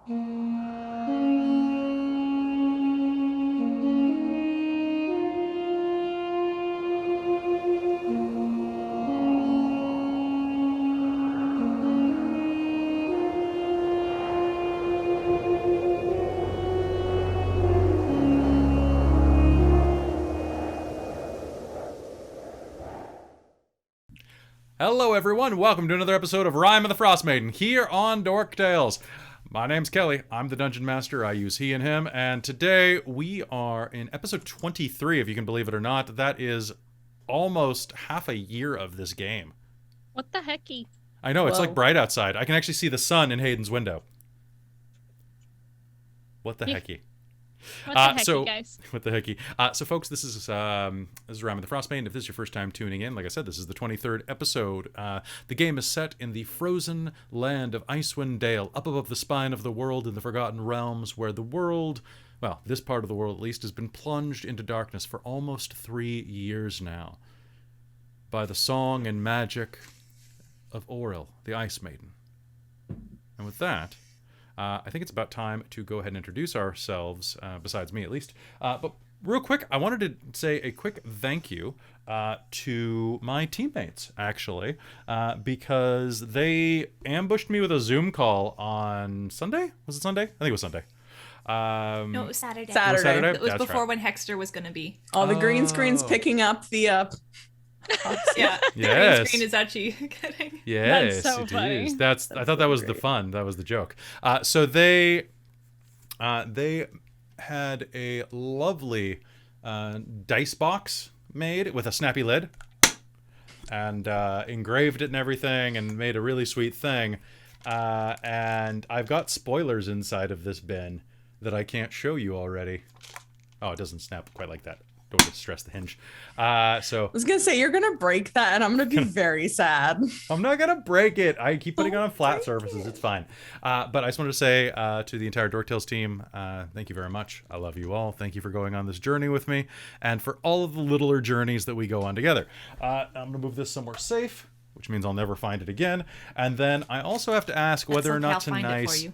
Hello everyone, welcome to another episode of Rime of the Frostmaiden here on Dork Tales. My name's Kelly, I'm the Dungeon Master, I use he and him, and today we are in episode 23, if you can believe it or not. That is almost half a year of this game. What the hecky? I know, it's like bright outside. I can actually see the sun in Hayden's window. What the hecky? What the hecky, guys? What the hecky? So, folks, this is Rime of the Frostmaiden. If this is your first time tuning in, like I said, this is the 23rd episode. The game is set in the frozen land of Icewind Dale, up above the spine of the world in the Forgotten Realms, where the world, well, this part of the world at least, has been plunged into darkness for almost 3 years now by the song and magic of Oril, the Ice Maiden. And with that, I think it's about time to go ahead and introduce ourselves, besides me at least. But real quick, I wanted to say a quick thank you to my teammates, actually, because they ambushed me with a Zoom call on Sunday? Was it Sunday? I think it was Sunday. No, it was Saturday. Saturday? It was That's before right. when Hexter was going to be. All the green screens picking up the Yeah, the Yes. green screen is actually getting. Yes, That's so it funny. is. I thought that was the fun. That was the joke. So they had a lovely dice box made with a snappy lid, and engraved it and everything, and made a really sweet thing. And I've got spoilers inside of this bin that I can't show you already. Oh, it doesn't snap quite like that. Don't want to stress the hinge. So I was gonna say you're gonna break that, and I'm gonna be very sad. I'm not gonna break it. I keep putting it on flat surfaces. It's fine. But I just wanted to say to the entire Dork Tales team, thank you very much. I love you all. Thank you for going on this journey with me, and for all of the littler journeys that we go on together. I'm gonna move this somewhere safe, which means I'll never find it again. And then I also have to ask whether or not I'll find tonight. it for you.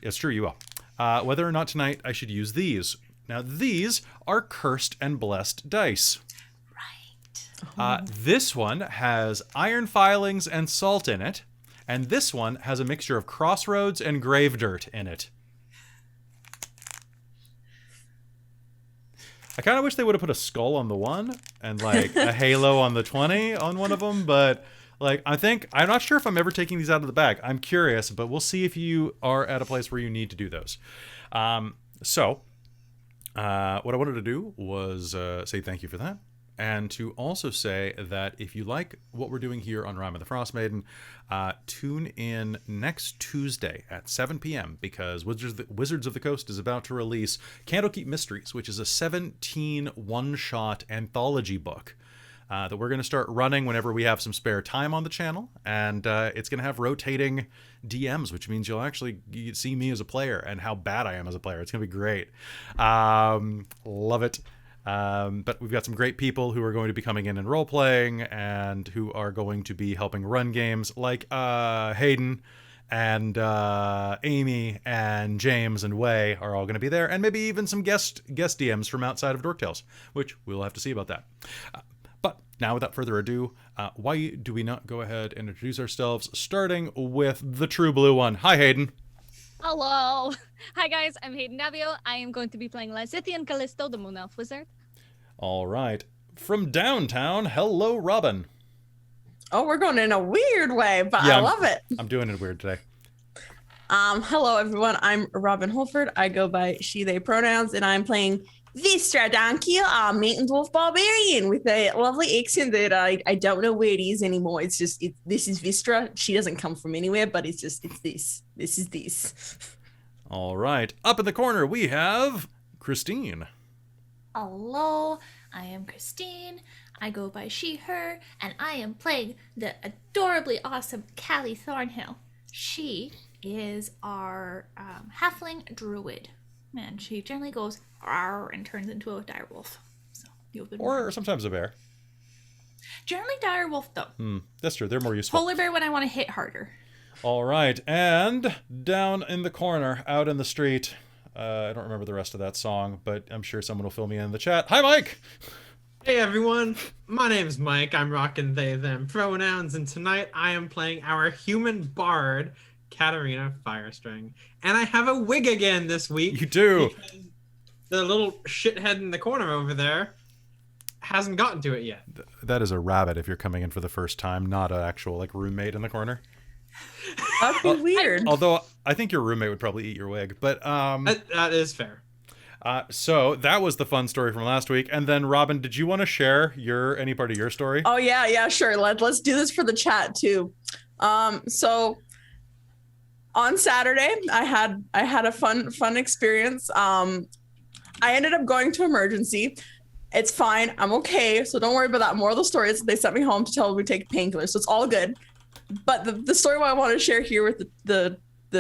It's true, you will. Whether or not tonight I should use these. Now, these are cursed and blessed dice. Right. This one has iron filings and salt in it, and this one has a mixture of crossroads and grave dirt in it. I kind of wish they would have put a skull on the one and like a halo on the 20 on one of them, but like I'm not sure if I'm ever taking these out of the bag. I'm curious, but we'll see if you are at a place where you need to do those. What I wanted to do was say thank you for that, and to also say that if you like what we're doing here on Rime of the Frostmaiden, tune in next Tuesday at 7 p.m. because Wizards of the Coast is about to release Candlekeep Mysteries, which is a 17 one-shot anthology book that we're going to start running whenever we have some spare time on the channel, and it's going to have rotating DMs, which means you'll actually see me as a player and how bad I am as a player. It's going to be great. Love it. But we've got some great people who are going to be coming in and role-playing, and who are going to be helping run games, like Hayden and Amy and James and Way are all going to be there, and maybe even some guest DMs from outside of Dork Tales, which we'll have to see about that. But now, without further ado, why do we not go ahead and introduce ourselves, starting with the true blue one. Hi, Hayden. Hello. Hi, guys. I'm Hayden Daviau. I am going to be playing Lysithian Callisto, the Moon Elf Wizard. All right. From downtown, hello, Robin. Oh, we're going in a weird way, but Yeah, I love it. I'm doing it weird today. Hello everyone. I'm Robin Holford. I go by she/they pronouns, and I'm playing Vistra Dankil, a Mountain Dwarf Barbarian with a lovely accent that I don't know where it is anymore. This is Vistra. She doesn't come from anywhere, but it's this. This is this. All right. Up in the corner, we have Christine. Hello, I am Christine. I go by she, her, and I am playing the adorably awesome Callie Thornhill. She is our halfling druid. And she generally goes "Rawr" and turns into a direwolf. So you've been Or sometimes a bear. generally direwolf though. That's true. They're more useful. Polar bear when I want to hit harder. All right, and down in the corner, out in the street, I don't remember the rest of that song, but I'm sure someone will fill me in the chat. Hi, Mike! Hey everyone, my name is Mike. I'm rocking they, them pronouns, and tonight I am playing our human bard, Katerina Firestring. And I have a wig again this week. You do! Because the little shithead in the corner over there hasn't gotten to it yet. That is a rabbit if you're coming in for the first time, not an actual like roommate in the corner. That'd be weird. Although I think your roommate would probably eat your wig, but That is fair. So that was the fun story from last week. And then Robin, did you want to share any part of your story? Oh yeah, sure. Let's do this for the chat too. So on Saturday, I had a fun experience. I ended up going to emergency. It's fine. I'm okay. So don't worry about that. Moral of the story is they sent me home to tell me to take painkillers. So it's all good. But the story I want to share here with the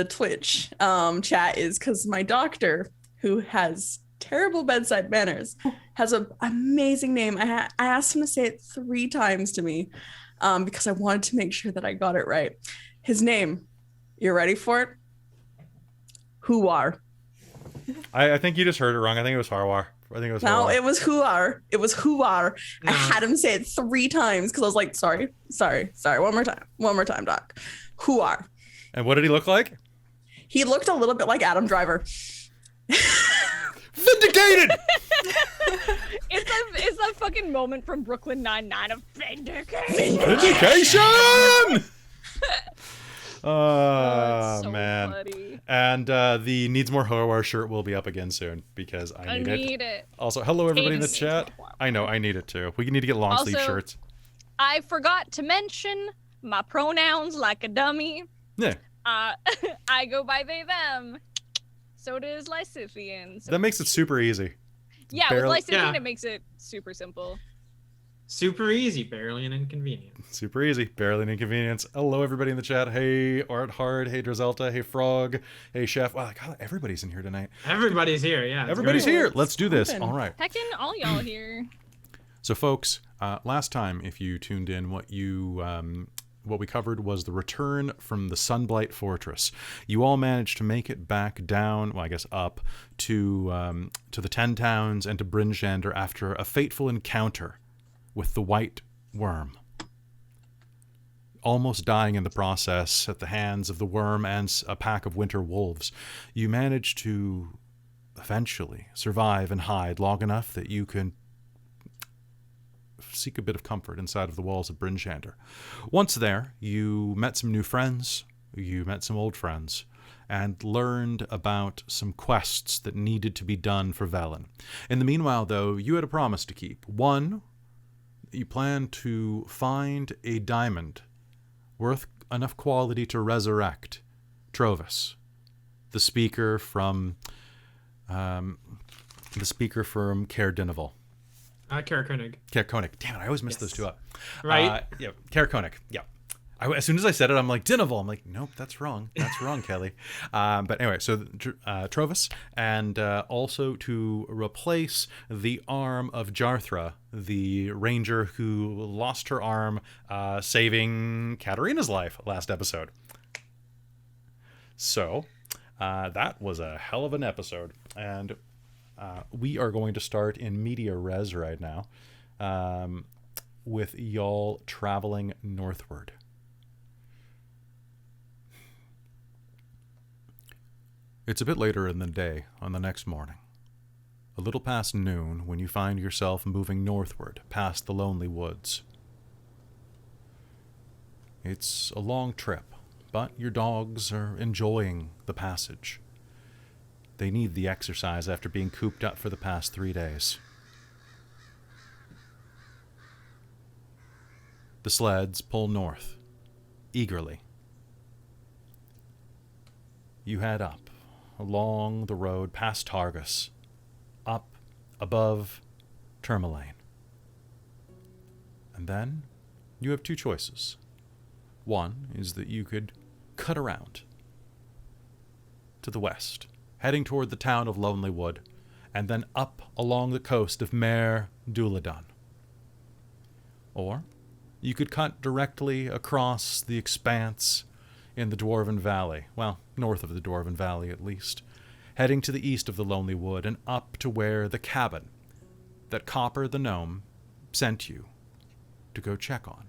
Twitch chat is because my doctor, who has terrible bedside manners, has an amazing name. I asked him to say it 3 times to me because I wanted to make sure that I got it right. His name, you ready for it? Huar. I think you just heard it wrong. I think it was Harwar. No, it was Huar. It was Huar. No. I had him say it 3 times because I was like, sorry. One more time, doc. Huar. And what did he look like? He looked a little bit like Adam Driver. Vindicated! It's that fucking moment from Brooklyn Nine-Nine of vindication. Vindication! That's so man. funny. And the Needs More Harwar shirt will be up again soon because I need it. Also, hello everybody in the chat. I know, I need it too. We need to get long sleeve Also, shirts. I forgot to mention my pronouns like a dummy. Yeah. I go by they, them. So does Lysithian. So That makes it super easy. yeah, barely- with Lysithian, Yeah. it makes it super simple. Super easy, barely an inconvenience. Super easy. Barely an inconvenience. Hello everybody in the chat. Hey Art Hard. Hey Drizelta. Hey Frog. Hey Chef. Wow, God, everybody's in here tonight. Everybody's here, yeah. it's Everybody's great. here. Let's do this. Open. All right. Heckin' all y'all here. So, folks, last time, if you tuned in, what we covered was the return from the Sunblight Fortress. You all managed to make it back down, well, I guess up, to the Ten Towns and to Brinjander after a fateful encounter with the White Worm. Almost dying in the process at the hands of the worm and a pack of winter wolves. You managed to eventually survive and hide long enough that you can seek a bit of comfort inside of the walls of Brinjander. Once there, you met some new friends, you met some old friends, and learned about some quests that needed to be done for Velen. In the meanwhile, though, you had a promise to keep. One, you planned to find a diamond worth enough quality to resurrect Trovis, the speaker from Caer Dineval. Kara Koenig. Caer Koenig. Damn it, I always mess those two up. Right? Yeah, Caer Koenig. Yeah. As soon as I said it, I'm like, Dineval. I'm like, nope, that's wrong. That's wrong, Kelly. But anyway, so Trovis, and also to replace the arm of Jarthra, the ranger who lost her arm saving Katerina's life last episode. So that was a hell of an episode. And we are going to start in media res right now with y'all traveling northward. It's a bit later in the day on the next morning. A little past noon when you find yourself moving northward past the lonely woods. It's a long trip, but your dogs are enjoying the passage. They need the exercise after being cooped up for the past 3 days. The sleds pull north, eagerly. You head up, along the road past Targus, up, above Tourmaline. And then you have 2 choices. One is that you could cut around to the west, heading toward the town of Lonely Wood, and then up along the coast of Mare Duladun. Or you could cut directly across the expanse in the Dwarven Valley, well, north of the Dwarven Valley at least, heading to the east of the Lonely Wood and up to where the cabin that Copper the Gnome sent you to go check on.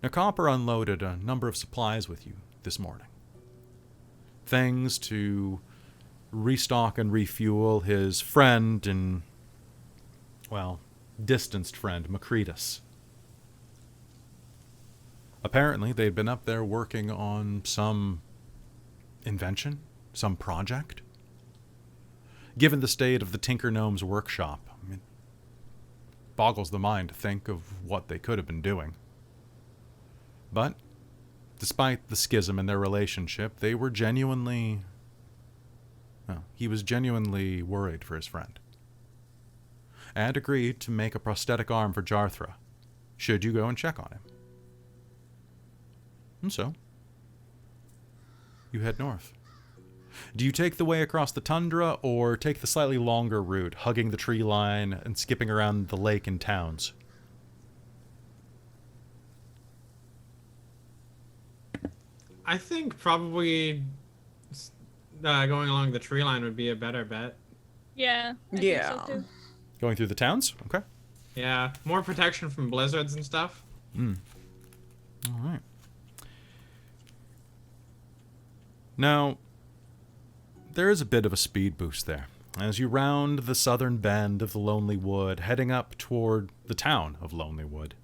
Now, Copper unloaded a number of supplies with you this morning. Things to restock and refuel his friend and, well, distanced friend, Macretus. Apparently, they'd been up there working on some invention, some project. Given the state of the Tinker Gnome's workshop, I mean, boggles the mind to think of what they could have been doing. But, despite the schism in their relationship, they were genuinely... Well, he was genuinely worried for his friend. And agreed to make a prosthetic arm for Jarthra, should you go and check on him. And so, you head north. Do you take the way across the tundra, or take the slightly longer route, hugging the tree line and skipping around the lake and towns? I think probably going along the tree line would be a better bet. Yeah. I Yeah. think so too. Going through the towns? Okay. Yeah, more protection from blizzards and stuff. All right. Now, there is a bit of a speed boost there. As you round the southern bend of the Lonely Wood, heading up toward the town of Lonely Wood,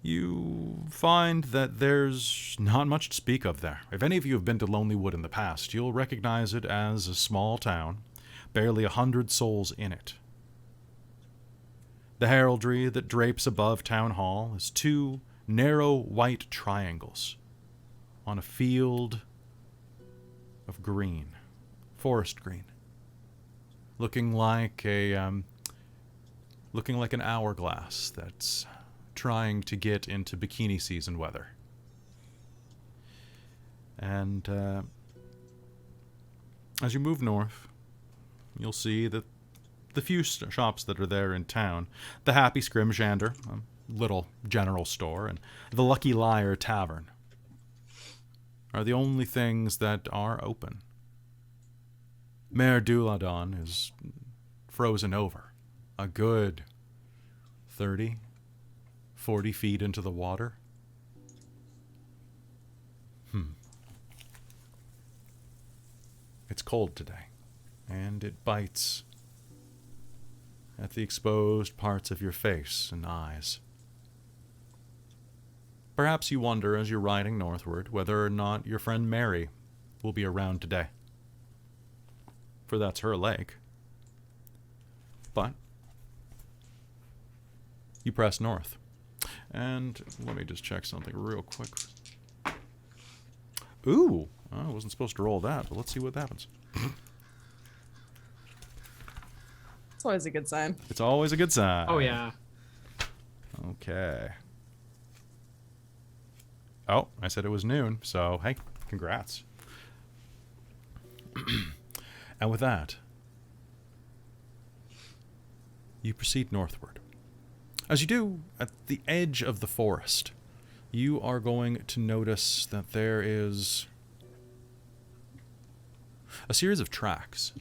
you find that there's not much to speak of there. If any of you have been to Lonely Wood in the past, you'll recognize it as a small town, barely 100 souls in it. The heraldry that drapes above Town Hall is two narrow white triangles on a field of green, forest green, looking like an hourglass that's trying to get into bikini season weather. And as you move north, you'll see that the few shops that are there in town, the Happy Scrimshander, a little general store, and the Lucky Liar Tavern, are the only things that are open. Mare Duladon is frozen over, a good 30, 40 feet into the water. It's cold today, and it bites at the exposed parts of your face and eyes. Perhaps you wonder as you're riding northward whether or not your friend Mary will be around today. For that's her lake. But you press north. And let me just check something real quick. Ooh, I wasn't supposed to roll that, but let's see what happens. It's always a good sign. It's always a good sign. Oh yeah. Okay. Oh, I said it was noon, so hey, congrats. And with that, you proceed northward. As you do, at the edge of the forest, you are going to notice that there is a series of tracks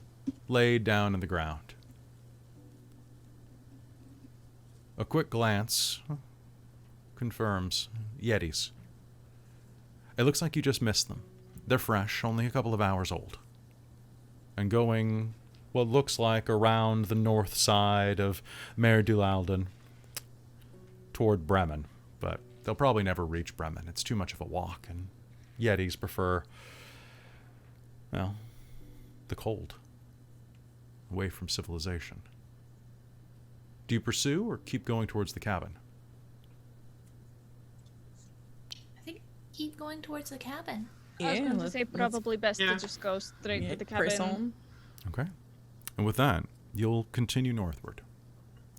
laid down in the ground. A quick glance confirms Yetis. It looks like you just missed them. They're fresh, only a couple of hours old. And going what looks like around the north side of Mare Dulalden toward Bremen. But they'll probably never reach Bremen. It's too much of a walk, and Yetis prefer, well, the cold. Away from civilization. Do you pursue or keep going towards the cabin? I think keep going towards the cabin. I was going to let's- say probably best Yeah. to just go straight to the press cabin. on. Okay. And with that, you'll continue northward,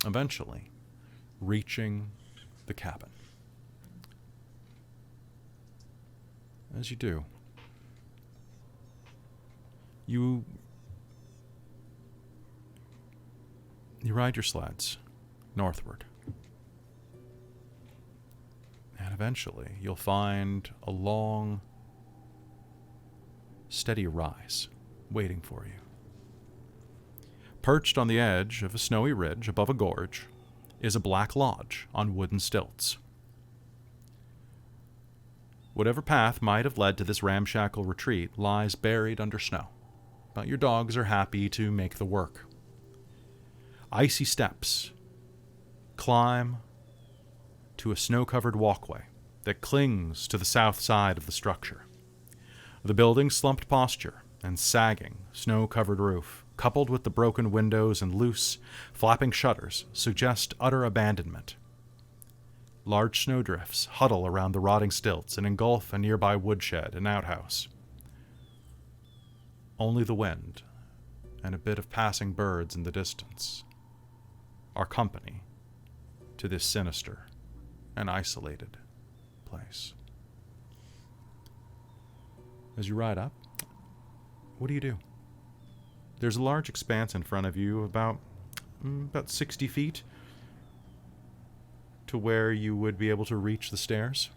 eventually reaching the cabin. As you do, you ride your sleds northward. And eventually you'll find a long, steady rise waiting for you. Perched on the edge of a snowy ridge above a gorge is a black lodge on wooden stilts. Whatever path might have led to this ramshackle retreat lies buried under snow, but your dogs are happy to make the work. Icy steps climb to a snow-covered walkway that clings to the south side of the structure. The building's slumped posture and sagging, snow-covered roof, coupled with the broken windows and loose, flapping shutters, suggest utter abandonment. Large snowdrifts huddle around the rotting stilts and engulf a nearby woodshed and outhouse. Only the wind and a bit of passing birds in the distance are company to this sinister and isolated place. As you ride up, what do? There's a large expanse in front of you, about 60 feet to where you would be able to reach the stairs.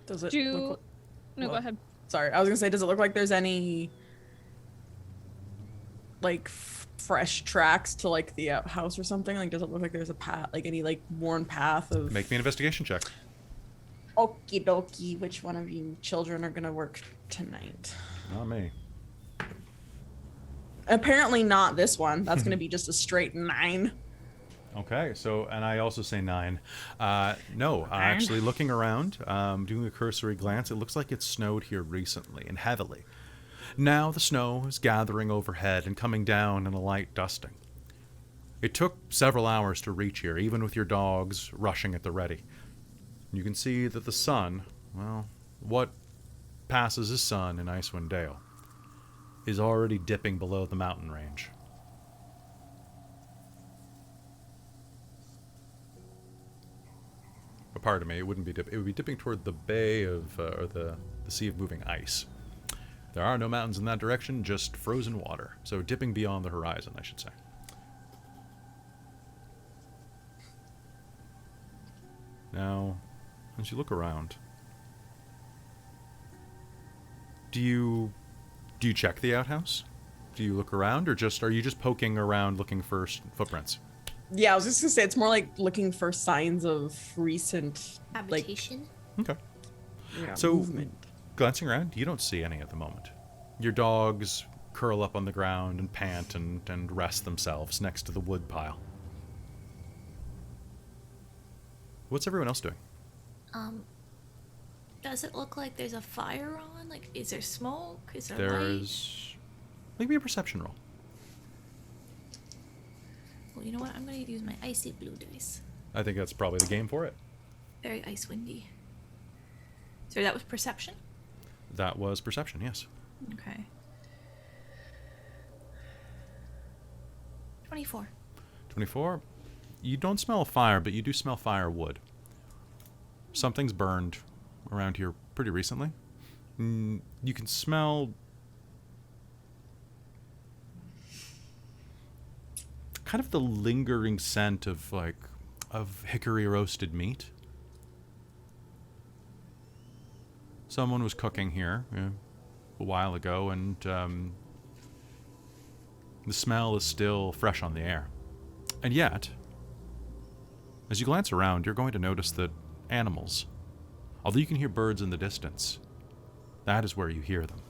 Does it Do look no, go what? ahead. Sorry, I was gonna say, does it look like there's any like fresh tracks to like the outhouse or something? Like, does it look like there's a path, like any like worn path of? Make me an investigation check. Okie dokie. Which one of you children are gonna work tonight? Not me. Apparently not this one. That's gonna be just a straight 9. Okay, so, and I also say 9. No, actually looking around, doing a cursory glance, it looks like it snowed here recently and heavily. Now the snow is gathering overhead and coming down in a light dusting. It took several hours to reach here, even with your dogs rushing at the ready. You can see that the sun, well, what passes as sun in Icewind Dale, is already dipping below the mountain range. But pardon me, it wouldn't be dipping. It would be dipping toward the bay of, or the sea of moving ice. There are no mountains in that direction, just frozen water. So dipping beyond the horizon, I should say. Now, as you look around, do you check the outhouse? Do you look around, or are you just poking around looking for footprints? Yeah, I was just gonna say it's more like looking for signs of recent Habitation. Okay. like So, movement. glancing around, you don't see any at the moment. Your dogs curl up on the ground and pant and rest themselves next to the wood pile. What's everyone else doing? Does it look like there's a fire on? Like, is there smoke? Is there light? There's... Make me a perception roll. Well, you know what? I'm going to use my icy blue dice. I think that's probably the game for it. Very ice windy. So that was perception? That was perception, yes. Okay. 24. 24. You don't smell a fire, but you do smell firewood. Something's burned around here pretty recently. You can smell kind of the lingering scent of hickory roasted meat. Someone was cooking here a while ago, and the smell is still fresh on the air. And yet, as you glance around, you're going to notice that animals, although you can hear birds in the distance, that is where you hear them.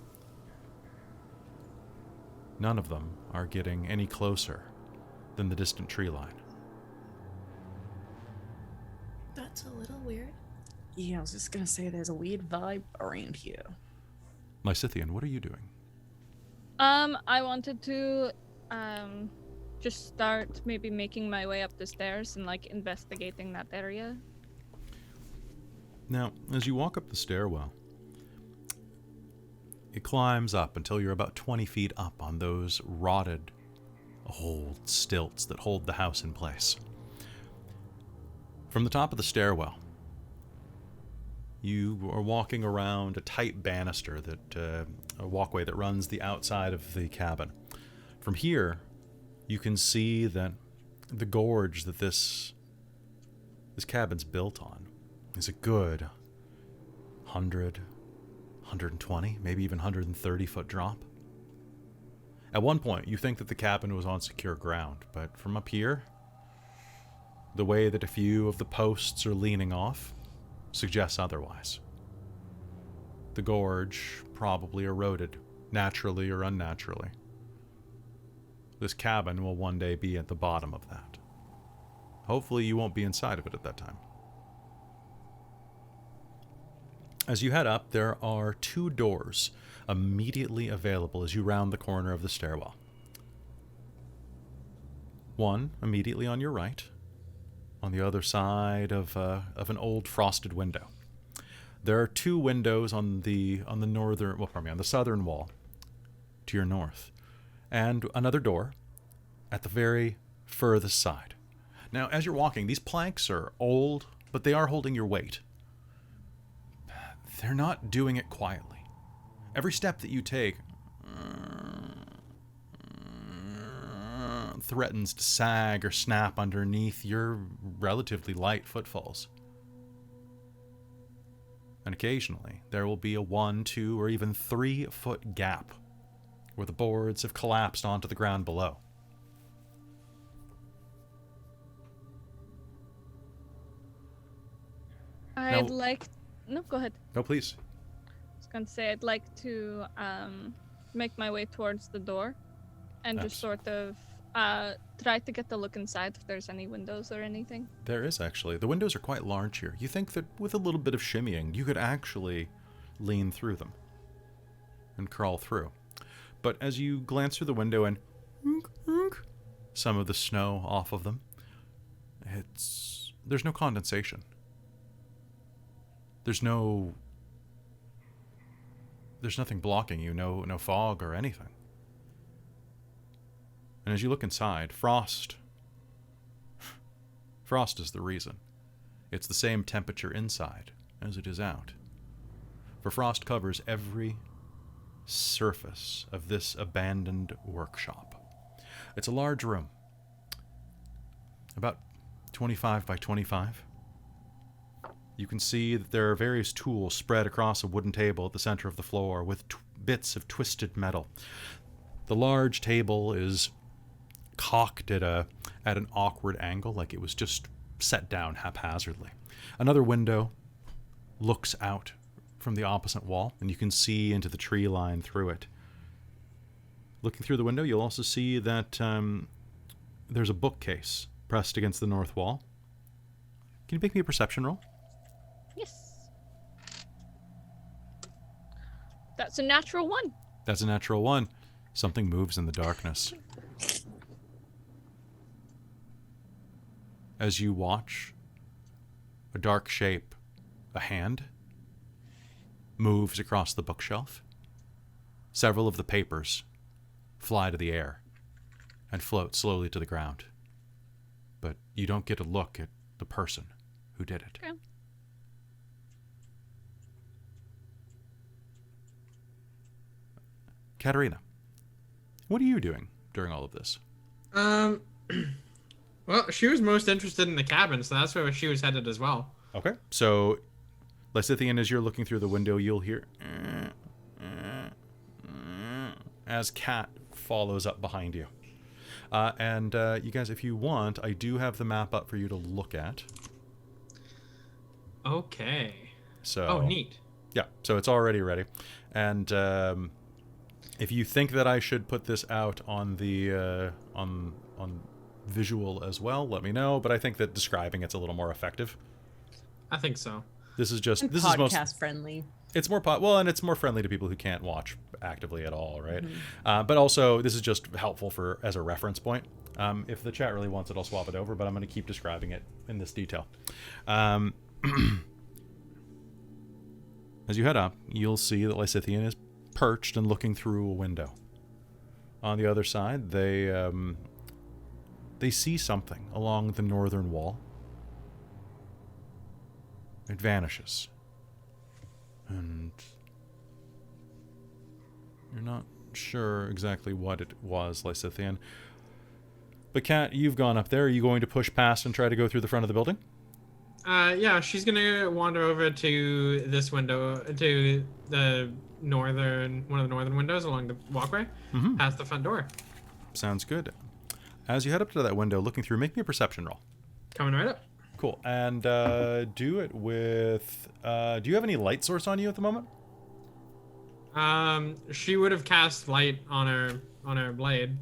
None of them are getting any closer than the distant tree line. That's a little weird. Yeah, I was just gonna say there's a weird vibe around here. Lysithian, what are you doing? I wanted to just start maybe making my way up the stairs and like investigating that area. Now, as you walk up the stairwell, it climbs up until you're about 20 feet up on those rotted old stilts that hold the house in place. From the top of the stairwell, you are walking around a tight banister a walkway that runs the outside of the cabin. From here, you can see that the gorge that this cabin's built on is a good 100, 120, maybe even 130 foot drop. At one point, you think that the cabin was on secure ground, but from up here, the way that a few of the posts are leaning off suggests otherwise. The gorge probably eroded, naturally or unnaturally. This cabin will one day be at the bottom of that. Hopefully you won't be inside of it at that time. As you head up, there are 2 doors immediately available as you round the corner of the stairwell. One immediately on your right, on the other side of an old frosted window. There are 2 windows on the southern wall to your north, and another door at the very furthest side. Now, as you're walking, these planks are old, but they are holding your weight. They're not doing it quietly. Every step that you take threatens to sag or snap underneath your relatively light footfalls. And occasionally, there will be a 1, 2, or even 3 foot gap where the boards have collapsed onto the ground below. No, go ahead. No, please. I was going to say I'd like to make my way towards the door and just sort of try to get the look inside if there's any windows or anything. There is actually. The windows are quite large here. You think that with a little bit of shimmying, you could actually lean through them and crawl through. But as you glance through the window and some of the snow off of them, there's no condensation. There's nothing blocking you, no fog or anything. And as you look inside, frost is the reason. It's the same temperature inside as it is out. For frost covers every surface of this abandoned workshop. It's a large room, about 25 by 25. You can see that there are various tools spread across a wooden table at the center of the floor with bits of twisted metal. The large table is cocked at an awkward angle, like it was just set down haphazardly. Another window looks out from the opposite wall, and you can see into the tree line through it. Looking through the window, you'll also see that there's a bookcase pressed against the north wall. Can you make me a perception roll? Yes. That's a natural 1. That's a natural 1. Something moves in the darkness. As you watch, a dark shape, a hand, moves across the bookshelf. Several of the papers fly to the air and float slowly to the ground. But you don't get a look at the person who did it. Okay. Katerina, what are you doing during all of this? Well, she was most interested in the cabin, so that's where she was headed as well. Okay. So, Lysithian, as you're looking through the window, you'll hear as Cat follows up behind you. And you guys, if you want, I do have the map up for you to look at. Okay. So. Oh, neat. Yeah. So it's already ready, and if you think that I should put this out on the on visual as well, let me know. But I think that describing it's a little more effective. I think so. This is just And this podcast is most friendly. It's more and it's more friendly to people who can't watch actively at all, right? But also this is just helpful as a reference point. If the chat really wants it, I'll swap it over. But I'm going to keep describing it in this detail. As you head up, you'll see that Lysithian is perched and looking through a window. On the other side, they see something along the northern wall. It vanishes. And you're not sure exactly what it was, Lysithian. But Kat, you've gone up there. Are you going to push past and try to go through the front of the building? Yeah, she's gonna wander over to this window, to the one of the northern windows along the walkway, past the front door. Sounds good. As you head up to that window, looking through, make me a perception roll. Coming right up. Cool. And do it with... do you have any light source on you at the moment? She would have cast light on her blade.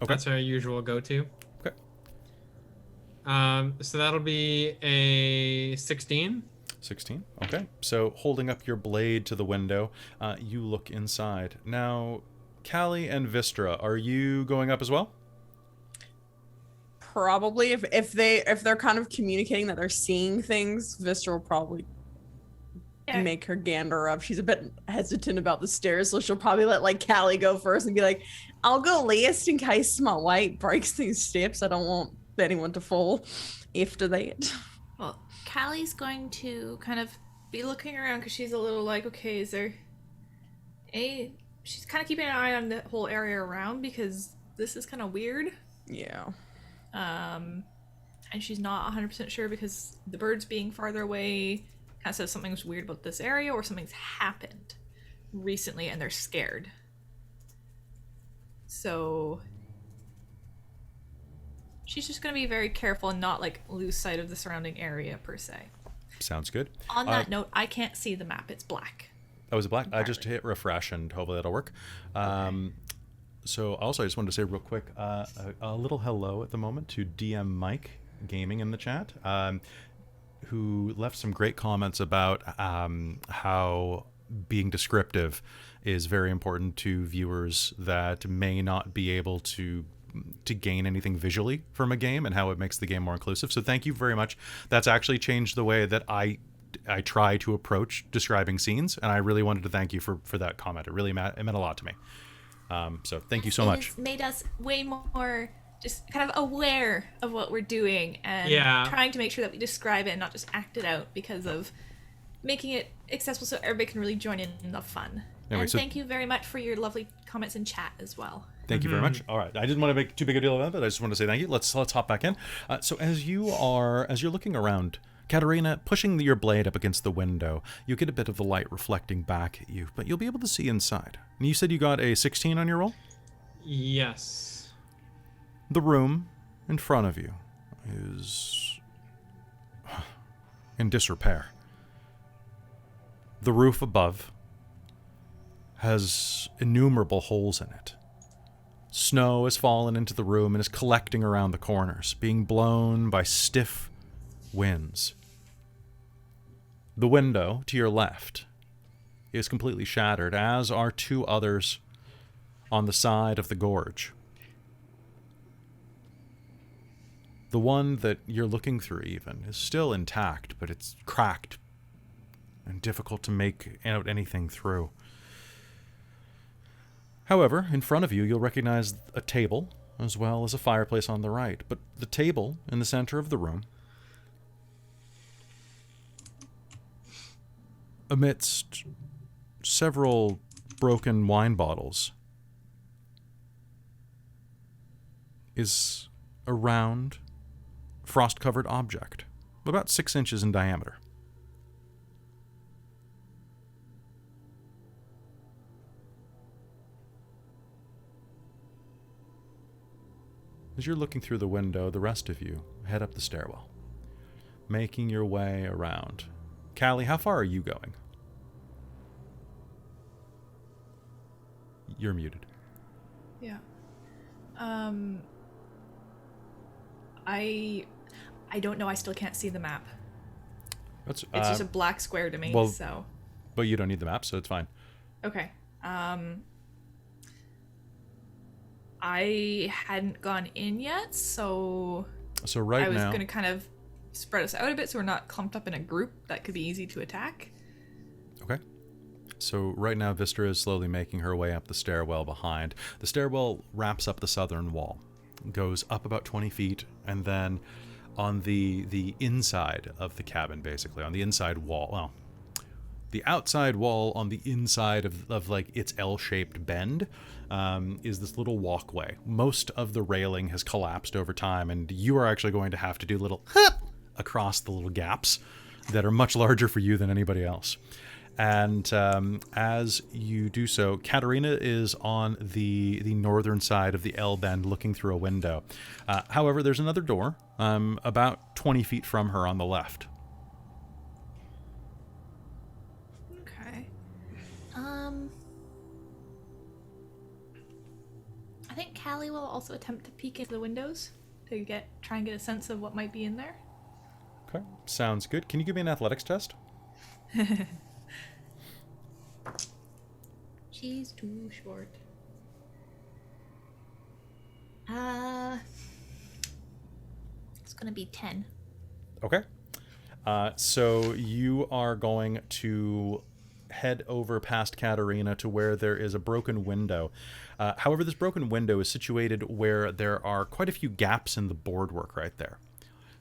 Okay. That's her usual go-to. Okay. So that'll be a 16. 16. Okay. So holding up your blade to the window, you look inside. Now, Callie and Vistra, are you going up as well? Probably, if they're kind of communicating that they're seeing things, Vistra will probably make her gander up. She's a bit hesitant about the stairs, so she'll probably let like Callie go first and be like, "I'll go last in case my weight breaks these steps. I don't want anyone to fall after that." Well, Callie's going to kind of be looking around because she's a little like, okay, is there she's kind of keeping an eye on the whole area around because this is kind of weird. Yeah. And she's not 100% sure because the birds being farther away kind of says something's weird about this area or something's happened recently and they're scared. So she's just going to be very careful and not like lose sight of the surrounding area per se. Sounds good. On that note, I can't see the map. It's black. Oh, is it black? I just hit refresh and hopefully that'll work. Okay. So also I just wanted to say real quick, a little hello at the moment to DM Mike Gaming in the chat, who left some great comments about how being descriptive is very important to viewers that may not be able to gain anything visually from a game and how it makes the game more inclusive. So thank you very much. That's actually changed the way that I try to approach describing scenes, and I really wanted to thank you for that comment. It really it meant a lot to me. So thank you so much. It's made us way more just kind of aware of what we're doing and trying to make sure that we describe it and not just act it out because of making it accessible so everybody can really join in the fun. Anyway, and thank you very much for your lovely comments in chat as well. Thank you very much. All right, I didn't want to make too big a deal of it, but I just wanted to say thank you. Let's hop back in. So as you're looking around, Katerina, pushing your blade up against the window, you get a bit of the light reflecting back at you, but you'll be able to see inside. And you said you got a 16 on your roll? Yes. The room in front of you is in disrepair. The roof above has innumerable holes in it. Snow has fallen into the room and is collecting around the corners, being blown by stiff winds. The window to your left is completely shattered, as are two others on the side of the gorge. The one that you're looking through even is still intact, but it's cracked and difficult to make out anything through. However, in front of you, you'll recognize a table as well as a fireplace on the right, but the table in the center of the room, amidst several broken wine bottles, is a round, frost-covered object, about 6 inches in diameter. As you're looking through the window, the rest of you head up the stairwell, making your way around. Callie, how far are you going? You're muted. Yeah. I don't know. I still can't see the map. It's just a black square to me, well, so. But you don't need the map, so it's fine. Okay. I hadn't gone in yet, so right now, I was going to kind of spread us out a bit so we're not clumped up in a group that could be easy to attack. Okay. So right now, Vistra is slowly making her way up the stairwell behind. The stairwell wraps up the southern wall, goes up about 20 feet, and then on the inside of the cabin, basically, on the inside wall, well, The outside wall on the inside of like its L-shaped bend is this little walkway. Most of the railing has collapsed over time, and you are actually going to have to do little across the little gaps that are much larger for you than anybody else. And as you do so, Katerina is on the northern side of the L bend looking through a window. However, there's another door about 20 feet from her on the left. Okay. I think Callie will also attempt to peek into the windows to try and get a sense of what might be in there. Okay, sounds good. Can you give me an athletics test? She's too short. It's gonna be 10. Okay. So you are going to head over past Katerina to where there is a broken window. However, this broken window is situated where there are quite a few gaps in the boardwork right there.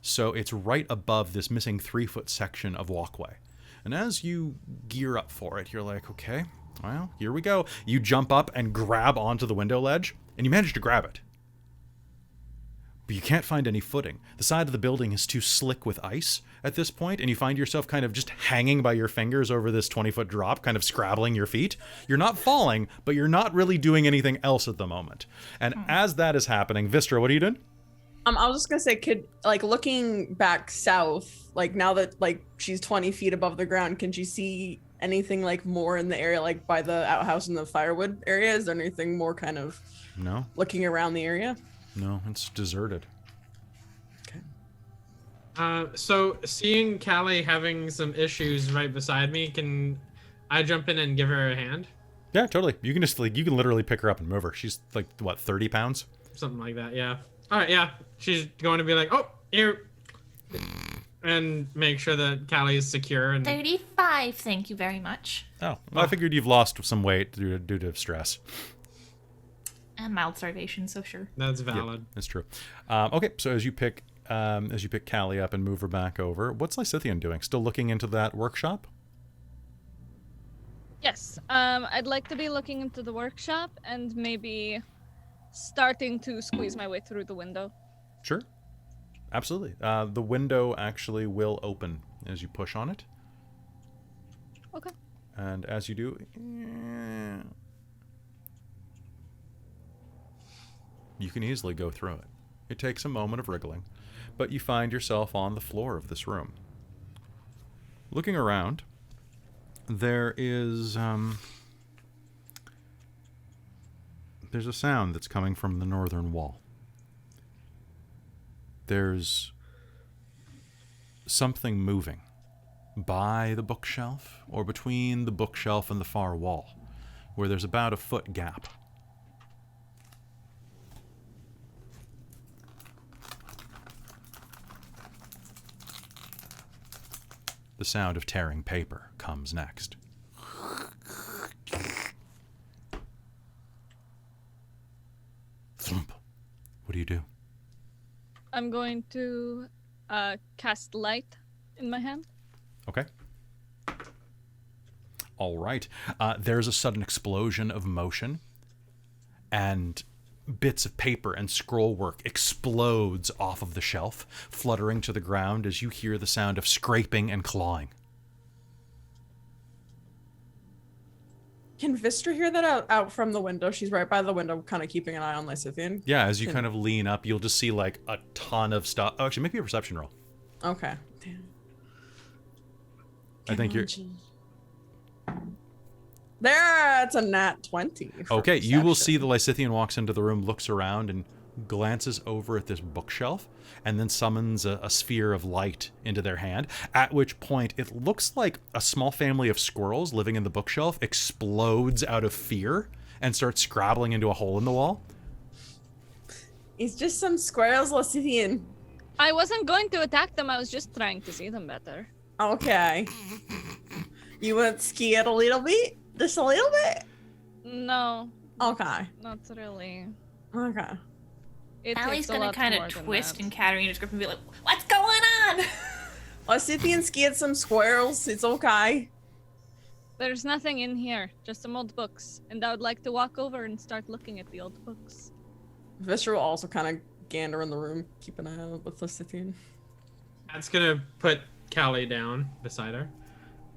So it's right above this missing 3-foot section of walkway. And as you gear up for it, you're like, okay, well, here we go. You jump up and grab onto the window ledge, and you manage to grab it. But you can't find any footing. The side of the building is too slick with ice at this point, and you find yourself kind of just hanging by your fingers over this 20-foot drop, kind of scrabbling your feet. You're not falling, but you're not really doing anything else at the moment. And as that is happening, Vistra, what are you doing? I was just gonna say, looking back south, like now that like she's 20 feet above the ground, can she see anything like more in the area, like by the outhouse and the firewood area? Is there anything more kind of looking around the area? No, it's deserted. Okay. So seeing Callie having some issues right beside me, can I jump in and give her a hand? Yeah, totally. You can just you can literally pick her up and move her. She's like, what, 30 pounds? Something like that, yeah. All right, yeah. She's going to be like, oh, here. And make sure that Callie is secure. And 35, thank you very much. Oh, well, I figured you've lost some weight due to stress. And mild starvation, so sure. That's valid. Yeah, that's true. Okay, so as you pick Callie up and move her back over, what's Lysithian doing? Still looking into that workshop? Yes. I'd like to be looking into the workshop and maybe starting to squeeze my way through the window. Sure. Absolutely. The window actually will open as you push on it. Okay. And as you do, you can easily go through it. It takes a moment of wriggling, but you find yourself on the floor of this room. Looking around, there is there's a sound that's coming from the northern wall. There's something moving by the bookshelf or between the bookshelf and the far wall, where there's about a foot gap. The sound of tearing paper comes next. Thump. What do you do? I'm going to cast light in my hand. Okay. All right. There's a sudden explosion of motion, and bits of paper and scroll work explodes off of the shelf, fluttering to the ground as you hear the sound of scraping and clawing. Can Vistra hear that out from the window? She's right by the window, kind of keeping an eye on Lysithian. Yeah, as you kind of lean up, you'll just see like a ton of stuff. Oh, actually, maybe a perception roll. Okay. Damn. I think you're... There, it's a nat 20. Okay, you will see perception. the Lysithian walks into the room, looks around, and glances over at this bookshelf, and then summons a sphere of light into their hand, at which point it looks like a small family of squirrels living in the bookshelf explodes out of fear and starts scrabbling into a hole in the wall. It's just some squirrels, Lysithian. I wasn't going to attack them, I was just trying to see them better. Okay. You went scared a little bit? Just a little bit? No, Okay. not really. Okay. It Allie's takes a gonna lot kind more of than twist that. in Katerina's grip and be like, "What's going on?" Lysithian scared some squirrels. It's okay. There's nothing in here, just some old books, and I would like to walk over and start looking at the old books. Vistra will also kind of gander in the room, keep an eye out with Lysithian. That's gonna put Callie down beside her,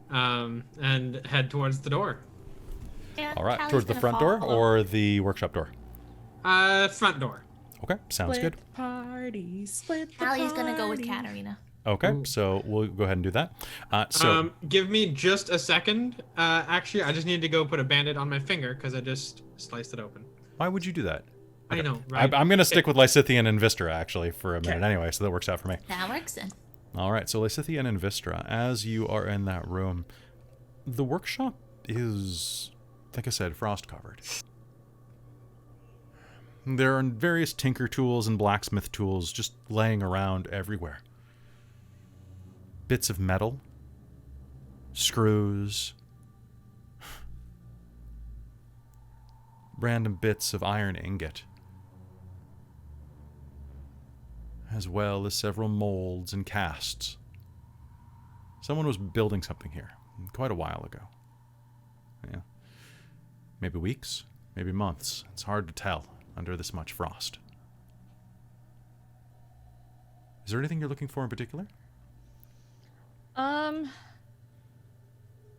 and head towards the door. And All right, Callie's towards the gonna front door follow. or the workshop door? Front door. Okay, sounds Split good. Party, split the Callie's gonna go with party. Katerina. Okay, Ooh. so we'll go ahead and do that. So Give me just a second. Actually, I just need to go put a band-aid on my finger because I just sliced it open. why would you do that? I know, right? I'm going to stick with Lysithian and Vistra, actually, for a minute Okay. anyway, so that works out for me. That works then. All right, so Lysithian and Vistra, as you are in that room, the workshop is, like I said, frost-covered. There are various tinker tools and blacksmith tools just laying around everywhere. Bits of metal, screws, random bits of iron ingot, as well as several molds and casts. Someone was building something here quite a while ago. Yeah. Maybe weeks, maybe months. It's hard to tell under this much frost. Is there anything you're looking for in particular?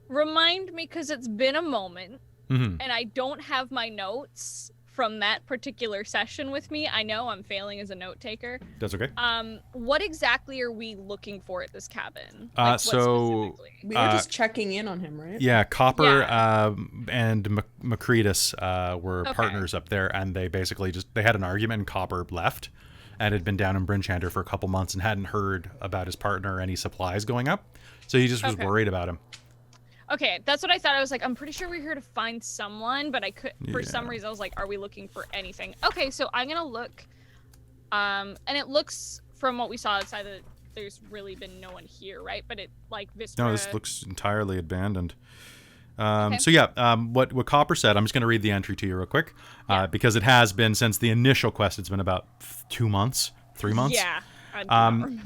Remind me, because it's been a moment, Mm-hmm. and I don't have my notes from that particular session with me. I know I'm failing as a note taker. That's okay. What exactly are we looking for at this cabin? Uh, what so- specifically? We were just checking in on him, right? Yeah, Copper Yeah. and Macretus were Okay. partners up there, and they basically they had an argument, and Copper left and had been down in Brinchander for a couple months and hadn't heard about his partner or any supplies going up. So he just was Okay. worried about him. Okay, that's what I thought. I was like, I'm pretty sure we're here to find someone, but I could, for some Yeah. reason, I was like, are we looking for anything? Okay, so I'm gonna look, and it looks from what we saw outside that there's really been no one here, right? But it like Vistra. No, this looks entirely abandoned. Okay. So yeah, what Copper said, I'm just going to read the entry to you real quick, because it has been since the initial quest. It's been about 2 months, 3 months. Yeah, I do not remember.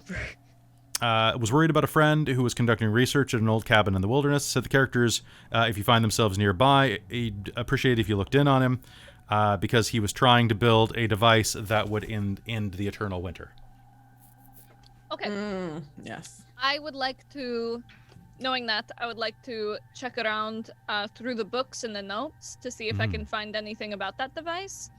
Was worried about a friend who was conducting research at an old cabin in the wilderness. Said the characters, if you find themselves nearby, he'd appreciate if you looked in on him, because he was trying to build a device that would end the eternal winter. Okay. Yes. I would like to, knowing that, I would like to check around through the books and the notes to see if I can find anything about that device.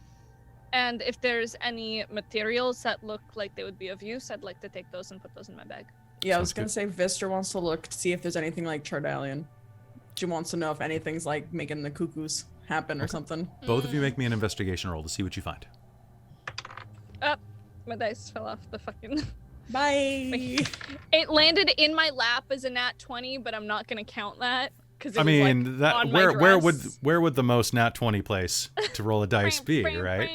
And if there's any materials that look like they would be of use, I'd like to take those and put those in my bag. Yeah, I was Sounds gonna say Vistra wants to look to see if there's anything like Chardalian. She wants to know if anything's like making the cuckoos happen or something. Both of you make me an investigation roll to see what you find. My dice fell off the fucking... Bye. It landed in my lap as a nat 20, but I'm not gonna count that because I mean, that where would the most nat 20 place to roll a dice be, right?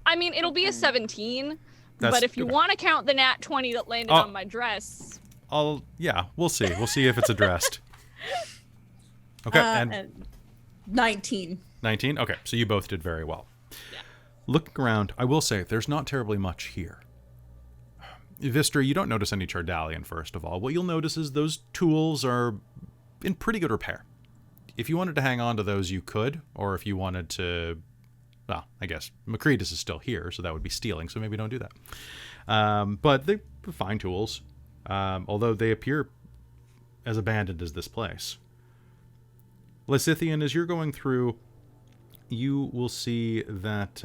I mean, it'll be a 17, That's- but if you want to count the nat 20 that landed Oh. on my dress, Yeah, we'll see. We'll see if it's addressed. Okay, and 19. 19? Okay, so you both did very well. Yeah. Looking around, I will say there's not terribly much here. Vistra, you don't notice any Chardalian, first of all. What you'll notice is those tools are in pretty good repair. If you wanted to hang on to those, you could, or if you wanted to... Well, I guess Macretus is still here, so that would be stealing, so maybe don't do that. But they're fine tools, although they appear as abandoned as this place. Lysithian, as you're going through, you will see that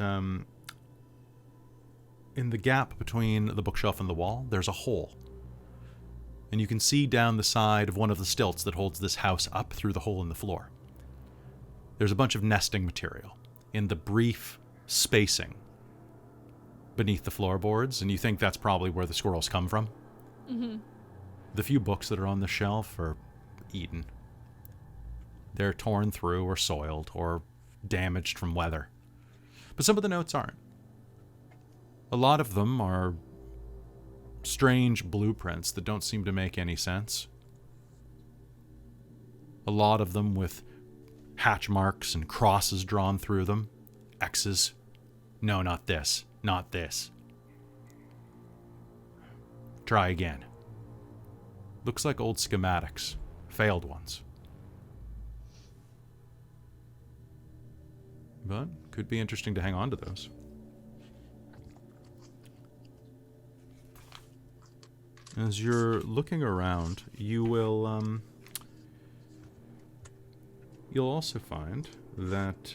in the gap between the bookshelf and the wall, there's a hole. And you can see down the side of one of the stilts that holds this house up through the hole in the floor. There's a bunch of nesting material in the brief spacing beneath the floorboards, and you think that's probably where the squirrels come from. mm-hmm. The few books that are on the shelf are eaten. They're torn through or soiled or damaged from weather. But some of the notes aren't. A lot of them are strange blueprints that don't seem to make any sense. A lot of them with hatch marks and crosses drawn through them. X's. No, not this. Not this. Try again. Looks like old schematics. Failed ones. but could be interesting to hang on to those. As you're looking around, you will, you'll also find that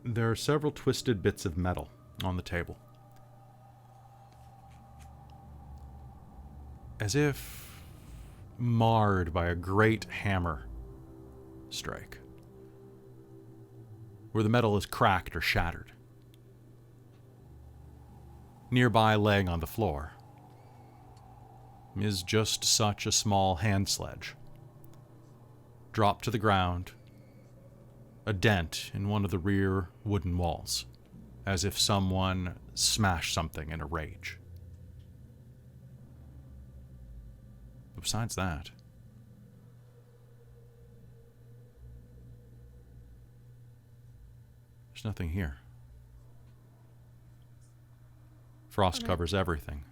there are several twisted bits of metal on the table. As if marred by a great hammer strike, where the metal is cracked or shattered. Nearby, laying on the floor, is just such a small hand sledge. Dropped to the ground, a dent in one of the rear wooden walls, as if someone smashed something in a rage. But besides that, there's nothing here. Frost covers everything.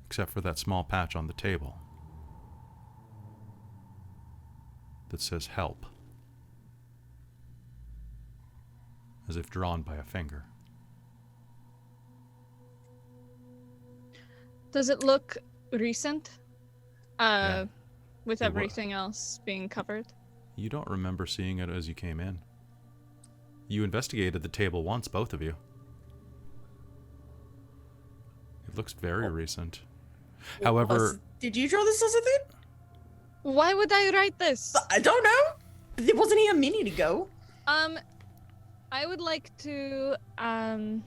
Except for that small patch on the table that says help. As if drawn by a finger. Does it look recent? Yeah. With It wa- everything else being covered? You don't remember seeing it as you came in. You investigated the table once, both of you. It looks very recent. However, Did you draw this as a thing? Why would I write this? I don't know. It wasn't here a minute ago. I would like to, I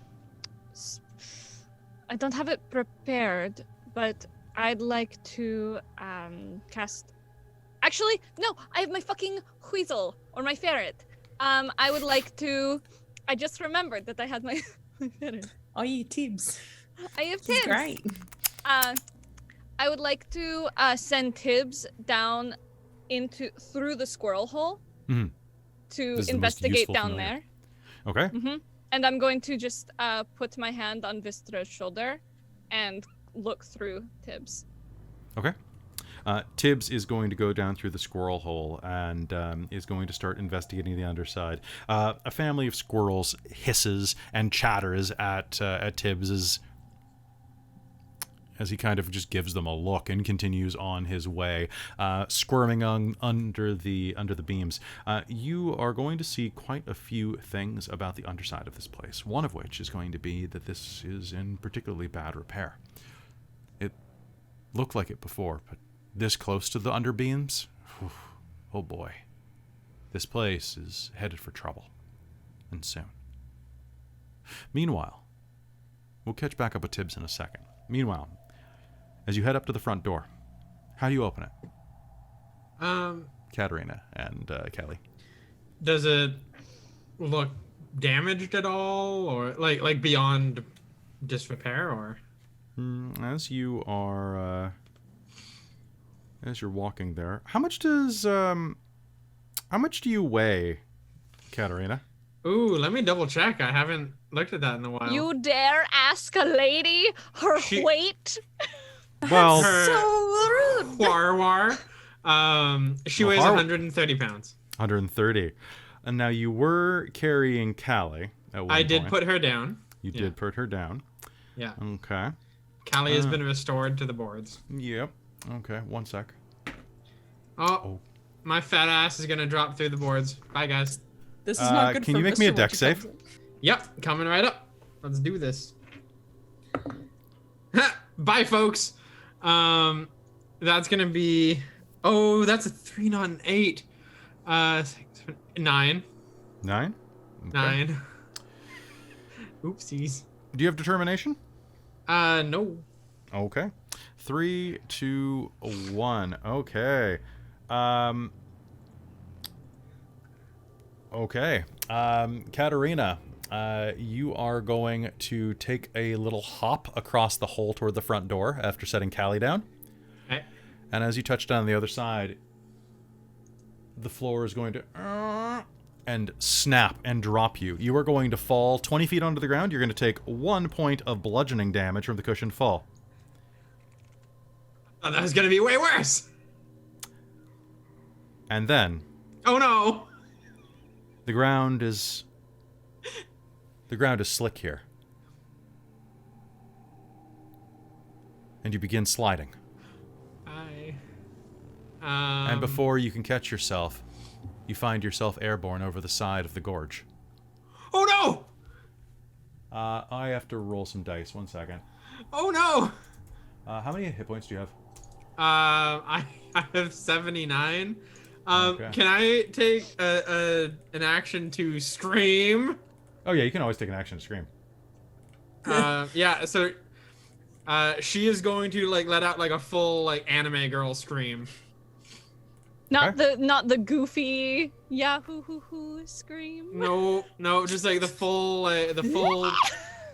don't have it prepared, but I'd like to, cast... Actually, no, I have my fucking weasel, or my ferret. I would like to... I just remembered that I had my, my ferret. Oh, you Tibbs. I have This is Tibbs. great. I would like to send Tibbs down through the squirrel hole Mhm. to This is the most investigate useful down familiar. there. okay. Mm-hmm. And I'm going to just put my hand on Vistra's shoulder and look through Tibbs. Okay. Tibbs is going to go down through the squirrel hole and is going to start investigating the underside. A family of squirrels hisses and chatters at Tibbs as he kind of just gives them a look and continues on his way, squirming under the beams. You are going to see quite a few things about the underside of this place, one of which is going to be that this is in particularly bad repair. It looked like it before, but this close to the underbeams? Oh boy. This place is headed for trouble. And soon. Meanwhile, we'll catch back up with Tibbs in a second. Meanwhile, as you head up to the front door, how do you open it? Katerina and Callie. Does it look damaged at all, or like beyond disrepair, or? As you are, as you're walking there, how much do you weigh, Katerina? Ooh, let me double check. I haven't looked at that in a while. You dare ask a lady her weight? Well, So rude. War. She weighs 130 pounds. 130. And now you were carrying Callie at one I did point. put her down. You did put her down. Yeah. Okay. Callie has been restored to the boards. Yep. Okay, one sec. Oh, my fat ass is gonna drop through the boards. Bye, guys. This is not good can for you make me a Mr. deck What save? calls it. Yep, coming right up. Let's do this. Bye, folks. That's gonna be. Oh, that's a 3, not an 8. 6, 9. 9? Okay. 9. Oopsies. Do you have determination? No. Okay. 3, 2, 1. Okay. Okay. Katerina, you are going to take a little hop across the hole toward the front door after setting Callie down. Okay. And as you touch down the other side, the floor is going to and snap and drop you. You are going to fall 20 feet onto the ground. You're going to take 1 point of bludgeoning damage from the cushioned fall. Oh, that was gonna be way worse. And then Oh no! the ground is slick here. And you begin sliding. And And before you can catch yourself, you find yourself airborne over the side of the gorge. Oh no! I have to roll some dice. 1 second. Oh no! How many hit points do you have? I have 79. Okay. Can I take an action to scream? Oh yeah, you can always take an action to scream. Yeah. So, she is going to like let out like a full like anime girl scream. Not the goofy Yahoo hoo hoo scream. No, just like the full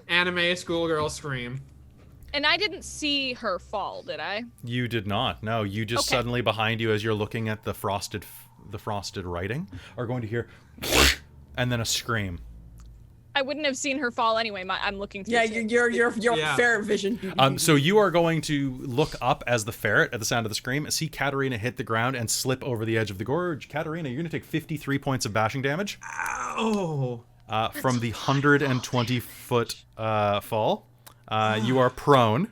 anime schoolgirl scream. And I didn't see her fall, did I? You did not. No, you just Okay. suddenly behind you as you're looking at the frosted writing are going to hear and then a scream. I wouldn't have seen her fall anyway. I'm looking through. Yeah, it. you're Yeah. ferret vision. So you are going to look up as the ferret at the sound of the scream and see Katerina hit the ground and slip over the edge of the gorge. Katerina, you're going to take 53 points of bashing damage Oh. from the 120-foot fall. You are prone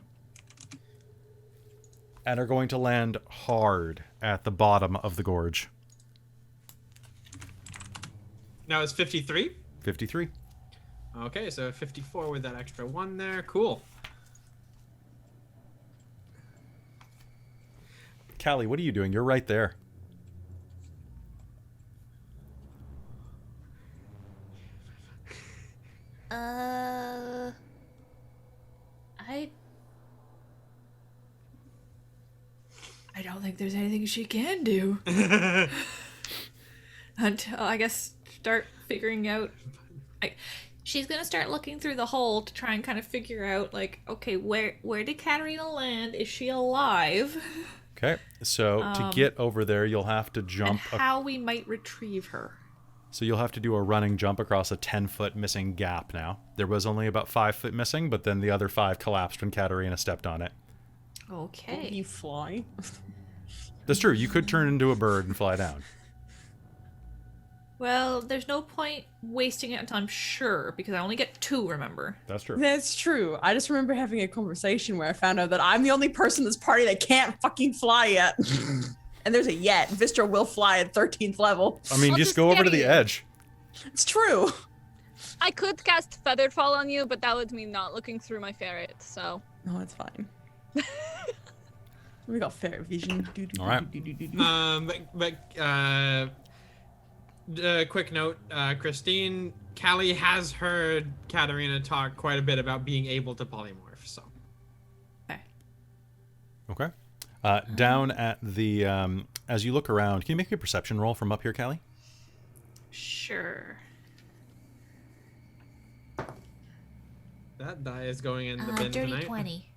and are going to land hard at the bottom of the gorge. Now it's 53. 53. Okay, so 54 with that extra 1 there. Cool. Callie, what are you doing? You're right there. I don't think there's anything she can do until I guess start figuring out. She's gonna start looking through the hole to try and kind of figure out, like, okay, where did Katerina land? Is she alive? Okay, so to get over there, you'll have to And jump. how we might retrieve her. So you'll have to do a running jump across a 10-foot missing gap now. There was only about 5 foot missing, but then the other 5 collapsed when Katerina stepped on it. Okay. You fly. That's true. You could turn into a bird and fly down. Well, there's no point wasting it until I'm sure, because I only get 2, remember? That's true. That's true. I just remember having a conversation where I found out that I'm the only person in this party that can't fucking fly yet. And there's a yet. Vistra will fly at 13th level. I mean, I'll just just go over to carry the you. edge. It's true. I could cast Feathered Fall on you, but that would mean not looking through my ferret. So No, it's fine. We got ferret vision. All right. Quick note, Christine, Callie has heard Katerina talk quite a bit about being able to polymorph, so. Okay. Down at the, as you look around, can you make me a perception roll from up here, Callie? Sure. That die is going in the bin Dirty tonight. 20.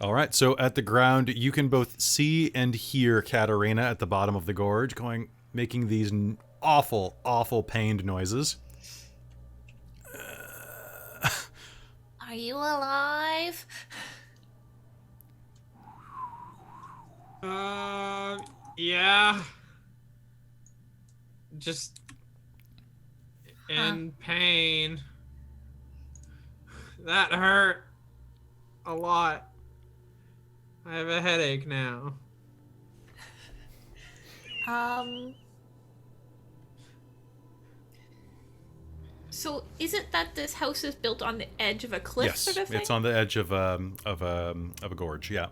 All right, so at the ground, you can both see and hear Katerina at the bottom of the gorge making these awful, awful pained noises. Are you alive? Yeah. Just in pain. That hurt a lot. I have a headache now. So is it that this house is built on the edge of a cliff Yes, sort of thing? it's on the edge of a gorge. Yeah.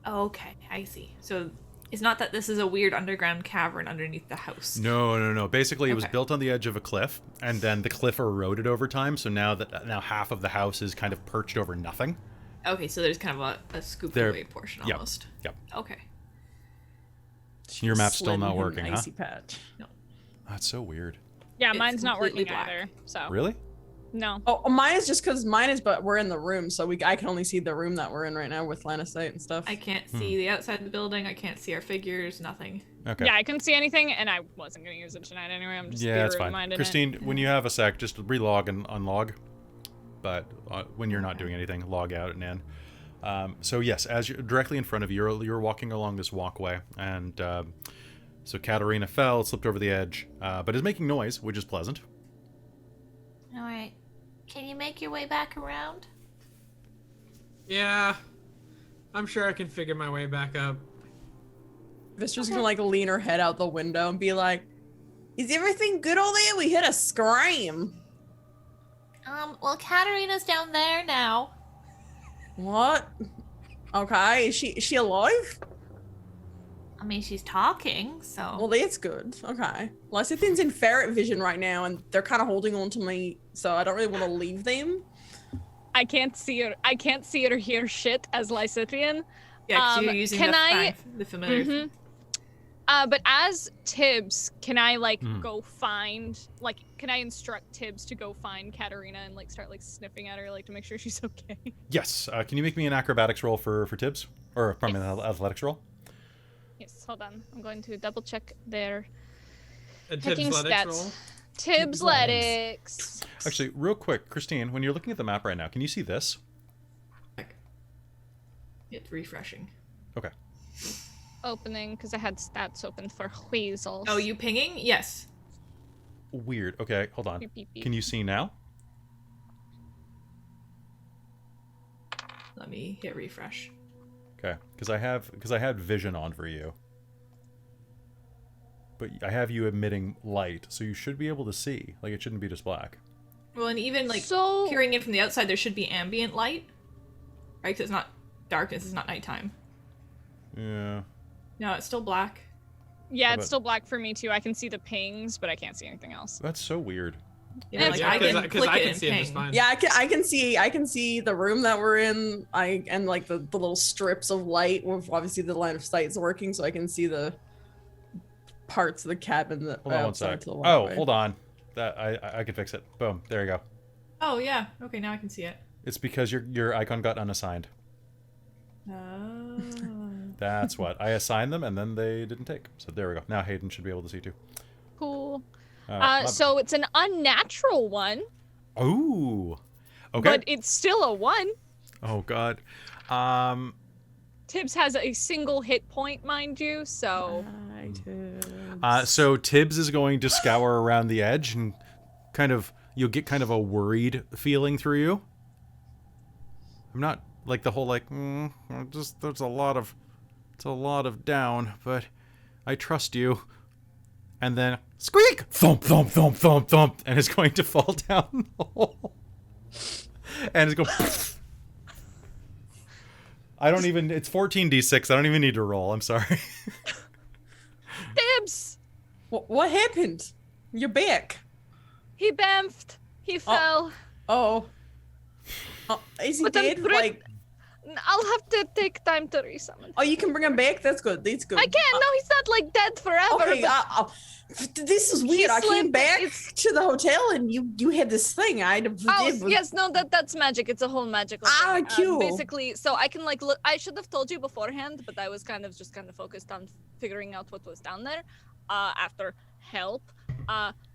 Okay, I see. So it's not that this is a weird underground cavern underneath the house. No. Basically, it was Okay. built on the edge of a cliff, and then the cliff eroded over time. So now half of the house is kind of perched over nothing. Okay, so there's kind of a scoop There- away portion yep, almost. yep. Okay. Your map's still Slim not and working, huh? icy patch. That's so weird. yeah, It's mine's not completely working black. either. So Really? no. Oh, mine is just because but we're in the room, so I can only see the room that we're in right now with line of sight and stuff. I can't see the outside of the building. I can't see our figures. Nothing. Okay. Yeah, I couldn't see anything, and I wasn't gonna use it tonight anyway. I'm just Yeah, it's fine. reminded. Christine, when you have a sec, just relog and unlog. But when you're not doing anything, log out and in. So yes, as you're directly in front of you, you're walking along this walkway, and So Katerina fell, slipped over the edge, but is making noise, which is pleasant. All right. Can you make your way back around? Yeah, I'm sure I can figure my way back up. Vistra's gonna like lean her head out the window and be like, "Is everything good all there? We heard a scream." Well, Katerina's down there now. What? Okay, is she alive? I mean, she's talking, so. Well, that's good. Okay. Lysithian's in ferret vision right now, and they're kind of holding on to me, so I don't really want to leave them. I can't see her. I can't see it or hear shit as Lysithian. Yeah, 'cause you're using the familiar. Mm-hmm. But as Tibbs, can I go find can I instruct Tibbs to go find Katerina and start sniffing at her to make sure she's okay? Yes. Can you make me an acrobatics roll for Tibbs? Or pardon me, an athletics roll? Yes, hold on. I'm going to double check their A picking Tibbs-letics stats. roll. Tibbs-letics. Actually, real quick, Christine, when you're looking at the map right now, can you see this? It's refreshing. Okay. Opening, because I had stats open for weasels. Oh, you pinging? Yes. Weird. Okay, hold on. Beep, beep, beep. Can you see now? Let me hit refresh. Okay, because I had vision on for you, but I have you emitting light, so you should be able to see. It shouldn't be just black. Well, and even So- peering in from the outside, there should be ambient light, right? Because it's not darkness, it's not nighttime. Yeah. No, it's still black. Yeah, How it's about- still black for me too. I can see the pings, but I can't see anything else. That's so weird. Yeah, It's I fine. can because click I it can and see it just ping. fine. Yeah, I can see the room that we're in. And the little strips of light with obviously the line of sight's working, so I can see the parts of the cabin that Hold on one outside sec. to the Oh, walkway. hold on. That I can fix it. Boom. There you go. Oh, yeah. Okay, now I can see it. It's because your icon got unassigned. Oh. That's what. I assigned them and then they didn't take. So there we go. Now Hayden should be able to see too. Cool. My- So it's an unnatural one, Ooh. Okay. but it's still a 1. Oh god. Tibbs has a single hit point, mind you, so So Tibbs is going to scour around the edge and you'll get kind of a worried feeling through you. I'm not the whole there's it's a lot of down, but I trust you. And then squeak, thump, thump, thump, thump, thump, and it's going to fall down the hole. And it's going. It's 14d6. I don't even need to roll. I'm sorry. Tibbs! What happened? You're back. He bamfed. He fell. Oh. Is he But I'm dead? pretty- I'll have to take time to resummon. Oh, you can bring him back? That's good. That's good. I can't. No, he's not dead forever. Okay, but this is weird. I came slipped. back It's- to the hotel and you had this thing. yes, no, that's magic. It's a whole magical Ah, thing. cool. Basically, so I can look. I should have told you beforehand, but I was kind of focused on figuring out what was down there. After help.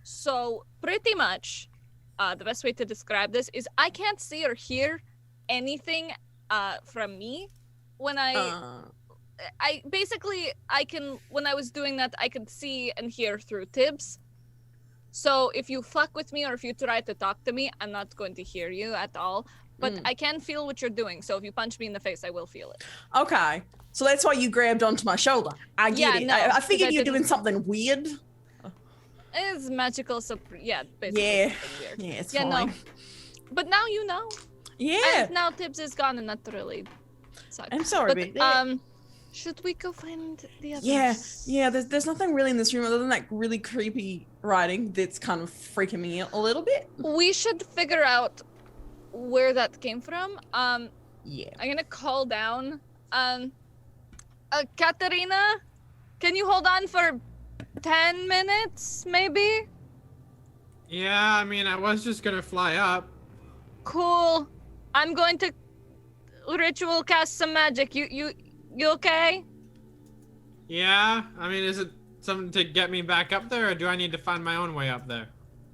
So pretty much, the best way to describe this is I can't see or hear anything from me when I basically when I was doing that I could see and hear through Tibbs. So if you fuck with me or if you try to talk to me, I'm not going to hear you at all. But I can feel what you're doing. So if you punch me in the face, I will feel it. Okay. So that's why you grabbed onto my shoulder. I get Yeah, it. no, I figured because I you were doing didn't- something weird. It's magical, so yeah, basically. Yeah. something weird. Yeah, it's Yeah, fine. no. But now you know. Yeah. And now Tibbs is gone, and that really sucks. I'm sorry But about that. should we go find the others? Yeah, there's nothing really in this room other than that really creepy writing that's kind of freaking me out a little bit. We should figure out where that came from. Yeah. I'm gonna call down. Katerina, can you hold on for 10 minutes, maybe? Yeah, I mean, I was just gonna fly up. Cool. I'm going to ritual cast some magic. You okay? Yeah, I mean, is it something to get me back up there, or do I need to find my own way up there?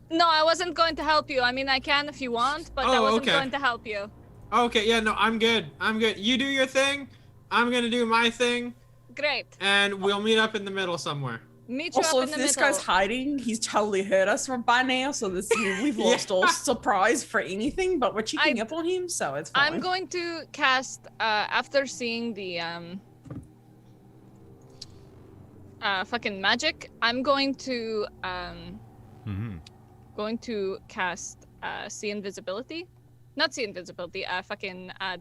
No, I wasn't going to help you. I mean, I can if you want, but I Oh, wasn't okay. going to help you. Okay, yeah, no, I'm good. I'm good. You do your thing. I'm gonna do my thing, Great. and we'll meet up in the middle somewhere. Meet you Also, up if in the this middle. guy's hiding, he's totally heard us from by now, so we've lost all surprise for anything, but we're checking up on him, so it's fine. I'm going to cast, after seeing the, fucking magic, I'm going to, cast, see invisibility. Not see invisibility,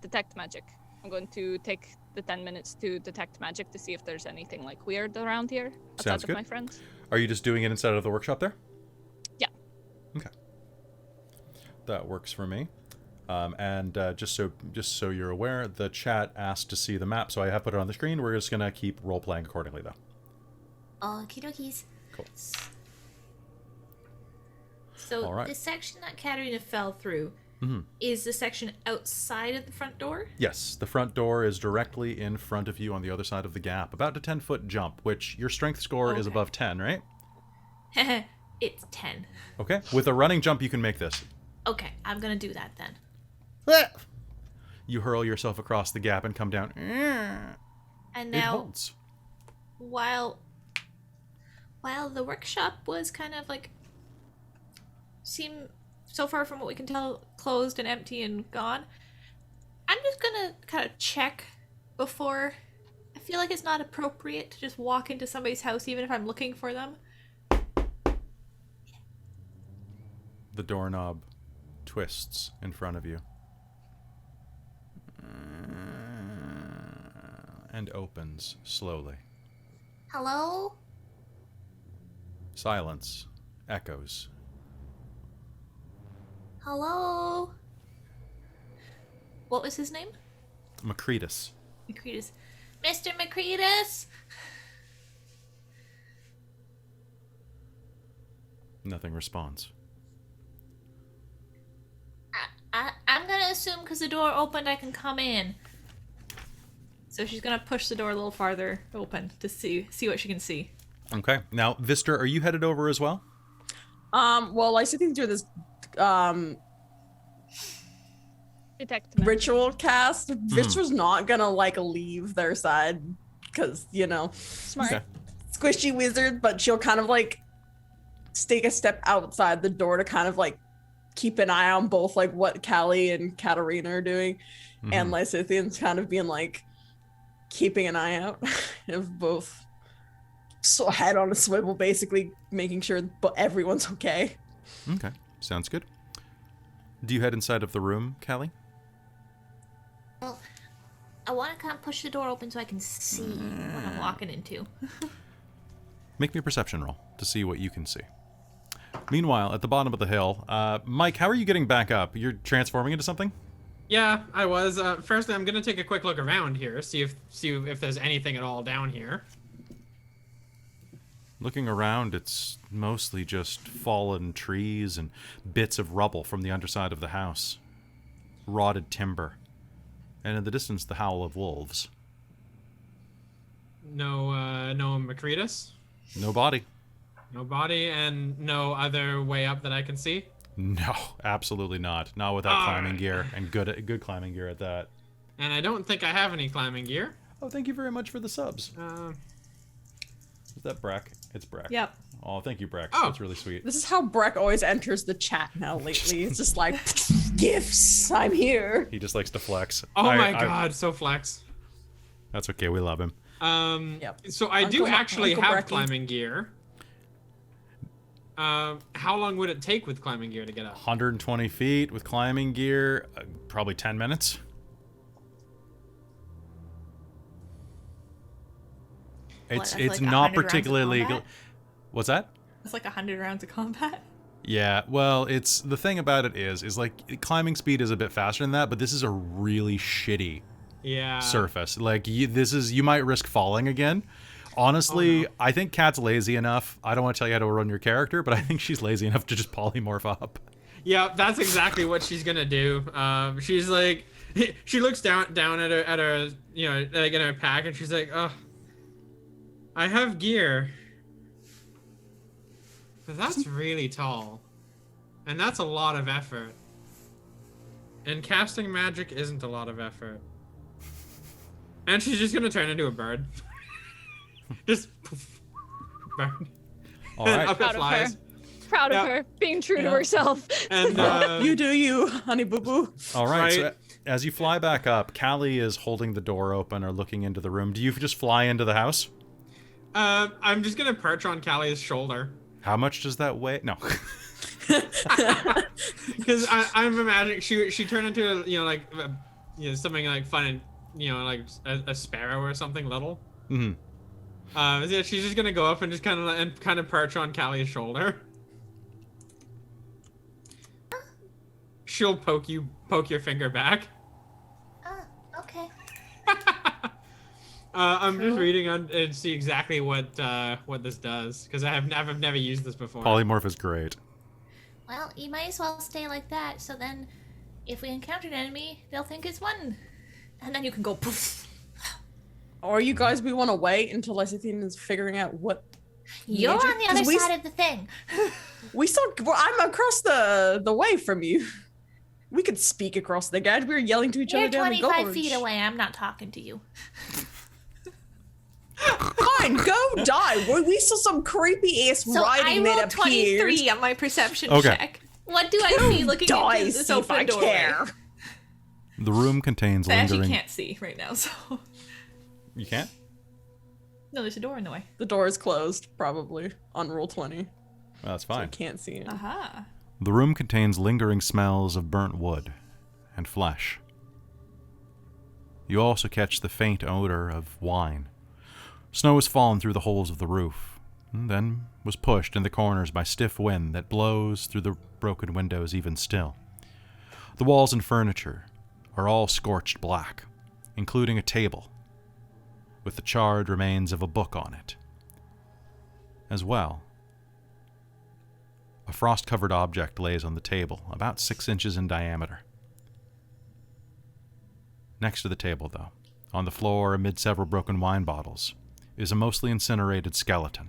detect magic. I'm going to take the 10 minutes to detect magic to see if there's anything, like, weird around here. Sounds good. My friends. Are you just doing it inside of the workshop there? Yeah. Okay. That works for me. And just so you're aware, the chat asked to see the map, so I have put it on the screen. We're just gonna keep role playing accordingly, though. Okie dokies. Cool. So All right. the section that Katerina fell through is the section outside of the front door? Yes, the front door is directly in front of you on the other side of the gap. About a 10-foot jump, which your strength score is above 10, right? It's 10. Okay. With a running jump, you can make this. Okay, I'm gonna do that then. You hurl yourself across the gap and come down. And It now, holds. while the workshop was kind of like seem so far from what we can tell closed and empty and gone, I'm just gonna kind of check before. I feel like it's not appropriate to just walk into somebody's house even if I'm looking for them. The doorknob twists in front of you. And opens slowly. Hello? Silence echoes. Hello? What was his name? Macretus. Macretus. Mr. Macretus? Nothing responds. I'm gonna assume because the door opened I can come in. So she's gonna push the door a little farther open to see what she can see. Okay. Now, Vistra, are you headed over as well? Well, I think through this Detect magic. ritual cast, Vistra's not gonna like leave their side because, you know, Smart. Okay. squishy wizard, but she'll kind of like take a step outside the door to kind of like keep an eye on both like what Callie and Katerina are doing, and Lysithian's kind of being like keeping an eye out of both, so head on a swivel, basically making sure everyone's okay. Okay. Sounds good. Do you head inside of the room, Callie? Well, I want to kind of push the door open so I can see what I'm walking into. Make me a perception roll to see what you can see. Meanwhile, at the bottom of the hill, Mike, how are you getting back up? You're transforming into something? Yeah, I was. Firstly, I'm gonna take a quick look around here, see if there's anything at all down here. Looking around, it's mostly just fallen trees and bits of rubble from the underside of the house. Rotted timber. And in the distance, the howl of wolves. No Macretus? No body. No body, and no other way up that I can see? No, absolutely not. Not without climbing gear, and good climbing gear at that. And I don't think I have any climbing gear. Oh, thank you very much for the subs. Is that Breck? It's Breck. Yep. Oh, thank you, Breck. Oh. That's really sweet. This is how Breck always enters the chat now lately. It's just like, gifts, I'm here. He just likes to flex. Oh my god, so flex. That's okay, we love him. Yep. So I do Uncle actually have Brecky. climbing gear. How long would it take with climbing gear to get up? 120 feet with climbing gear, probably 10 minutes. What, It's that's like 100 not rounds of particularly. combat? What's that? It's like 100 rounds of combat. Yeah, well, it's the thing about it is like climbing speed is a bit faster than that, but this is a really shitty Yeah. surface. Like you might risk falling again. Honestly, I think Kat's lazy enough. I don't want to tell you how to run your character, but I think she's lazy enough to just polymorph up. Yeah, that's exactly what she's gonna do. She's like, she looks down at her, you know, like in her pack, and she's like, oh, I have gear. But that's really tall. And that's a lot of effort. And casting magic isn't a lot of effort. And she's just gonna turn into a bird. Just poof. bird. All And right. up it Proud of her. flies. Proud Yeah. of her, being true to Yeah. herself. And You do you, honey boo boo. All right. So Right. as you fly back up, Callie is holding the door open or looking into the room. Do you just fly into the house? I'm just gonna perch on Callie's shoulder. How much does that weigh? No. Because I'm imagining she turned into something like fun and like a sparrow or something little. Mm-hmm. Yeah, she's just gonna go up and just kind of perch on Callie's shoulder. She'll poke your finger back. Okay. I'm just reading on and see exactly what this does because I've never used this before. Polymorph is great. Well, you might as well stay like that, so then if we encounter an enemy, they'll think it's one. And then you can go poof. Or you guys, we want to wait until Lysithian is figuring out what. You're magic- on the 'cause other we side of the thing. I'm across the way from you. We could speak across the gap. We were yelling to each You're other down the 25 gorge. feet away. I'm not talking to you. Fine, go die. We saw some creepy ass So I writing that rolled appeared. 23 on my perception Okay. check. What do I see looking into Dice, this see if I open doorway? care. The room contains I actually lingering. can't see right now, so You can't? no, there's a door in the way. The door is closed, probably on roll 20. Well, that's So I fine. can't see it. Aha. The room contains lingering smells of burnt wood and flesh. You also catch the faint odor of wine. Snow has fallen through the holes of the roof, and then was pushed in the corners by stiff wind that blows through the broken windows even still. The walls and furniture are all scorched black, including a table with the charred remains of a book on it. As well, a frost-covered object lays on the table, about 6 inches in diameter. Next to the table, though, on the floor amid several broken wine bottles, is a mostly incinerated skeleton.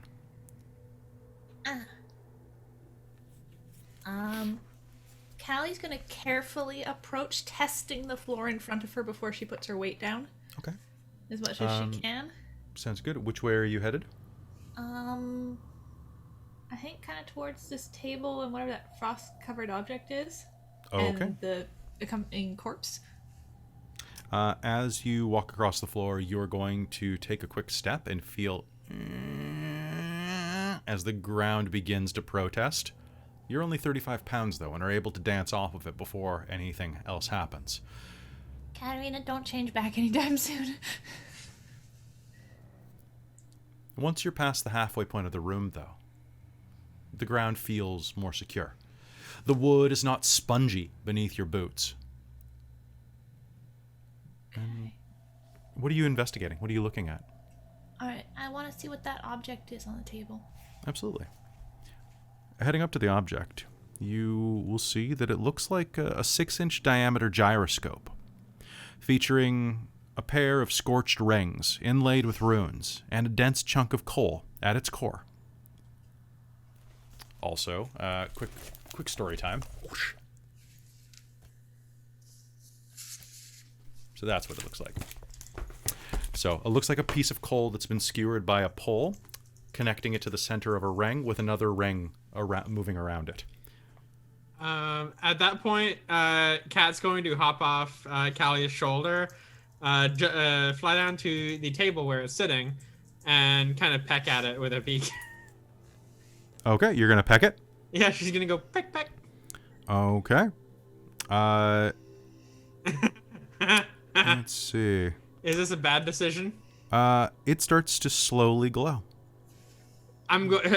Callie's gonna carefully approach testing the floor in front of her before she puts her weight down Okay. as much as she can. Sounds good. Which way are you headed? I think kind of towards this table and whatever that frost-covered object is. Okay. And the accompanying corpse. As you walk across the floor, you're going to take a quick step and feel as the ground begins to protest. You're only 35 pounds, though, and are able to dance off of it before anything else happens. Katerina, don't change back anytime soon. Once you're past the halfway point of the room, though, the ground feels more secure. The wood is not spongy beneath your boots. What are you investigating? What are you looking at? Alright, I want to see what that object is on the table. Absolutely. Heading up to the object, you will see that it looks like a 6-inch diameter gyroscope, featuring a pair of scorched rings inlaid with runes and a dense chunk of coal at its core. Also, quick story time. Whoosh. So that's what it looks like. So it looks like a piece of coal that's been skewered by a pole, connecting it to the center of a ring with another ring moving around it. At that point, Kat's going to hop off Callie's shoulder, fly down to the table where it's sitting, and kind of peck at it with her beak. Okay, you're gonna peck it? Yeah, she's gonna go peck peck. Okay. Let's see. Is this a bad decision? It starts to slowly glow. I'm going.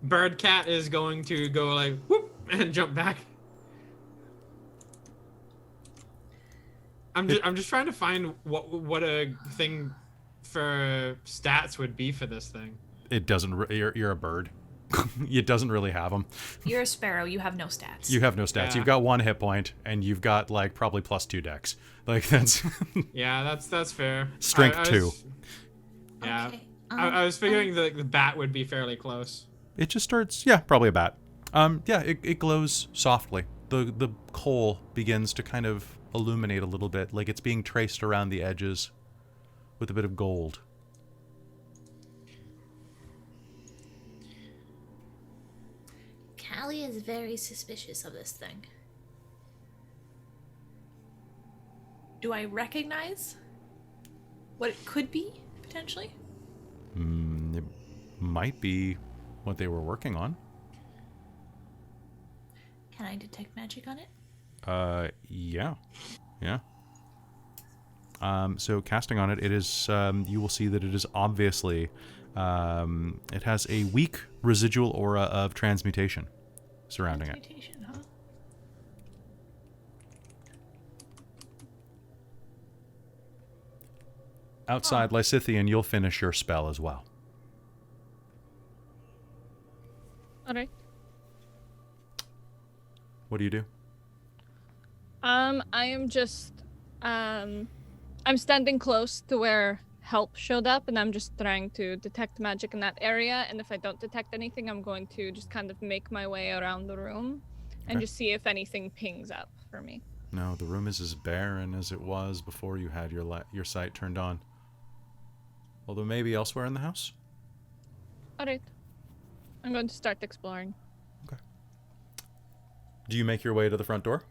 Bird Cat is going to go like whoop and jump back. I'm just trying to find what a thing for stats would be for this thing. It doesn't. You're a bird. It doesn't really have them. You're a sparrow. You have no stats. You have no stats. Yeah. You've got 1 hit point, and you've got like probably +2 dex. Like that's Yeah, that's fair. Strength I 2. was- Yeah, Okay, I was figuring the bat would be fairly close. It just starts. Yeah, probably a bat. Yeah, it glows softly. The coal begins to kind of illuminate a little bit, like it's being traced around the edges with a bit of gold. Callie is very suspicious of this thing. Do I recognize what it could be, potentially? It might be what they were working on. Can I detect magic on it? Yeah. Yeah. So casting on it, it is, you will see that it is obviously, it has a weak residual aura of transmutation surrounding it. Transmutation, huh? Outside Lysithian, you'll finish your spell as well. All right. What do you do? I am just, I'm standing close to where help showed up, and I'm just trying to detect magic in that area. And if I don't detect anything, I'm going to just kind of make my way around the room and Okay. just see if anything pings up for me. No, the room is as barren as it was before you had your sight turned on. Although maybe elsewhere in the house? All right. I'm going to start exploring. Okay. Do you make your way to the front door?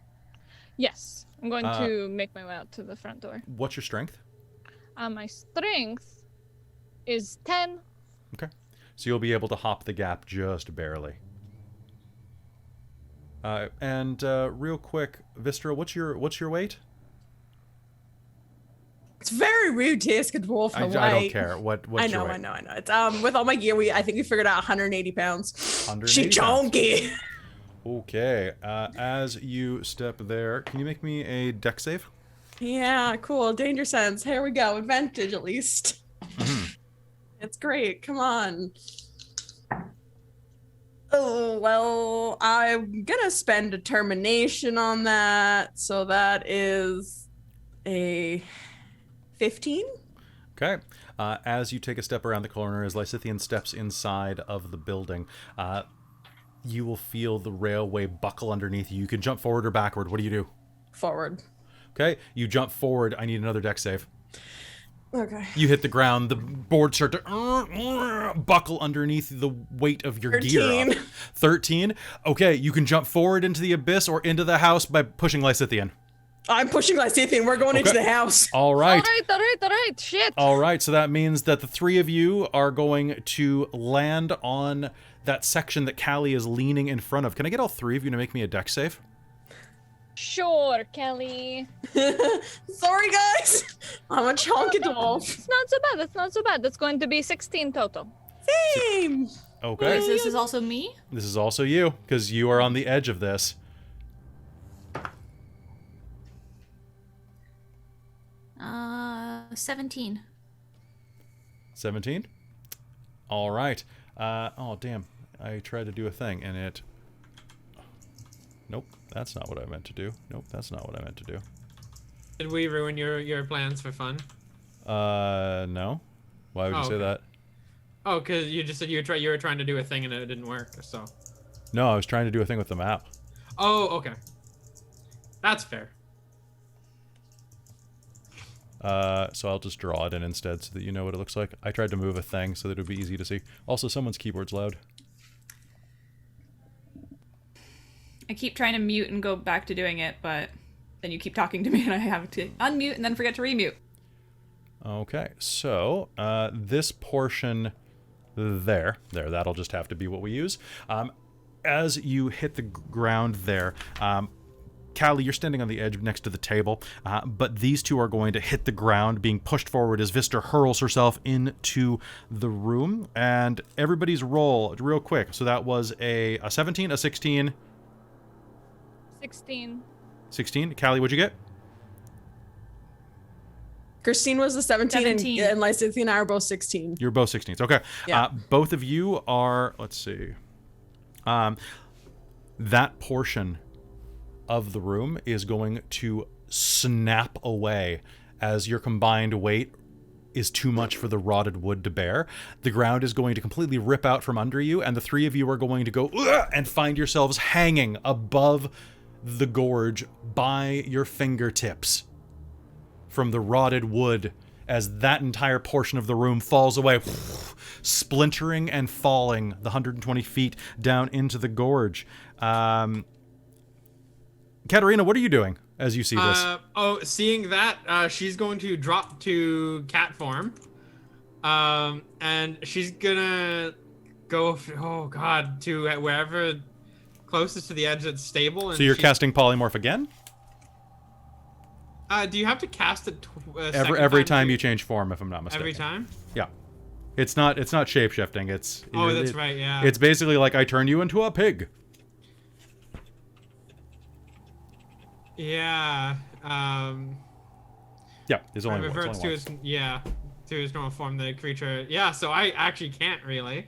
Yes, I'm going to make my way out to the front door. What's your strength? My strength is 10. Okay. So you'll be able to hop the gap just barely. And real quick, Vistra, what's your weight? It's very rude to ask a dwarf I the don't weight. care. What's I your know, weight? I know, I know. It's with all my gear, I think we figured out 180 pounds. 180 She pounds. chonky. Okay. As you step there, can you make me a dex save? Yeah, cool. Danger sense. Here we go. Advantage at least. It's great. Come on. Oh, well, I'm gonna spend determination on that. So that is a 15. Okay. As you take a step around the corner, as Lysithian steps inside of the building, you will feel the railway buckle underneath you. You can jump forward or backward. What do you do? Forward. Okay. You jump forward. I need another dex save. Okay. You hit the ground. The boards start to buckle underneath the weight of your 13. gear. 13. Okay. You can jump forward into the abyss or into the house by pushing Lysithian. I'm pushing Lysithian. We're going into the house. All right. All right. Shit. All right, so that means that the three of you are going to land on that section that Callie is leaning in front of. Can I get all three of you to make me a dex save? Sure, Callie. Sorry, guys. I'm a chonky dwarf. It's not so bad. It's not so bad. That's going to be 16 total. Same. Okay. This is also me? This is also you, because you are on the edge of this. 17. 17? All right. Oh, damn. I tried to do a thing, and it... Nope, that's not what I meant to do. Nope, that's not what I meant to do. Did we ruin your plans for fun? No. Why would you say okay. that? Oh, because you just said you were trying to do a thing and it didn't work. So. No, I was trying to do a thing with the map. Oh, okay. That's fair. So I'll just draw it in instead so that you know what it looks like. I tried to move a thing so that it would be easy to see. Also, someone's keyboard's loud. I keep trying to mute and go back to doing it, but then you keep talking to me and I have to unmute and then forget to remute. Okay, so this portion there, that'll just have to be what we use. As you hit the ground there, Callie, you're standing on the edge next to the table, but these two are going to hit the ground, being pushed forward as Vistra hurls herself into the room. And everybody's roll real quick. So that was a 17, a 16. 16. 16. Callie, what'd you get? Christine was the 17, 17. and Lysithian and I are both 16. You're both 16s. Okay. Yeah. Both of you are, let's see. That portion of the room is going to snap away as your combined weight is too much for the rotted wood to bear. The ground is going to completely rip out from under you, and the three of you are going to go and find yourselves hanging above the gorge by your fingertips from the rotted wood as that entire portion of the room falls away, splintering and falling the 120 feet down into the gorge. Katerina, what are you doing as you see this? Seeing that, she's going to drop to cat form. And she's gonna go, to wherever closest to the edge that's stable. And So you're casting polymorph again? Do you have to cast it Every time you change form, if I'm not mistaken. Every time? Yeah. It's not shape-shifting. It's that's right, yeah. It's basically like I turn you into a pig. Yeah. Yeah, there's only one. Reverts to his normal form, the creature. Yeah, so I actually can't really.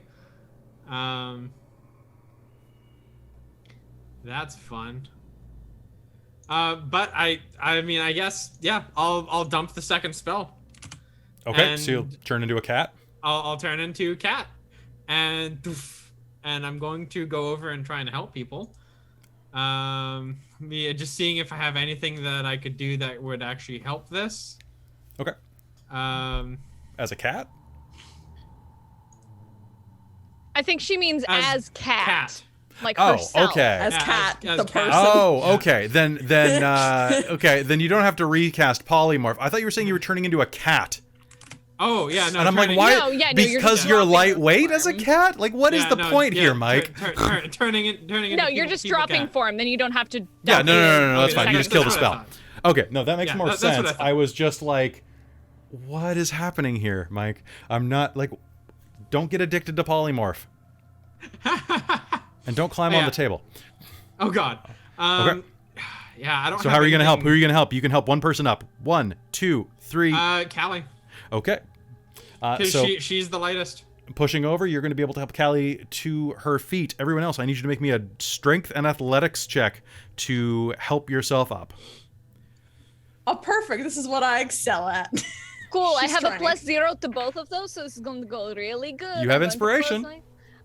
That's fun. But I mean, I guess, yeah, I'll dump the second spell. Okay, And so you'll turn into a cat? I'll turn into a cat. And I'm going to go over and try and help people. Just seeing if I have anything that I could do that would actually help this. Okay. As a cat? I think she means as cat. Like Oh, herself. okay. As cat, as the cat. person. Oh, okay. Then okay, then you don't have to recast polymorph. I thought you were saying you were turning into a cat. Oh, yeah, no. And I'm like, why? No, yeah, no, you're because just you're dropping lightweight the as a form. cat? Like, what is the point here, Mike? Turning into No, you're just dropping cat. form. Then you don't have to. Yeah, dump no, it. that's Okay, fine. You that's just kill the what I spell. Okay, no, that makes Yeah, more that's what I sense. thought. I was just like, what is happening here, Mike? I'm not like, don't get addicted to polymorph, and don't climb on the table. Oh God. Okay. Yeah, I don't. So have how are you gonna help? anything- Who are you gonna help? You can help one person up. 1, 2, 3. Callie. Okay. Because So she's the lightest. pushing over, you're going to be able to help Callie to her feet. Everyone else, I need you to make me a strength and athletics check to help yourself up. Oh, perfect. This is what I excel at. Cool. I She's have trying. a +0 to both of those, so this is going to go really good. You have I'm going to inspiration. close my-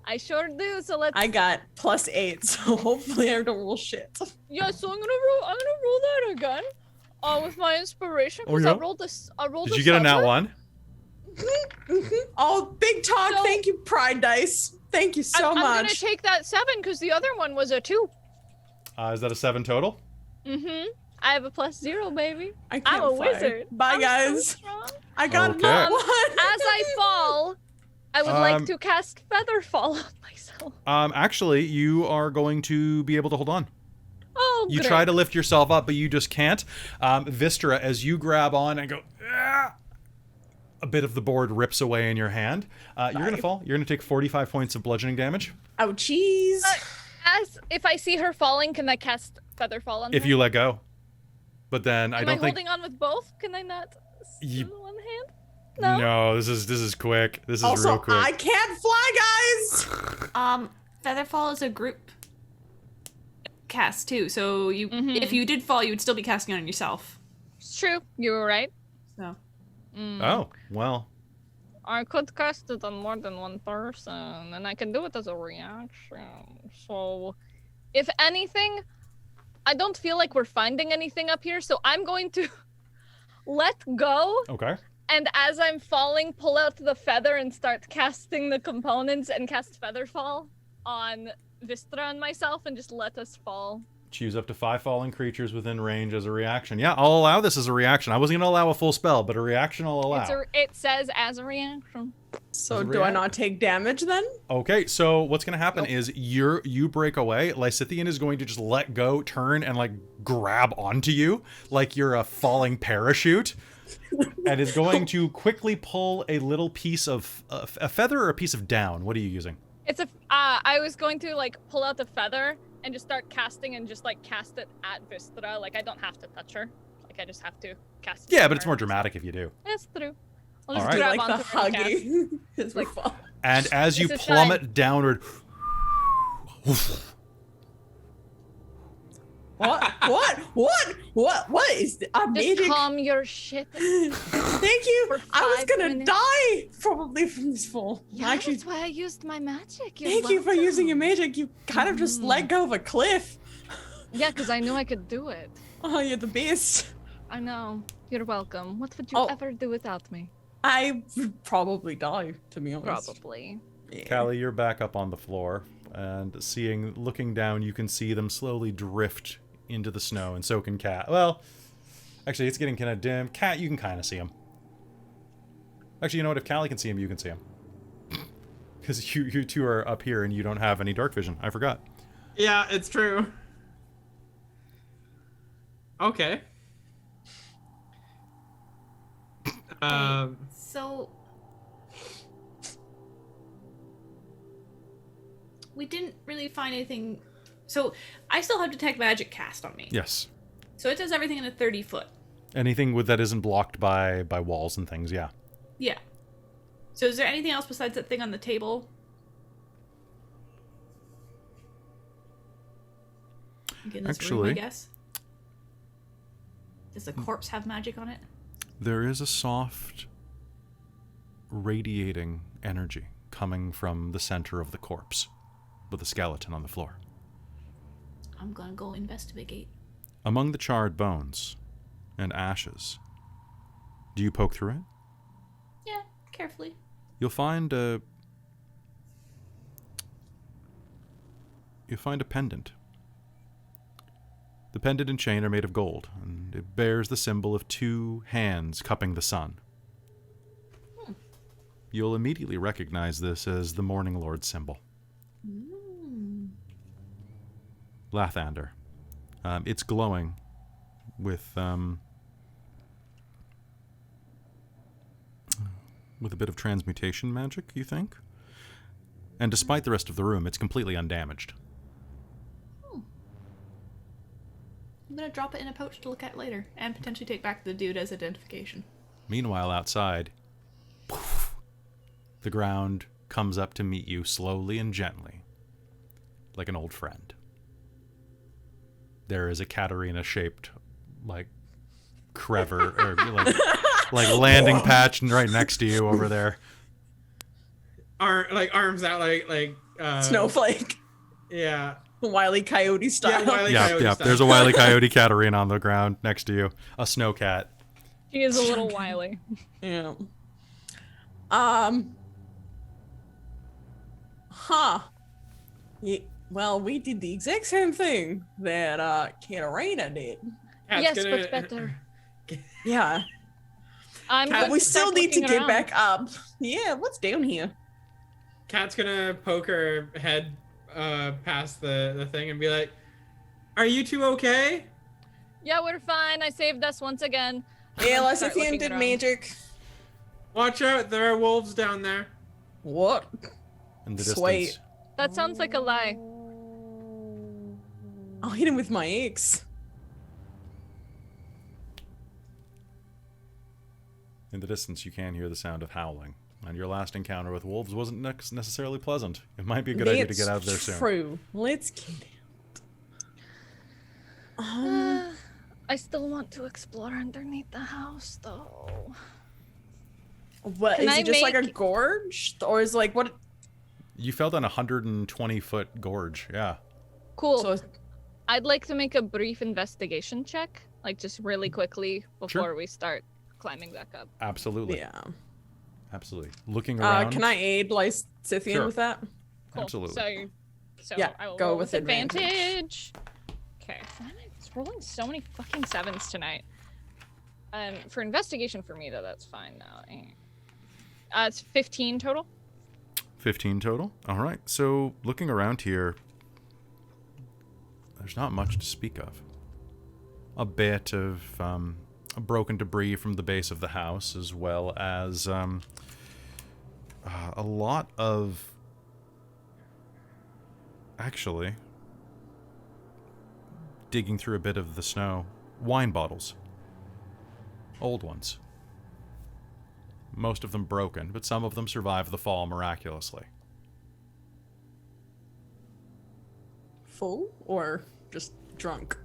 I sure do. So let's. I got +8, so hopefully I don't roll shit. Yeah. So I'm gonna roll that again. With my inspiration, because yeah? I rolled this. I rolled. Did you get a nat 1? Oh, big talk. So- Thank you, Pride Dice. Thank you so I'm gonna much. take that 7 because the other one was a 2. Is that a 7 total? Mm-hmm. I have a +0, baby. I can't I'm a fly. wizard. Bye, I'm guys. So strong. I got Okay. another one. As I fall, I would like to cast Feather Fall on myself. Actually, you are going to be able to hold on. Oh, You great. try to lift yourself up, but you just can't. Vistra, as you grab on and go, "Ah," a bit of the board rips away in your hand. You're going to fall. You're going to take 45 points of bludgeoning damage. Ouchies. As if I see her falling, can I cast Feather Fall on If her? you let go. But then I Am don't I think... holding on with both? Can I not You- do one hand? No. No, this is quick. This is Also, real quick. I can't fly, guys. Featherfall is a group cast too, so you Mhm. if you did fall, you would still be casting on yourself. It's true. You were right. So Oh, well. I could cast it on more than one person, and I can do it as a reaction. So, if anything, I don't feel like we're finding anything up here, so I'm going to let go, Okay. and as I'm falling, pull out the feather and start casting the components and cast Featherfall on Vistra and myself, and just let us fall. Choose up to 5 falling creatures within range as a reaction. Yeah, I'll allow this as a reaction. I wasn't going to allow a full spell, but a reaction I'll allow. It says as a reaction. So Does it do I react? not take damage then? Okay, so what's going to happen is you break away. Lysithian is going to just let go, turn, and like grab onto you like you're a falling parachute, and is going to quickly pull a little piece of a feather or a piece of down. What are you using? It's a. I was going to like pull out the feather and just start casting and just like cast it at Vistra. Like I don't have to touch her. Like I just have to cast. it Yeah, at but it's her. more dramatic if you do. That's true. I'll All just right. grab Like the onto her and cast. hugging. Is Like- fun. And as you It's a plummet downward, What is the Just magic? calm your shit. Thank you. For I was 5 gonna minutes. die probably from this fall. Yeah, Actually, that's why I used my magic. You're thank you for using your welcome. magic. You kind of just let go of a cliff. Yeah, because I knew I could do it. Oh, you're the best. I know. You're welcome. What would you Oh. ever do without me? I would probably die, to be honest. Probably. Callie, you're back up on the floor, and looking down, you can see them slowly drift into the snow, and so can Cat. Well, actually, it's getting kind of dim. Cat, you can kind of see him. Actually, you know what? If Callie can see him, you can see him. Because you two are up here, and you don't have any dark vision. I forgot. Yeah, it's true. Okay. So we didn't really find anything. So I still have detect magic cast on me. Yes. So it does everything in a 30 foot. Anything that isn't blocked by walls and things, yeah. Yeah. So is there anything else besides that thing on the table? Like in this Actually, room, I guess. Does the corpse have magic on it? There is a soft, radiating energy coming from the center of the corpse, with the skeleton on the floor. I'm gonna go investigate. Among the charred bones and ashes, do you poke through it? Yeah, carefully. You'll find a pendant. The pendant and chain are made of gold, and it bears the symbol of two hands cupping the sun. You'll immediately recognize this as the Morning Lord's symbol. Lathander. It's glowing with a bit of transmutation magic, you think? And despite the rest of the room, it's completely undamaged. I'm gonna drop it in a pouch to look at later, and potentially take back the dude as identification. Meanwhile, outside, poof, the ground comes up to meet you slowly and gently, like an old friend. There is a Katerina-shaped, like, crever, or like landing patch right next to you over there. Arms out like Snowflake. Yeah. Wile E. Coyote style. Yeah, Wile E. Yeah, Coyote yeah. style. There's a Wile E. Coyote Katerina on the ground next to you. A snow cat. She is a little wily. Yeah. Well, we did the exact same thing that Katerina did. Cat's Yes, gonna- but better. Yeah. I'm Cat, But going we to still start need to looking get around. back up. Yeah, what's down here? Cat's gonna poke her head past the thing and be like, "Are you two okay?" Yeah, we're fine. I saved us once again. Yeah, I'm gonna start Lysithian looking did around. magic. Watch out, there are wolves down there. What? In the Sweet. distance. That sounds like a lie. I'll hit him with my axe. In the distance, you can hear the sound of howling. And your last encounter with wolves wasn't necessarily pleasant. It might be a good idea to get out of there soon. True. Let's get out. I still want to explore underneath the house, though. What Can is I it? Just like a make- gorge, or is like what? You fell down a 120-foot gorge, yeah. Cool. So I'd like to make a brief investigation check, like just really quickly before Sure. we start climbing back up. Absolutely. yeah. Absolutely. Looking around. Can I aid Lysithian Sure. with that? Cool. Absolutely. So Yeah, I will go roll with with advantage. advantage. Okay. It's rolling so many fucking sevens tonight. For investigation for me though, that's fine now. It's 15 total. 15 total. All right. So looking around here, there's not much to speak of. A bit of broken debris from the base of the house, as well as a lot of, actually, digging through a bit of the snow, wine bottles. Old ones. Most of them broken, but some of them survived the fall miraculously. Full or just drunk?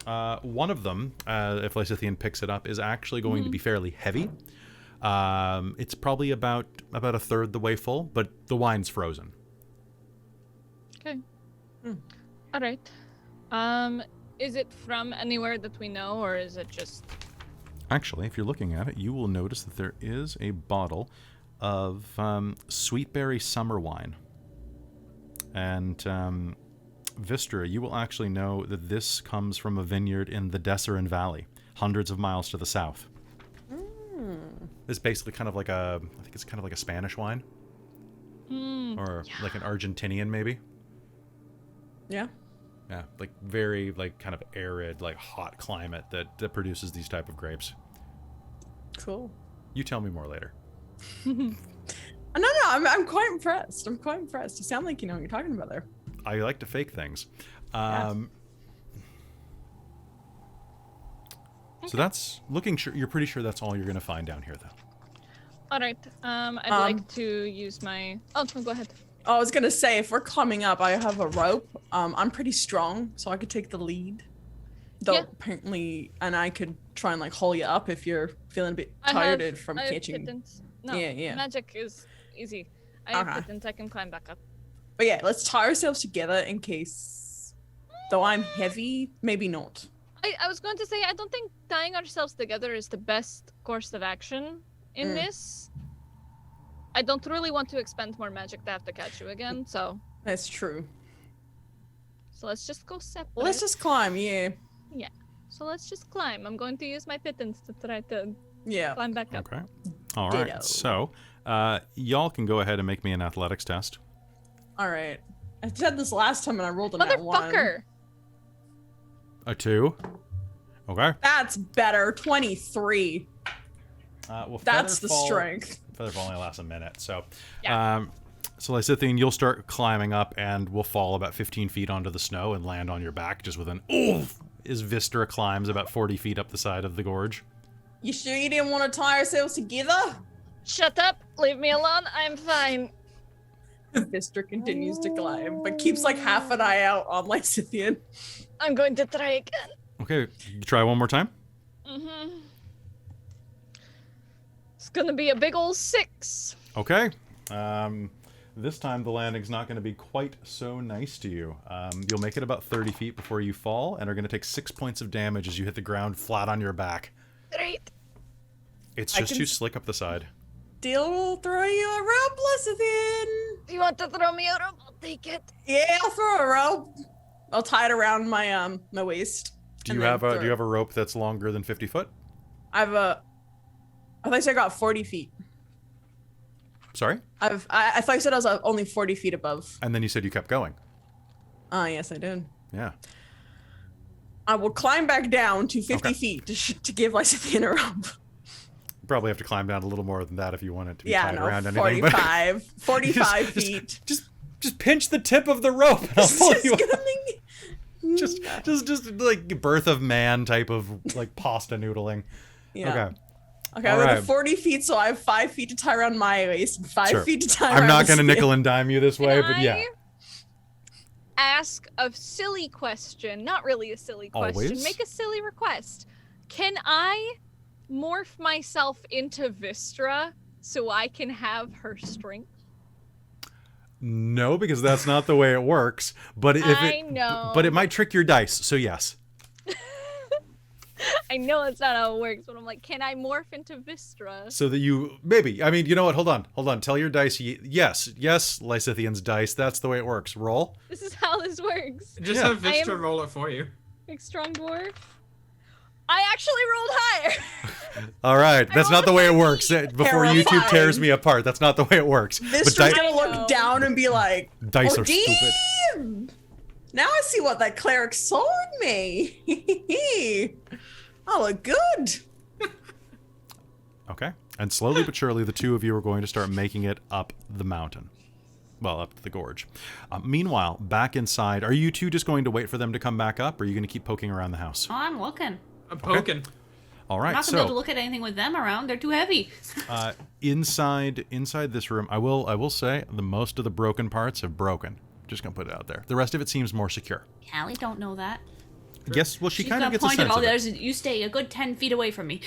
One of them, if Lysithian picks it up, is actually going to be fairly heavy. It's probably about a third the way full, but the wine's frozen. Okay. All right. Is it from anywhere that we know, or is it just? Actually, if you're looking at it, you will notice that there is a bottle of sweetberry summer wine. And Vistra, you will actually know that this comes from a vineyard in the Desserin Valley, hundreds of miles to the south. It's basically kind of like I think it's kind of like a Spanish wine. Or like an Argentinian, maybe. Yeah. Yeah, like very like kind of arid, like hot climate that produces these type of grapes. Cool. You tell me more later. No, I'm quite impressed. I'm quite impressed. You sound like you know what you're talking about there. I like to fake things. So that's looking sure. You're pretty sure that's all you're going to find down here, though. All right. I'd like to use my. Oh, go ahead. I was gonna say, if we're climbing up, I have a rope. I'm pretty strong, so I could take the lead. Though apparently, and I could try and like haul you up if you're feeling a bit tired from catching. No, magic is easy. I have pittance. I can climb back up. But yeah, let's tie ourselves together in case. Though I'm heavy, maybe not. I was going to say, I don't think tying ourselves together is the best course of action in this. I don't really want to expend more magic to have to catch you again, so. That's true. So let's just go separate. Let's just climb, yeah. Yeah. So let's just climb. I'm going to use my pittance to try to climb back up. Okay. All right. Ditto. So, y'all can go ahead and make me an athletics test. All right. I said this last time and I rolled a nat 1. Motherfucker! A 2. Okay. That's better. 23. Well, that's the strength. Featherfall only lasts a minute, so so Lysithian, you'll start climbing up and we'll fall about 15 feet onto the snow and land on your back just with an oof as Vistra climbs about 40 feet up the side of the gorge. You sure you didn't want to tie ourselves together? Shut up! Leave me alone. I'm fine. Vistra continues to climb, but keeps like half an eye out on Lysithian. I'm going to try again. Okay, you try one more time. It's gonna be a big ol' 6. Okay. This time the landing's not going to be quite so nice to you. You'll make it about 30 feet before you fall and are going to take 6 points of damage as you hit the ground flat on your back. Great. It's just too slick up the side. Still throw you a rope, Lysithian. You want to throw me a rope? I'll take it. Yeah, I'll throw a rope. I'll tie it around my my waist. Do you have a rope that's longer than 50 foot? I thought I said I got 40 feet. Sorry? I thought I said I was only 40 feet above. And then you said you kept going. Yes, I did. Yeah. I will climb back down to 50 feet to give Lysithian a rope. Probably have to climb down a little more than that if you want it to be tied around anything. 45. 45 feet. Just pinch the tip of the rope and I'll pull you up. Just like birth of man type of like pasta noodling. Yeah. Okay. Okay, I'm at 40 feet, so I have 5 feet to tie around my waist and 5 feet to tie around I'm not going to nickel and dime you this way, but yeah. Ask a silly question. Not really a silly question. Always? Make a silly request. Can I morph myself into Vistra so I can have her strength? No, because that's not the way it works. But I know. But it might trick your dice, so yes. I know that's not how it works, but I'm like, can I morph into Vistra? So that you, maybe. I mean, you know what? Hold on. Tell your dice. Yes, Lysithian's dice. That's the way it works. Roll. This is how this works. Just have Vistra roll it for you. Big strong dwarf. I actually rolled higher. All right. That's not the way it works. Before YouTube tears me apart, that's not the way it works. Vistra's going to look down and be like, dice are stupid. Now I see what that cleric sold me. I look good. Okay. And slowly but surely, the two of you are going to start making it up the mountain. Well, up the gorge. Meanwhile, back inside, are you two just going to wait for them to come back up, or are you going to keep poking around the house? Oh, I'm looking. I'm poking. Okay. All right, I'm not going to be able to look at anything with them around. They're too heavy. Inside this room, I will say the most of the broken parts have broken. Just going to put it out there. The rest of it seems more secure. Callie don't know that. Yes, well, she kind of gets a point sense at all of the it. others. You stay a good 10 feet away from me.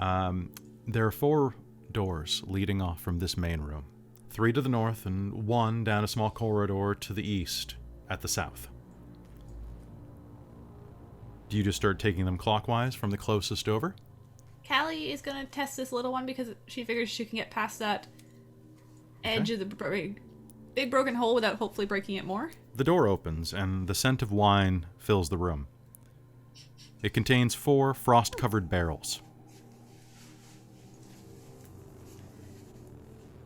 There are 4 doors leading off from this main room. 3 to the north and 1 down a small corridor to the east at the south. Do you just start taking them clockwise from the closest over? Callie is gonna test this little one because she figures she can get past that edge of the big broken hole without hopefully breaking it more. The door opens, and the scent of wine fills the room. It contains 4 frost-covered barrels.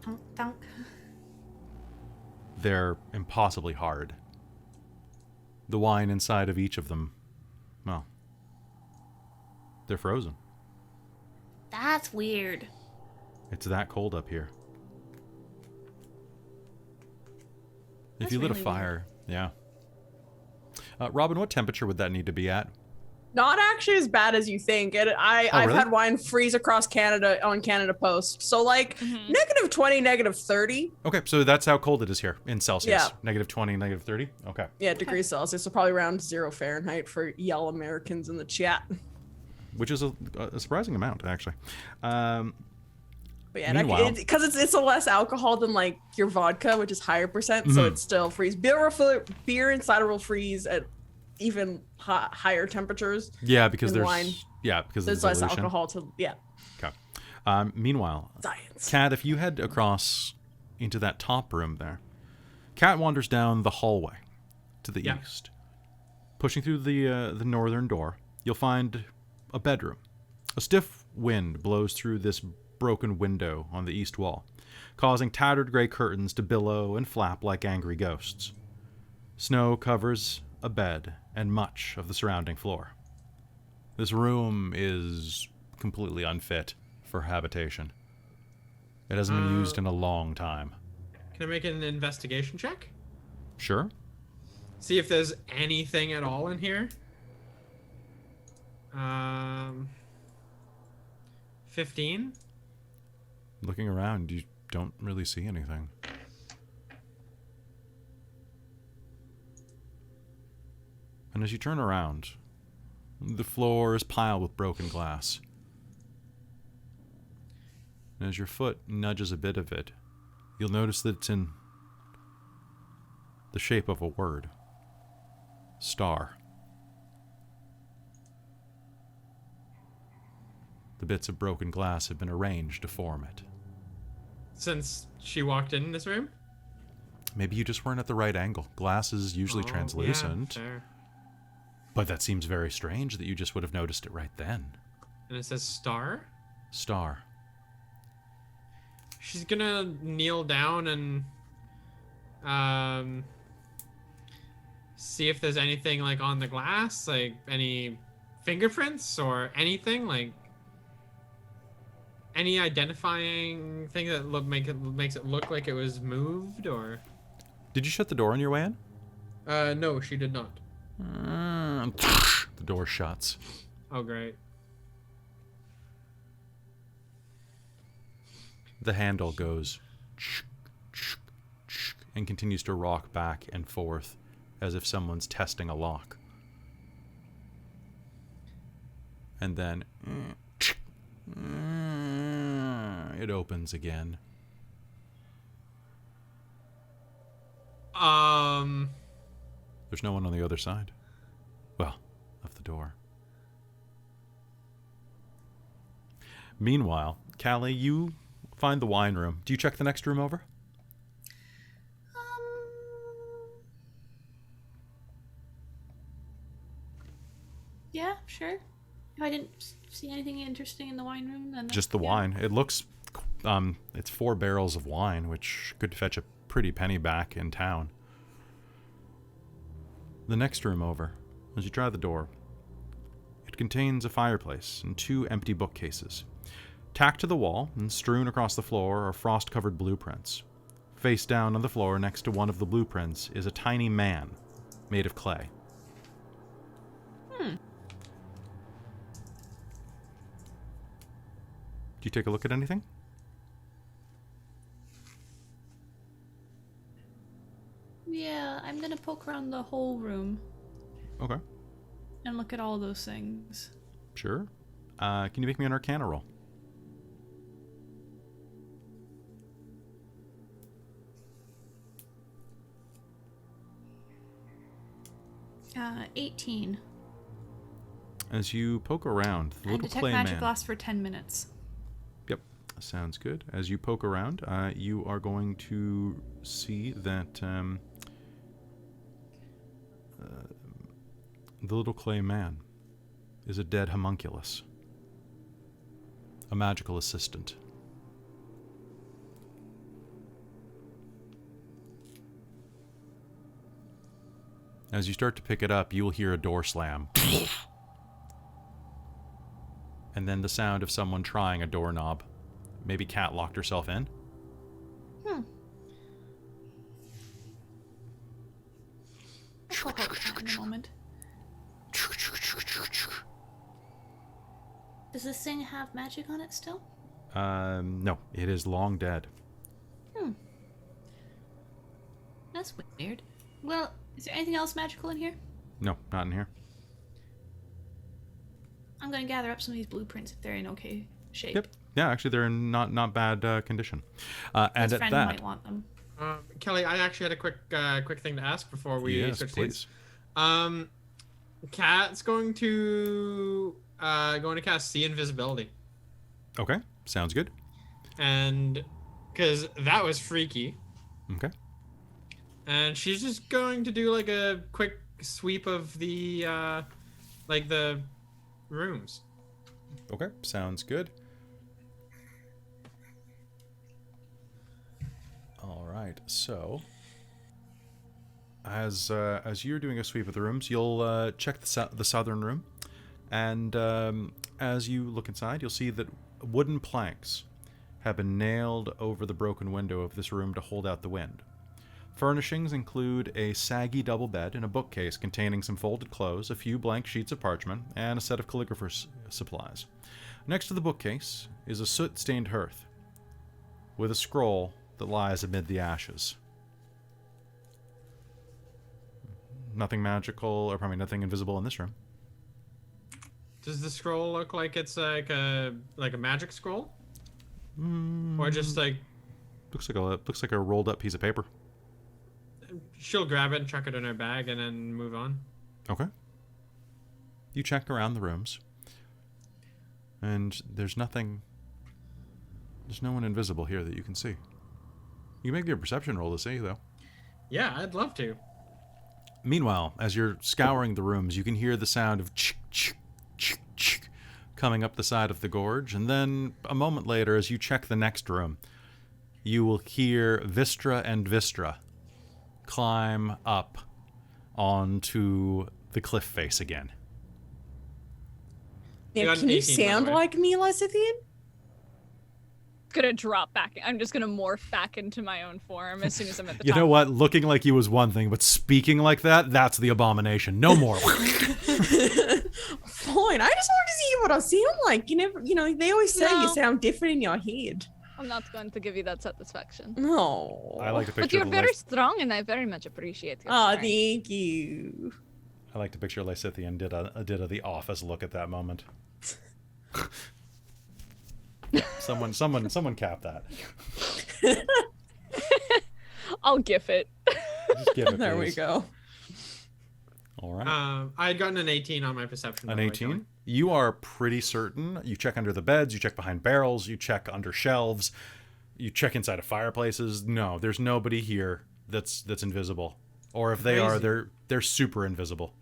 Dunk, dunk. They're impossibly hard. The wine inside of each of them, well, they're frozen. That's weird. It's that cold up here. If That's you lit a really fire, yeah. Robin, what temperature would that need to be at? Not actually as bad as you think. I've really? had wine freeze across Canada on Canada Post. So like negative 20, negative 30. Okay, so that's how cold it is here in Celsius. Yeah. Negative 20, negative 30? Okay. Yeah, degrees Celsius. So probably around 0 Fahrenheit for y'all Americans in the chat. Which is a surprising amount, actually. But yeah, Meanwhile- because it's a less alcohol than like your vodka, which is higher percent, so it's still freeze. Beer and cider will freeze at even higher temperatures. Yeah, because than there's wine. because There's there's less dilution. alcohol to Okay. Meanwhile, science. Kat, if you head across into that top room there, Kat wanders down the hallway to the Yeah. east. Pushing through the northern door, you'll find a bedroom. A stiff wind blows through this broken window on the east wall, causing tattered gray curtains to billow and flap like angry ghosts. Snow covers a bed and much of the surrounding floor. This room is completely unfit for habitation. It hasn't been used in a long time. Can I make an investigation check? Sure? See if there's anything at all in here. 15. Looking around, you don't really see anything. And as you turn around, the floor is piled with broken glass. And as your foot nudges a bit of it, you'll notice that it's in the shape of a word. Star. The bits of broken glass have been arranged to form it. Since she walked in this room? Maybe you just weren't at the right angle. Glass is usually Oh, translucent, Yeah, fair. but that seems very strange that you just would have noticed it right then. And it says star? Star. She's gonna kneel down and see if there's anything like on the glass, like any fingerprints or anything, like any identifying thing that makes it look like it was moved, or Did you shut the door on your way in? no, she did not. The door shuts. Oh great. The handle goes and continues to rock back and forth as if someone's testing a lock. And then it opens again. There's no one on the other side. Well, of the door. Meanwhile, Callie, you find the wine room. Do you check the next room over? Yeah, sure. If I didn't see anything interesting in the wine room, then Just the yeah. wine. It looks, it's 4 barrels of wine, which could fetch a pretty penny back in town. The next room over, as you try the door, it contains a fireplace and 2 empty bookcases. Tacked to the wall and strewn across the floor are frost-covered blueprints. Face down on the floor next to one of the blueprints is a tiny man made of clay. Do you take a look at anything? Yeah, I'm gonna poke around the whole room Okay, and look at all those things. sure. Can you make me an Arcana roll? 18. As you poke around, the And little detect clay magic man. lasts for 10 minutes. Yep, sounds good. As you poke around, you are going to see that the little clay man is a dead homunculus, a magical assistant. As you start to pick it up, you will hear a door slam. And then the sound of someone trying a doorknob. Maybe Kat locked herself in. I'll go help Kat in a moment. Does this thing have magic on it still? No, it is long dead. That's weird. Well, Is there anything else magical in here? No, not in here. I'm gonna gather up some of these blueprints if they're in okay shape. Yep. Yeah, actually, they're in not bad condition. And His at friend that, might want them. Kelly, I actually had a quick thing to ask before we yes, switch please. seats. Kat's going to cast See Invisibility, Okay, sounds good. and because that was freaky, Okay. and she's just going to do like a quick sweep of the the rooms. Okay, sounds good. All right, so as you're doing a sweep of the rooms, you'll check the southern room, and as you look inside, you'll see that wooden planks have been nailed over the broken window of this room to hold out the wind. Furnishings include a saggy double bed and a bookcase containing some folded clothes, a few blank sheets of parchment, and a set of calligrapher's supplies. Next to the bookcase is a soot-stained hearth with a scroll that lies amid the ashes. Nothing magical, or probably nothing invisible in this room. Does the scroll look like it's like a magic scroll, or just like Looks like a rolled up piece of paper. she'll grab it and chuck it in her bag and then move on? Okay. You check around the rooms, and there's no one invisible here that you can see. You can make your perception roll to see, though. Yeah, I'd love to. Meanwhile, as you're scouring the rooms, you can hear the sound of coming up the side of the gorge, and then a moment later, as you check the next room, you will hear Vistra and Vistra climb up onto the cliff face again. You Yeah, got an can you 18, by the sound way. like me, Lysithian? Gonna drop back. I'm just gonna morph back into my own form as soon as I'm at the You top. know what? Looking like you was one thing, but speaking like that's the abomination. No more. Fine. I just wanted to see what I sound like. They always say you No. sound different in your head. I'm not going to give you that satisfaction. No. I like to But picture you're very strong, and I very much appreciate your Oh, strength. thank you. I like to picture Lysithian did a The Office look at that moment. Someone cap that. I'll gif it. Just give it. There we please. go. All right. I had gotten an 18 on my perception. An by the way, 18. You are pretty certain. You check under the beds. You check behind barrels. You check under shelves. You check inside of fireplaces. No, there's nobody here that's invisible. Or if they are, Crazy. they're super invisible.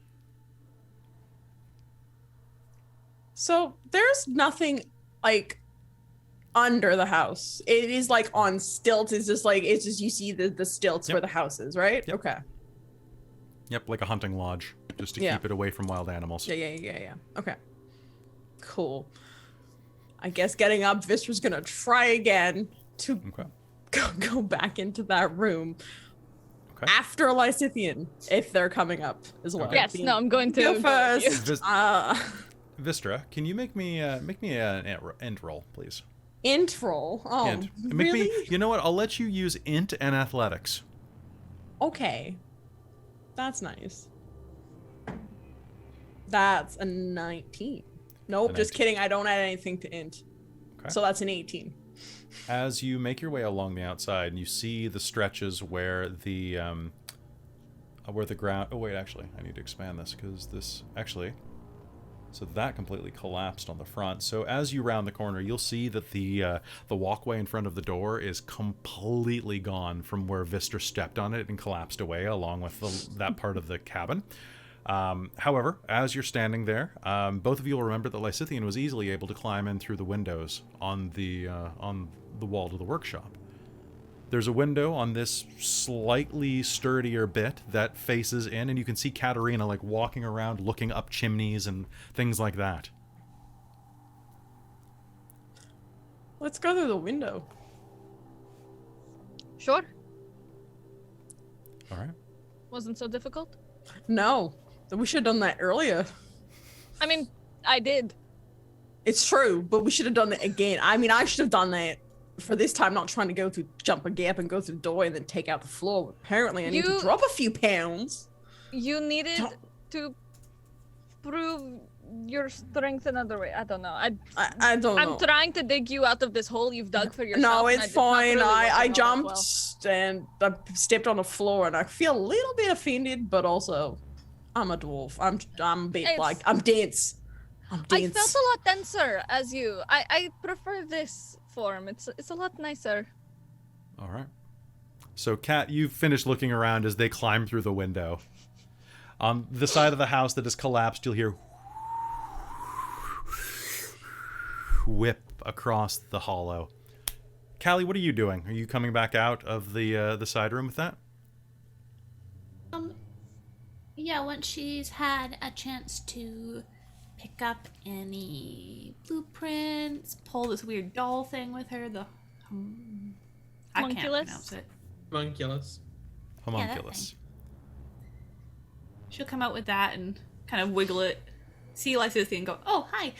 So there's nothing like under the house. It is like on stilts. It's just you see the stilts Yep. where the house is, right? Yep. Okay. Yep, like a hunting lodge, just to Yeah. keep it away from wild animals. Yeah. Okay. Cool. I guess getting up, Vistra's gonna try again to Okay. go back into that room Okay. after Lysithian if they're coming up as well. Okay. Yes, no, I'm going to Go with first. you. Vistra, can you make me an int roll, please? Int roll. Oh, Int. really? You know what? I'll let you use int and athletics. Okay. That's nice. That's a 19. Nope, A just 19. kidding. I don't add anything to int. Okay. So that's an 18. As you make your way along the outside, you see the stretches where the ground. Oh wait, actually, I need to expand this because this actually. So that completely collapsed on the front. So as you round the corner, you'll see that the walkway in front of the door is completely gone from where Vistra stepped on it and collapsed away, along with that part of the cabin. However, as you're standing there, both of you will remember that Lysithian was easily able to climb in through the windows on the wall to the workshop. There's a window on this slightly sturdier bit that faces in, and you can see Katerina like walking around looking up chimneys and things like that. Let's go through the window. Sure. All right. Wasn't so difficult. No, we should have done that earlier. I mean, I did. It's true, but we should have done that again. I mean, I should have done that for this time, not trying to go through, jump a gap and go through the door and then take out the floor. Apparently, I need to drop a few pounds. You needed to prove your strength another way. I don't know. I don't know. I'm trying to dig you out of this hole you've dug for yourself. No, it's fine. Really I jumped and I stepped on the floor and I feel a little bit offended, but also I'm a dwarf. I'm a bit I'm dense. I felt a lot denser as you. I prefer this form. It's a lot nicer. All right. So, Kat, you've finished looking around as they climb through the window. On the side of the house that has collapsed, you'll hear whip across the hollow. Callie, what are you doing? Are you coming back out of the side room with that? Yeah, once she's had a chance to pick up any blueprints, pull this weird doll thing with her, the I can't pronounce it. Homunculus. Homunculus. She'll come out with that and kind of wiggle it, see Lysithian and go, "Oh, hi,"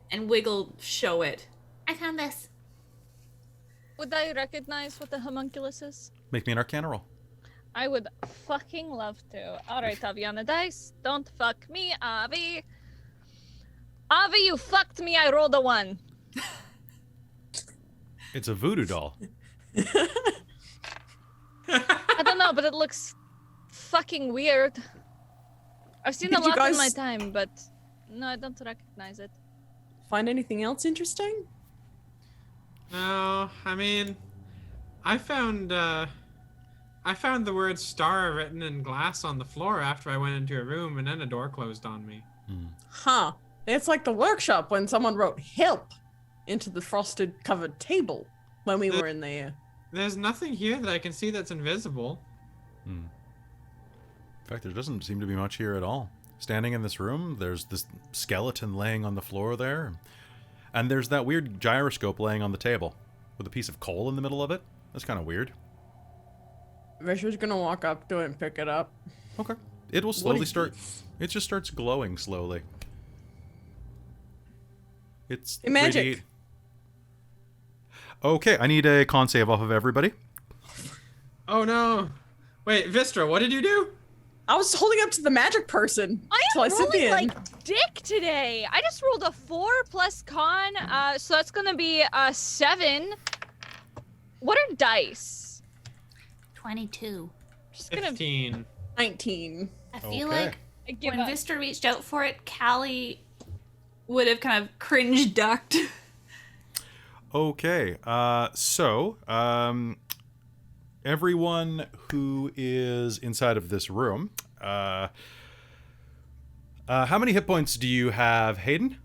and wiggle, show it. I found this. Would I recognize what the homunculus is? Make me an Arcana roll. I would fucking love to. Alright, Avi on the dice. Don't fuck me, Avi. Avi, you fucked me. I rolled a 1. It's a voodoo doll. I don't know, but it looks fucking weird. I've seen a lot in my time, but no, I don't recognize it. Find anything else interesting? No, I mean, I found the word star written in glass on the floor after I went into a room, and then a door closed on me. Huh. It's like the workshop when someone wrote help into the frosted covered table when we were in there. There's nothing here that I can see that's invisible. In fact, there doesn't seem to be much here at all. Standing in this room, there's this skeleton laying on the floor there. And there's that weird gyroscope laying on the table with a piece of coal in the middle of it. That's kind of weird. Vistra's gonna walk up to it and pick it up. Okay. It will slowly start... It just starts glowing slowly. It's magic. Okay, I need a con save off of everybody. Oh no. Wait, Vistra, what did you do? I was holding up to the magic person. I am rolling like dick today. I just rolled a 4 plus con, so that's gonna be 7. What are dice? 22. Just gonna 15. 19. I feel like when up. Vistra reached out for it, Callie would have kind of cringe ducked. Okay, so everyone who is inside of this room, how many hit points do you have, Hayden?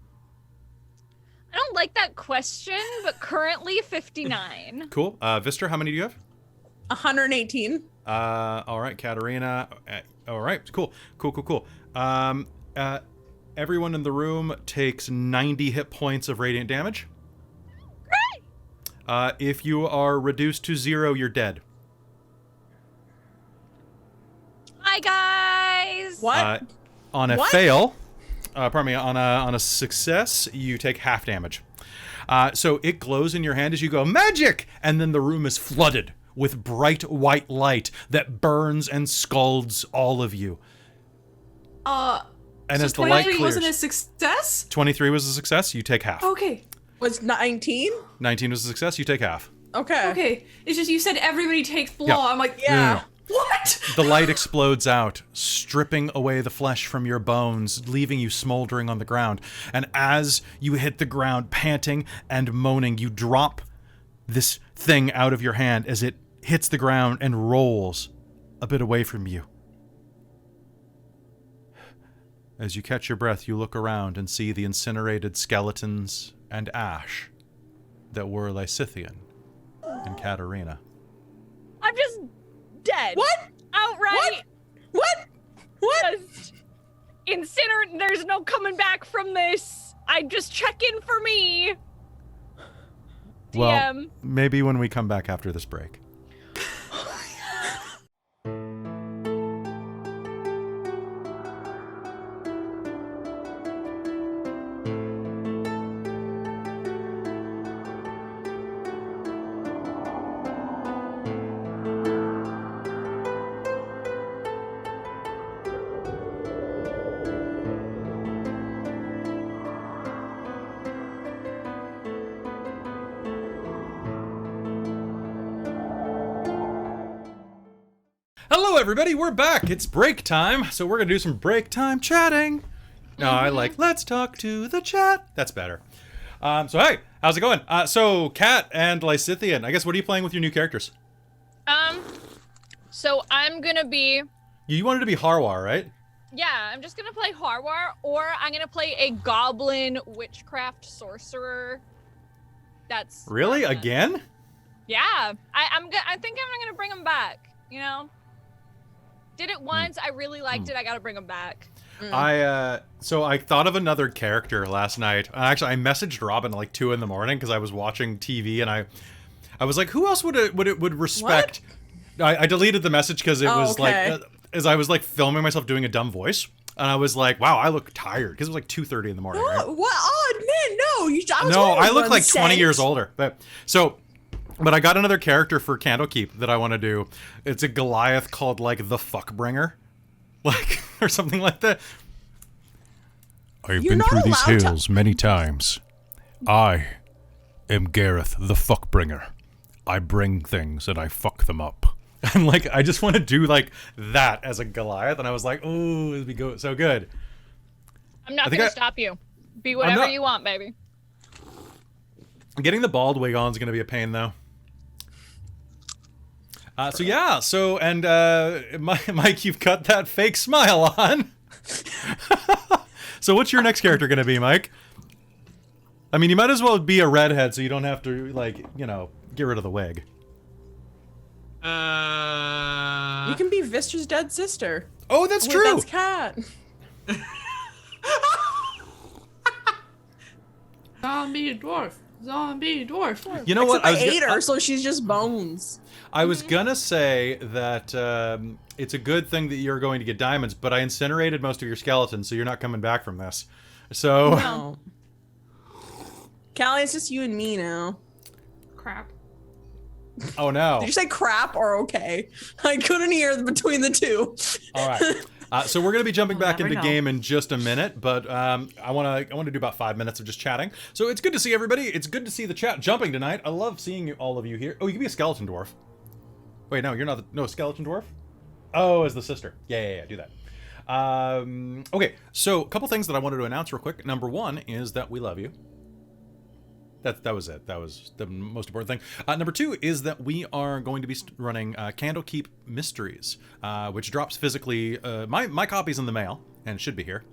I don't like that question, but currently 59. Cool. Vistra, how many do you have? 118. All right, Katerina. All right, cool. Everyone in the room takes 90 hit points of radiant damage. Great! If you are reduced to 0, you're dead. Hi, guys! What? On a fail, pardon me, on a success, you take half damage. So it glows in your hand as you go, magic! And then the room is flooded with bright white light that burns and scalds all of you. And so as the light clears, wasn't a success? 23 was a success, you take half. Okay. Was 19? 19 was a success, you take half. Okay. Okay. It's just you said everybody takes blow. Yeah. I'm like, No. What? The light explodes out, stripping away the flesh from your bones, leaving you smoldering on the ground. And as you hit the ground, panting and moaning, you drop this thing out of your hand as it hits the ground and rolls a bit away from you. As you catch your breath, you look around and see the incinerated skeletons and ash that were Lysithian and Katerina. I'm just dead. What? Outright. What? Just there's no coming back from this. I just check in for me. Well, DM. maybe when we come back after this break. Hello, everybody. We're back. It's break time, so we're gonna do some break time chatting. No, I like let's talk to the chat. That's better. So hey, how's it going? So Kat and Lysithian, I guess what are you playing with your new characters? So I'm gonna be. You wanted to be Harwar, right? Yeah, I'm just gonna play Harwar, or I'm gonna play a goblin witchcraft sorcerer. That's Really? what I'm gonna- Again? Yeah, I think I'm gonna bring him back. You know, did it once. I really liked it. I gotta bring him back. So I thought of another character last night. Actually, I messaged Robin at like 2 in the morning because I was watching TV and I was like, who else would respect? I deleted the message because it was okay. like as I was like filming myself doing a dumb voice, and I was like, wow, I look tired because it was like 2:30 in the morning. Right? What? Oh man, no! No, I look like 20 years older. But I got another character for Candlekeep that I want to do. It's a Goliath called like the Fuckbringer, like or something like that. I've You're been not through these allowed to- hills many times. I am Gareth the Fuckbringer. I bring things and I fuck them up. And like I just want to do like that as a Goliath, and I was like, ooh, it'd be so good. I'm not gonna stop you. Be whatever you want, baby. Getting the bald wig on is gonna be a pain though. Mike, you've got that fake smile on. So what's your next character gonna be, Mike? I mean, you might as well be a redhead so you don't have to, like, you know, get rid of the wig. You can be Vistra's dead sister. Oh, that's Wait, true! That's Cat. Zombie dwarf. Zombie dwarf. You know what? I ate her, so she's just bones. I was gonna say that it's a good thing that you're going to get diamonds, but I incinerated most of your skeletons, so you're not coming back from this. So... No. Callie, it's just you and me now. Crap. Oh no. Did you say crap or okay? I couldn't hear between the two. All right. So we're going to be jumping back into know. game in just a minute, but I want to do about 5 minutes of just chatting. So it's good to see everybody. It's good to see the chat jumping tonight. I love seeing all of you here. Oh, you can be a skeleton dwarf. Wait, no, you're not. No, skeleton dwarf? Oh, as the sister. Yeah, do that. Okay, so a couple things that I wanted to announce real quick. Number one is that we love you. That was it. That was the most important thing. Number two is that we are going to be running Candlekeep Mysteries, which drops physically. My copy's in the mail and should be here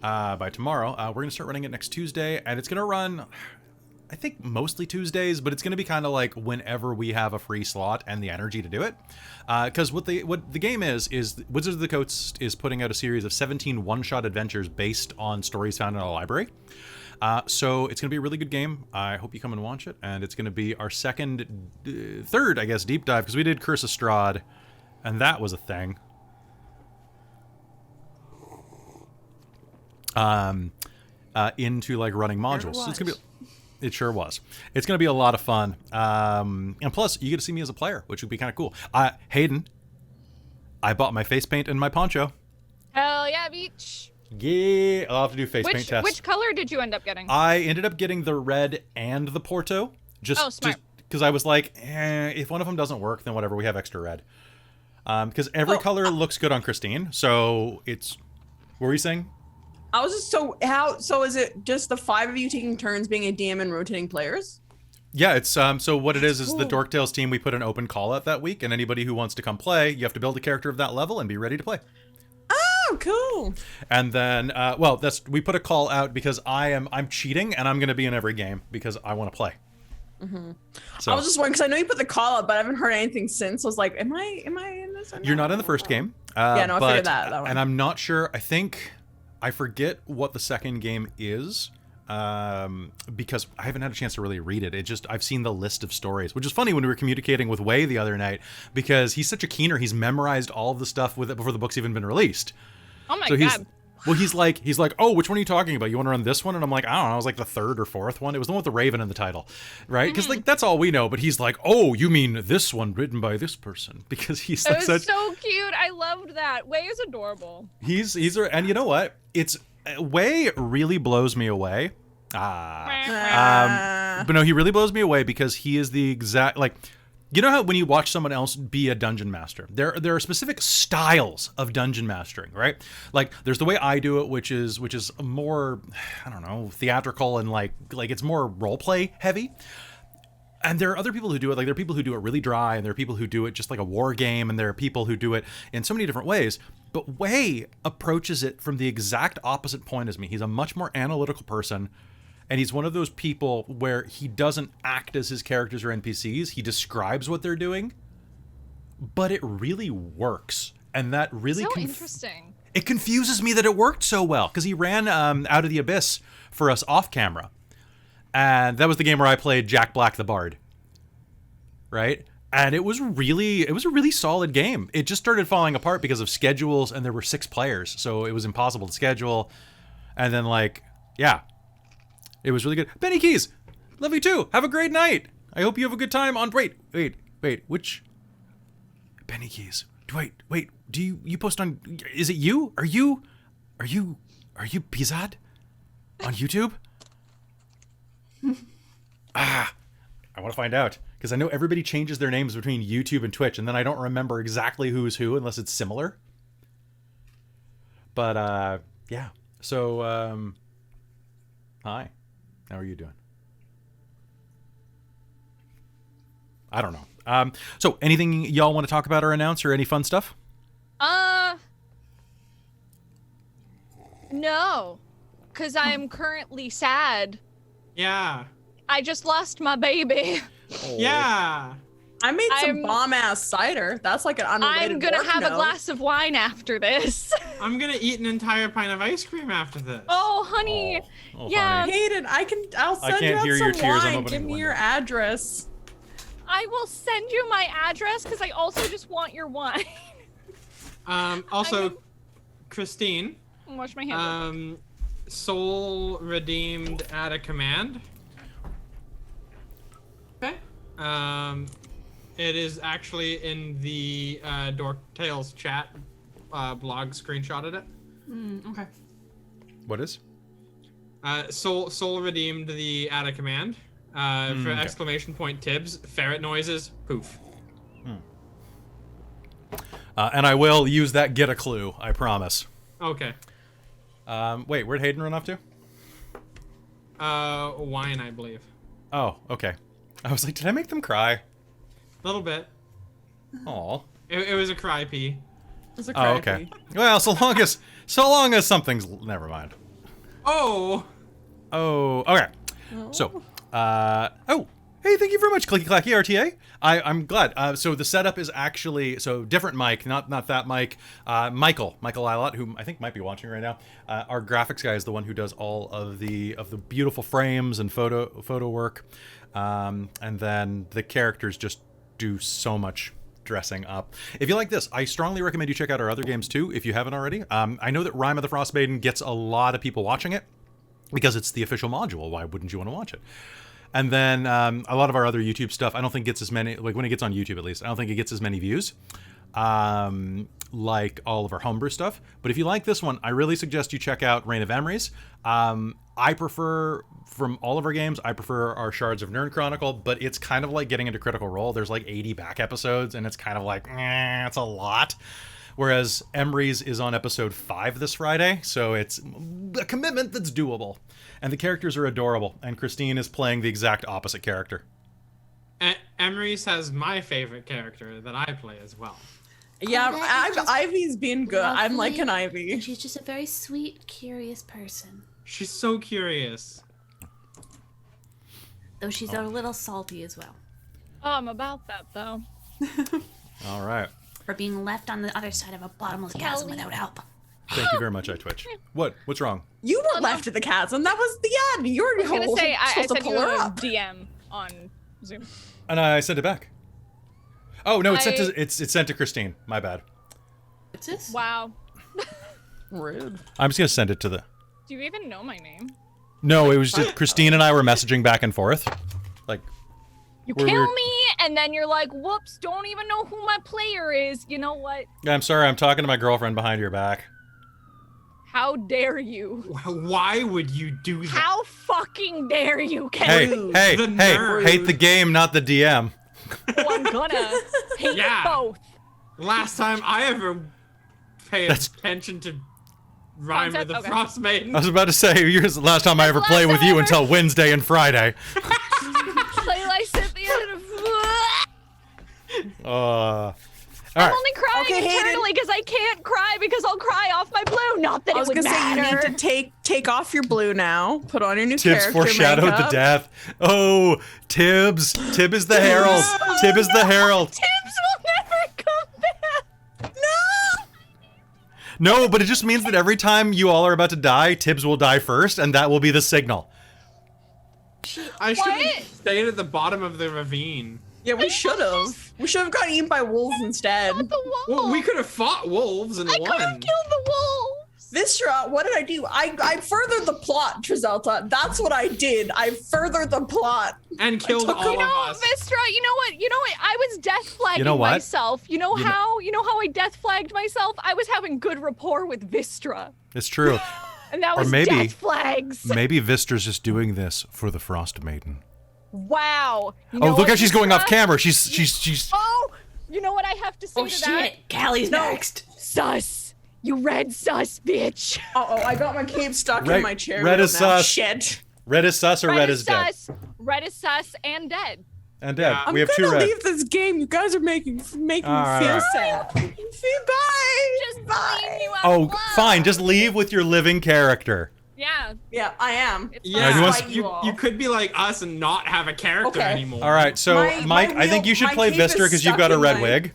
by tomorrow. We're going to start running it next Tuesday, and it's going to run, I think, mostly Tuesdays, but it's going to be kind of like whenever we have a free slot and the energy to do it. Because what the game is Wizards of the Coast is putting out a series of 17 one-shot adventures based on stories found in a library. So it's going to be a really good game. I hope you come and watch it. And it's going to be our third, I guess, deep dive, because we did Curse of Strahd, and that was a thing. Into like running modules. So it's going to be, it sure was. It's going to be a lot of fun. And plus, you get to see me as a player, which would be kind of cool. Hayden, I bought my face paint and my poncho. Hell yeah, beach. Yeah, I'll have to do face paint tests. Which color did you end up getting? I ended up getting the red and the Porto. Smart. Just because I was like, if one of them doesn't work, then whatever, we have extra red. because every color looks good on Christine. So it's, what were you saying? I was just so is it just the 5 of you taking turns being a DM and rotating players? Yeah, it's so what it is cool. the Dork Tales team, we put an open call out that week, and anybody who wants to come play, you have to build a character of that level and be ready to play. Oh, cool. And then we put a call out because I'm cheating and I'm going to be in every game because I want to play. So I was just wondering because I know you put the call out, but I haven't heard anything since. I was like, am I in this? Or you're not in the first game. Yeah, no, I figured that one. And I'm not sure. I forget what the second game is. Because I haven't had a chance to really read it. I've seen the list of stories, which is funny when we were communicating with Way the other night, because he's such a keener. He's memorized all of the stuff with it before the book's even been released. Oh my god. Well, he's like, oh, which one are you talking about? You want to run this one? And I'm like, I don't know. It was like the 3rd or 4th one. It was the one with the raven in the title, right? Because like that's all we know. But he's like, oh, you mean this one written by this person? Because he's like It was so cute. I loved that. Way is adorable. And you know what? Way really blows me away. But no, he really blows me away because he is the exact, like, you know how when you watch someone else be a dungeon master, there are specific styles of dungeon mastering, right? Like there's the way I do it, which is more, I don't know, theatrical and like it's more role play heavy. And there are other people who do it, like there are people who do it really dry, and there are people who do it just like a war game, and there are people who do it in so many different ways. But Way approaches it from the exact opposite point as me. He's a much more analytical person. And he's one of those people where he doesn't act as his characters or NPCs. He describes what they're doing, but it really works. And that really so interesting. It confuses me that it worked so well because he ran Out of the Abyss for us off camera, and that was the game where I played Jack Black the Bard, right? And it was a really solid game. It just started falling apart because of schedules, and there were 6 players, so it was impossible to schedule. And then it was really good. Benny Keys, love you too. Have a great night. I hope you have a good time on. Wait. Which Benny Keys? Wait. Do you post on? Is it you? Are you Pizad on YouTube? I want to find out because I know everybody changes their names between YouTube and Twitch, and then I don't remember exactly who's who unless it's similar. But yeah. So hi. How are you doing? I don't know. So anything y'all want to talk about or announce or any fun stuff? No. Because I am currently sad. Yeah. I just lost my baby. Oh. Yeah. I made some bomb-ass cider. That's like an unrelated I'm gonna work have note. a glass of wine after this. I'm gonna eat an entire pint of ice cream after this. Oh, honey. Oh, Yeah. honey. Hayden, I'll send can't you out hear some your tears. I'm wine. opening Give the me window. your address. I will send you my address because I also just want your wine. Also, Christine. Wash my hands. Soul redeemed at a command. Okay. It is actually in the Dork Tales chat blog. Screenshotted it. Okay. What is? Soul redeemed the at a command. For okay. exclamation point Tibbs, ferret noises, poof. And I will use that get a clue, I promise. Okay. Wait, where'd Hayden run off to? Wine, I believe. Oh, okay. I was like, did I make them cry? A little bit. Aw. It was a cry pee. It's a Oh, okay. Well, so long as something's, never mind. Oh. Oh, okay. So, hey, thank you very much, Clicky Clacky RTA. I'm glad. So the setup is actually, different mic, not that mic. Michael Ilott, who I think might be watching right now. Our graphics guy is the one who does all of the beautiful frames and photo work. And then the characters just do so much dressing up. If you like this, I strongly recommend you check out our other games too, if you haven't already. I know that Rime of the Frostmaiden gets a lot of people watching it because it's the official module. Why wouldn't you want to watch it? And then a lot of our other YouTube stuff, I don't think gets as many, like when it gets on YouTube at least, I don't think it gets as many views like all of our homebrew stuff. But if you like this one, I really suggest you check out Reign of Emeries. I prefer, from all of our games, I prefer our Shards of Nirn Chronicle, but it's kind of like getting into Critical Role. There's like 80 back episodes, and it's kind of like, it's a lot. Whereas Emery's is on episode 5 this Friday, so it's a commitment that's doable. And the characters are adorable, and Christine is playing the exact opposite character. Emery's has my favorite character that I play as well. Yeah, that is just Ivy's been good. I'm like an lovely, Ivy. and she's just a very sweet, curious person. She's so curious. Though she's a little salty as well. Oh, I'm about that though. All right. For being left on the other side of a bottomless chasm without help. Thank you very much, iTwitch. What's wrong? You were left at the chasm. That was the end. You were I was gonna say I supposed to sent pull you her a up. DM on Zoom. And I sent it back. Oh no, it's sent to Christine. My bad. What's this? Wow. Rude. I'm just gonna send it to the. Do you even know my name? No, it was just Christine and I were messaging back and forth. Like, You We're- kill we're- me, and then you're like, whoops, don't even know who my player is. You know what? I'm sorry, I'm talking to my girlfriend behind your back. How dare you? Why would you do that? How fucking dare you, Hey, Kelly? hey, The hey! nerve. Hate the game, not the DM. Oh, I'm gonna hate Yeah. both. Last time I ever paid That's- attention to Rime of Concept? the Okay. Frostmaiden. I was about to say, here's the last time I ever Last played with time you ever. until Wednesday and Friday. Play Lysithian. All I'm right. only crying Okay, Hayden. internally because I can't cry because I'll cry off my blue. Not that I was it would gonna say you matter. need to take off your blue now. Put on your new Tibbs character foreshadowed makeup. to death. Oh, Tibbs. Tib is the herald. Tib is the herald. Tibbs will never come back. No, but it just means that every time you all are about to die, Tibbs will die first, and that will be the signal. I should What? have stayed at the bottom of the ravine. Yeah, we should have. We should have gotten eaten by wolves instead. The wolves. Well, we could have fought wolves and I could have won. killed the wolves. Vistra, what did I do? I furthered the plot, Trizelta. That's what I did. I furthered the plot. And killed took- all You know, of us. Vistra, you know what? I was death flagging You know what? myself. You know You know- how I death flagged myself? I was having good rapport with Vistra. It's true. And that Or was maybe- death flags. Maybe Vistra's just doing this for the Frostmaiden. Wow. You Oh, know look what, how she's going off Vistra? camera. She's. Oh, you know what I have to say Oh to that? shit! Callie's next. Sus. You red sus, bitch. Uh-oh, I got my cape stuck Red- in my chair. red wheel is now. sus. Shit. Red is sus or red is dead? sus. Red is sus and dead. And dead. Yeah. We have I'm two gonna red. leave this game. You guys are making me feel Alright. sad. See, bye. Just Bye. leave you out Oh, alone. fine. Just leave with your living character. Yeah. Yeah, I am. It's Yeah, he fine. wants- Fight you, all. you could be like us and not have a character Okay. anymore. All right. So, My Mike, I think wheel- you should my play cape is Vistra because you've stuck got a in red my- wig,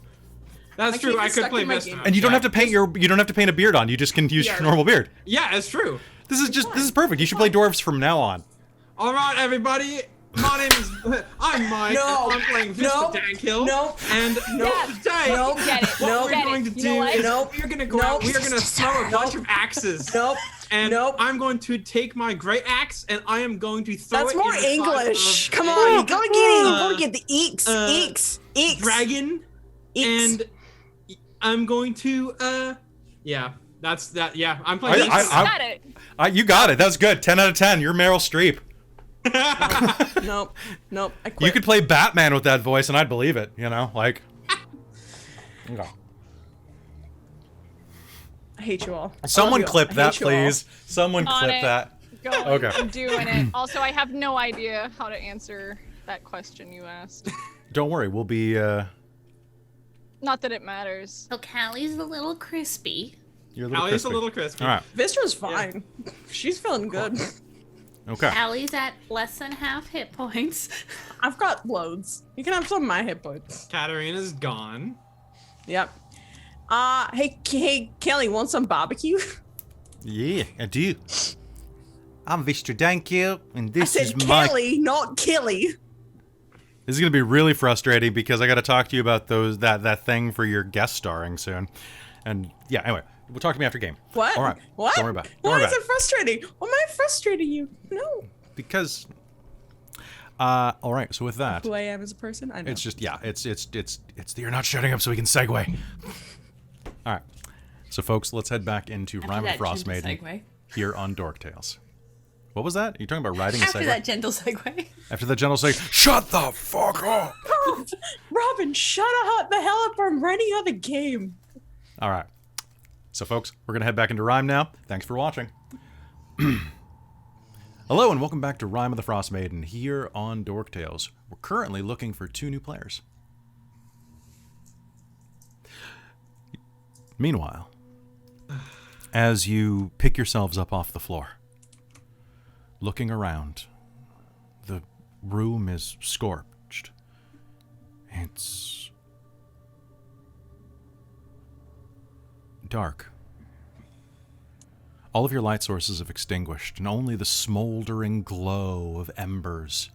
That's My true. cape I is could stuck play in my Vistra. game. and you don't Yeah. have to paint you don't have to paint a beard on. You just can use Yeah. your normal beard. Yeah, it's true. This is perfect. You should play dwarves from now on. All right, everybody. My name is I'm Mike. No. And I'm playing Vistra Nope. Dankil. Nope. And today, Nope. Get it. what we're Get going it. to You do know what? is Nope. we're going to go Nope. out. We are going to throw a bunch Nope. of axes. Nope. And Nope. I'm going to take my great axe and I am going to throw That's it more in the English. side of Come a on, you gotta get it. You uh, gotta get the eeks, eeks, eeks. dragon. Eeks. And I'm going to yeah. That's that. Yeah, I'm playing. I- Vistra. Got it. You got it. That's good. 10 out of 10. You're Meryl Streep. Nope. Nope. I quit. You could play Batman with that voice, and I'd believe it. You know, like. Okay. I hate you all. Someone I love you all. clip I that, hate you all. please. Someone On clip it. that. Go. Okay. I'm doing it. Also, I have no idea how to answer that question you asked. Don't worry. We'll be. Not that it matters. So Callie's a little crispy. You're a little Allie's crispy. a little crispy. All right. Vistra's fine. She's feeling good. Okay. Callie's at less than half hit points. I've got loads. You can have some of my hit points. Katerina's gone. Yep. Hey, Kelly, want some barbecue? Yeah, I do. I'm Vistra Dankil, and I this is said my. Kelly, not Killy. This is gonna be really frustrating because I got to talk to you about that thing for your guest starring soon, and yeah. Anyway, we'll talk to me after game. What? All right. What? Don't worry about it. Don't Why worry is about it frustrating? Why am I frustrating you? No. Because. All right. So with that, Who I am as a person? I know. it's just it's you're not shutting up so we can segue. All right. So folks, let's head back into Rime of That Frostmaiden segue. here on Dork Tales. What was that? Are you talking about riding a After segue? that gentle segue. After the general say, shut the fuck up! Robin, shut the hell up! I'm writing out the game. All right. So, folks, we're going to head back into Rime now. Thanks for watching. Hello, and welcome back to Rime of the Frostmaiden here on Dork Tales. We're currently looking for 2 new players. Meanwhile, as you pick yourselves up off the floor, looking around, the room is scorched. It's dark. All of your light sources have extinguished, and only the smoldering glow of embers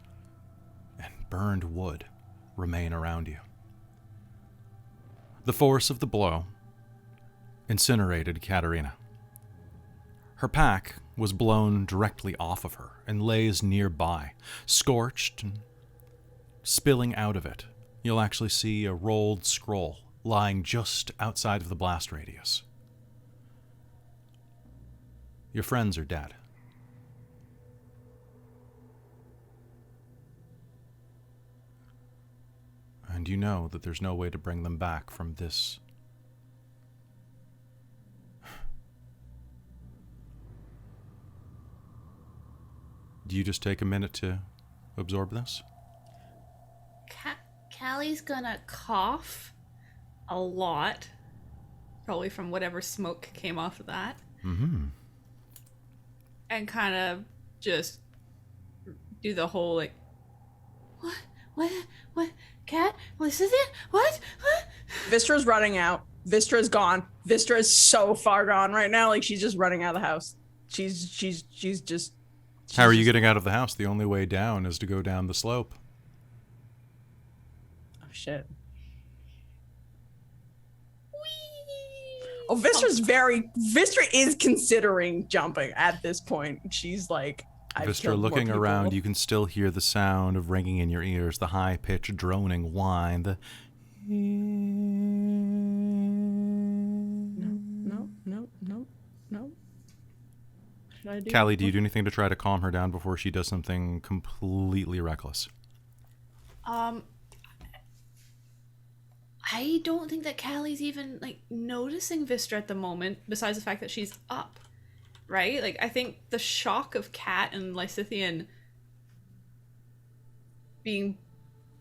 and burned wood remain around you. The force of the blow incinerated Katerina. Her pack was blown directly off of her and lays nearby, scorched and spilling out of it. You'll actually see a rolled scroll lying just outside of the blast radius. Your friends are dead. And you know that there's no way to bring them back from this. Do you just take a minute to absorb this? Callie's gonna cough a lot. Probably from whatever smoke came off of that. Mm-hmm. And kind of just do the whole like, what, cat, Lysithian, what? Vistra's running out. Vistra's gone. Vistra is so far gone right now. Like, she's just running out of the house. She's just. How are you getting out of the house? The only way down is to go down the slope. Oh shit. Oh, Vistra is considering jumping at this point. She's like, Vistra, looking around, you can still hear the sound of ringing in your ears, the high-pitched droning whine, the... No. Should I do? Callie, do you do anything to try to calm her down before she does something completely reckless? I don't think that Callie's even like noticing Vistra at the moment, besides the fact that she's up, right? Like, I think the shock of Cat and Lysithian being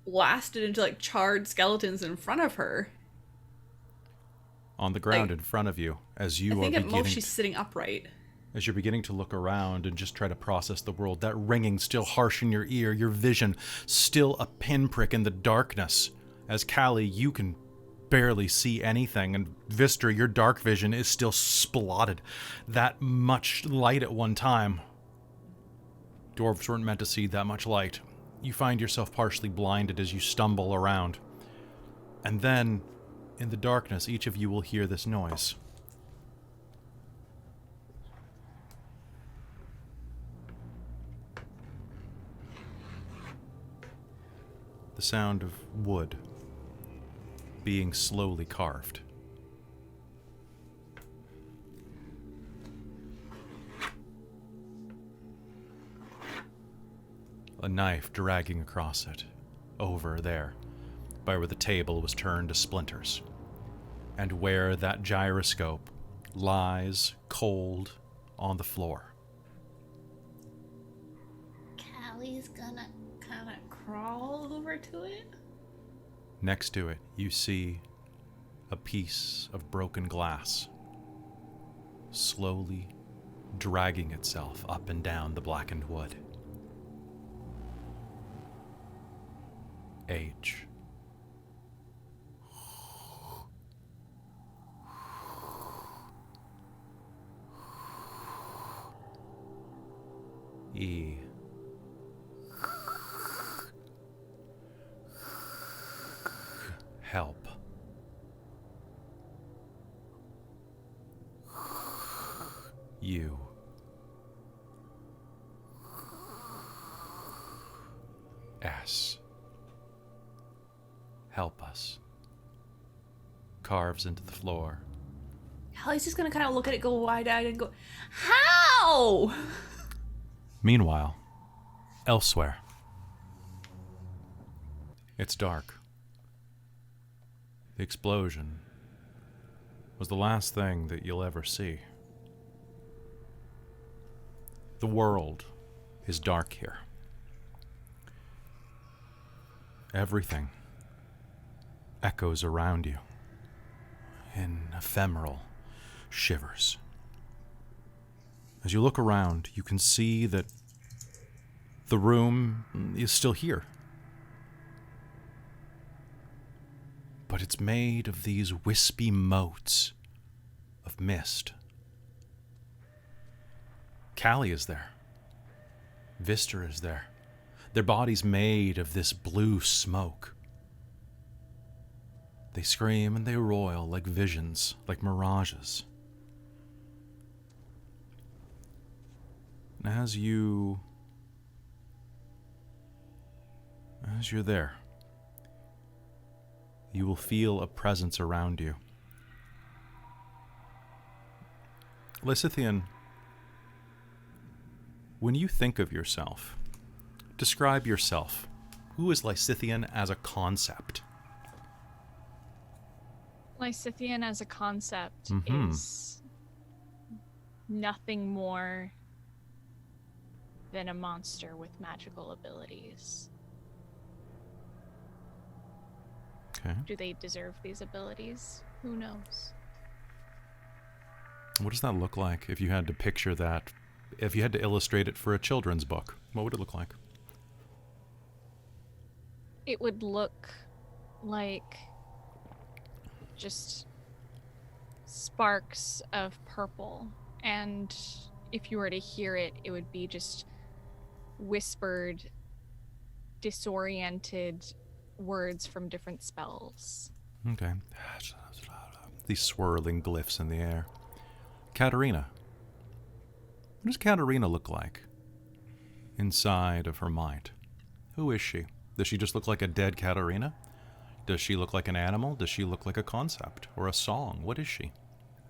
blasted into like charred skeletons in front of her. On the ground Like, in front of you, as you I are think at beginning... most she's sitting upright. As you're beginning to look around and just try to process the world, that ringing still harsh in your ear, your vision still a pinprick in the darkness. As Callie, you can barely see anything, and Vistra, your dark vision is still splotted. That much light at one time. Dwarves weren't meant to see that much light. You find yourself partially blinded as you stumble around. And then, in the darkness, each of you will hear this noise. The sound of wood being slowly carved. A knife dragging across it, over there, by where the table was turned to splinters, and where that gyroscope lies cold on the floor. Callie's gonna kind of crawl over to it. Next to it, you see a piece of broken glass slowly dragging itself up and down the blackened wood. Age. E. Help. You. S. Help us. Carves into the floor. Callie's just gonna kind of look at it, go wide-eyed, and go, "How?" Meanwhile, elsewhere, it's dark. The explosion was the last thing that you'll ever see. The world is dark here. Everything echoes around you in ephemeral shivers. As you look around, you can see that the room is still here. But it's made of these wispy motes of mist. Callie is there. Vistra is there. Their bodies made of this blue smoke. They scream and they roil like visions, like mirages. And as you're there, you will feel a presence around you. Lysithian, when you think of yourself, describe yourself. Who is Lysithian as a concept? Lysithian as a concept is nothing more than a monster with magical abilities. Okay. Do they deserve these abilities? Who knows? What does that look like if you had to picture that? If you had to illustrate it for a children's book, what would it look like? It would look like just sparks of purple, and if you were to hear it, it would be just whispered, disoriented words from different spells. Okay. These swirling glyphs in the air. Katerina. What does Katerina look like inside of her mind? Who is she? Does she just look like a dead Katerina? Does she look like an animal? Does she look like a concept or a song? What is she?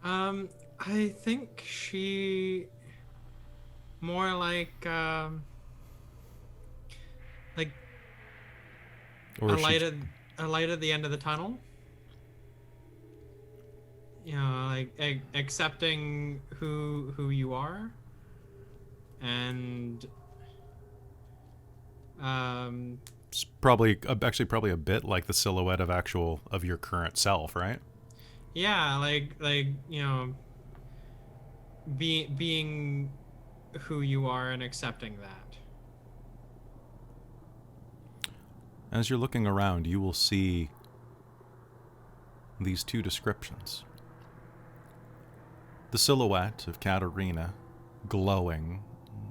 I think she more like Or a is light at the end of the tunnel. You know, like accepting who you are, and It's probably a bit like the silhouette of your current self, right? yeah, like you know, being who you are and accepting that. As you're looking around, you will see these two descriptions. The silhouette of Katerina glowing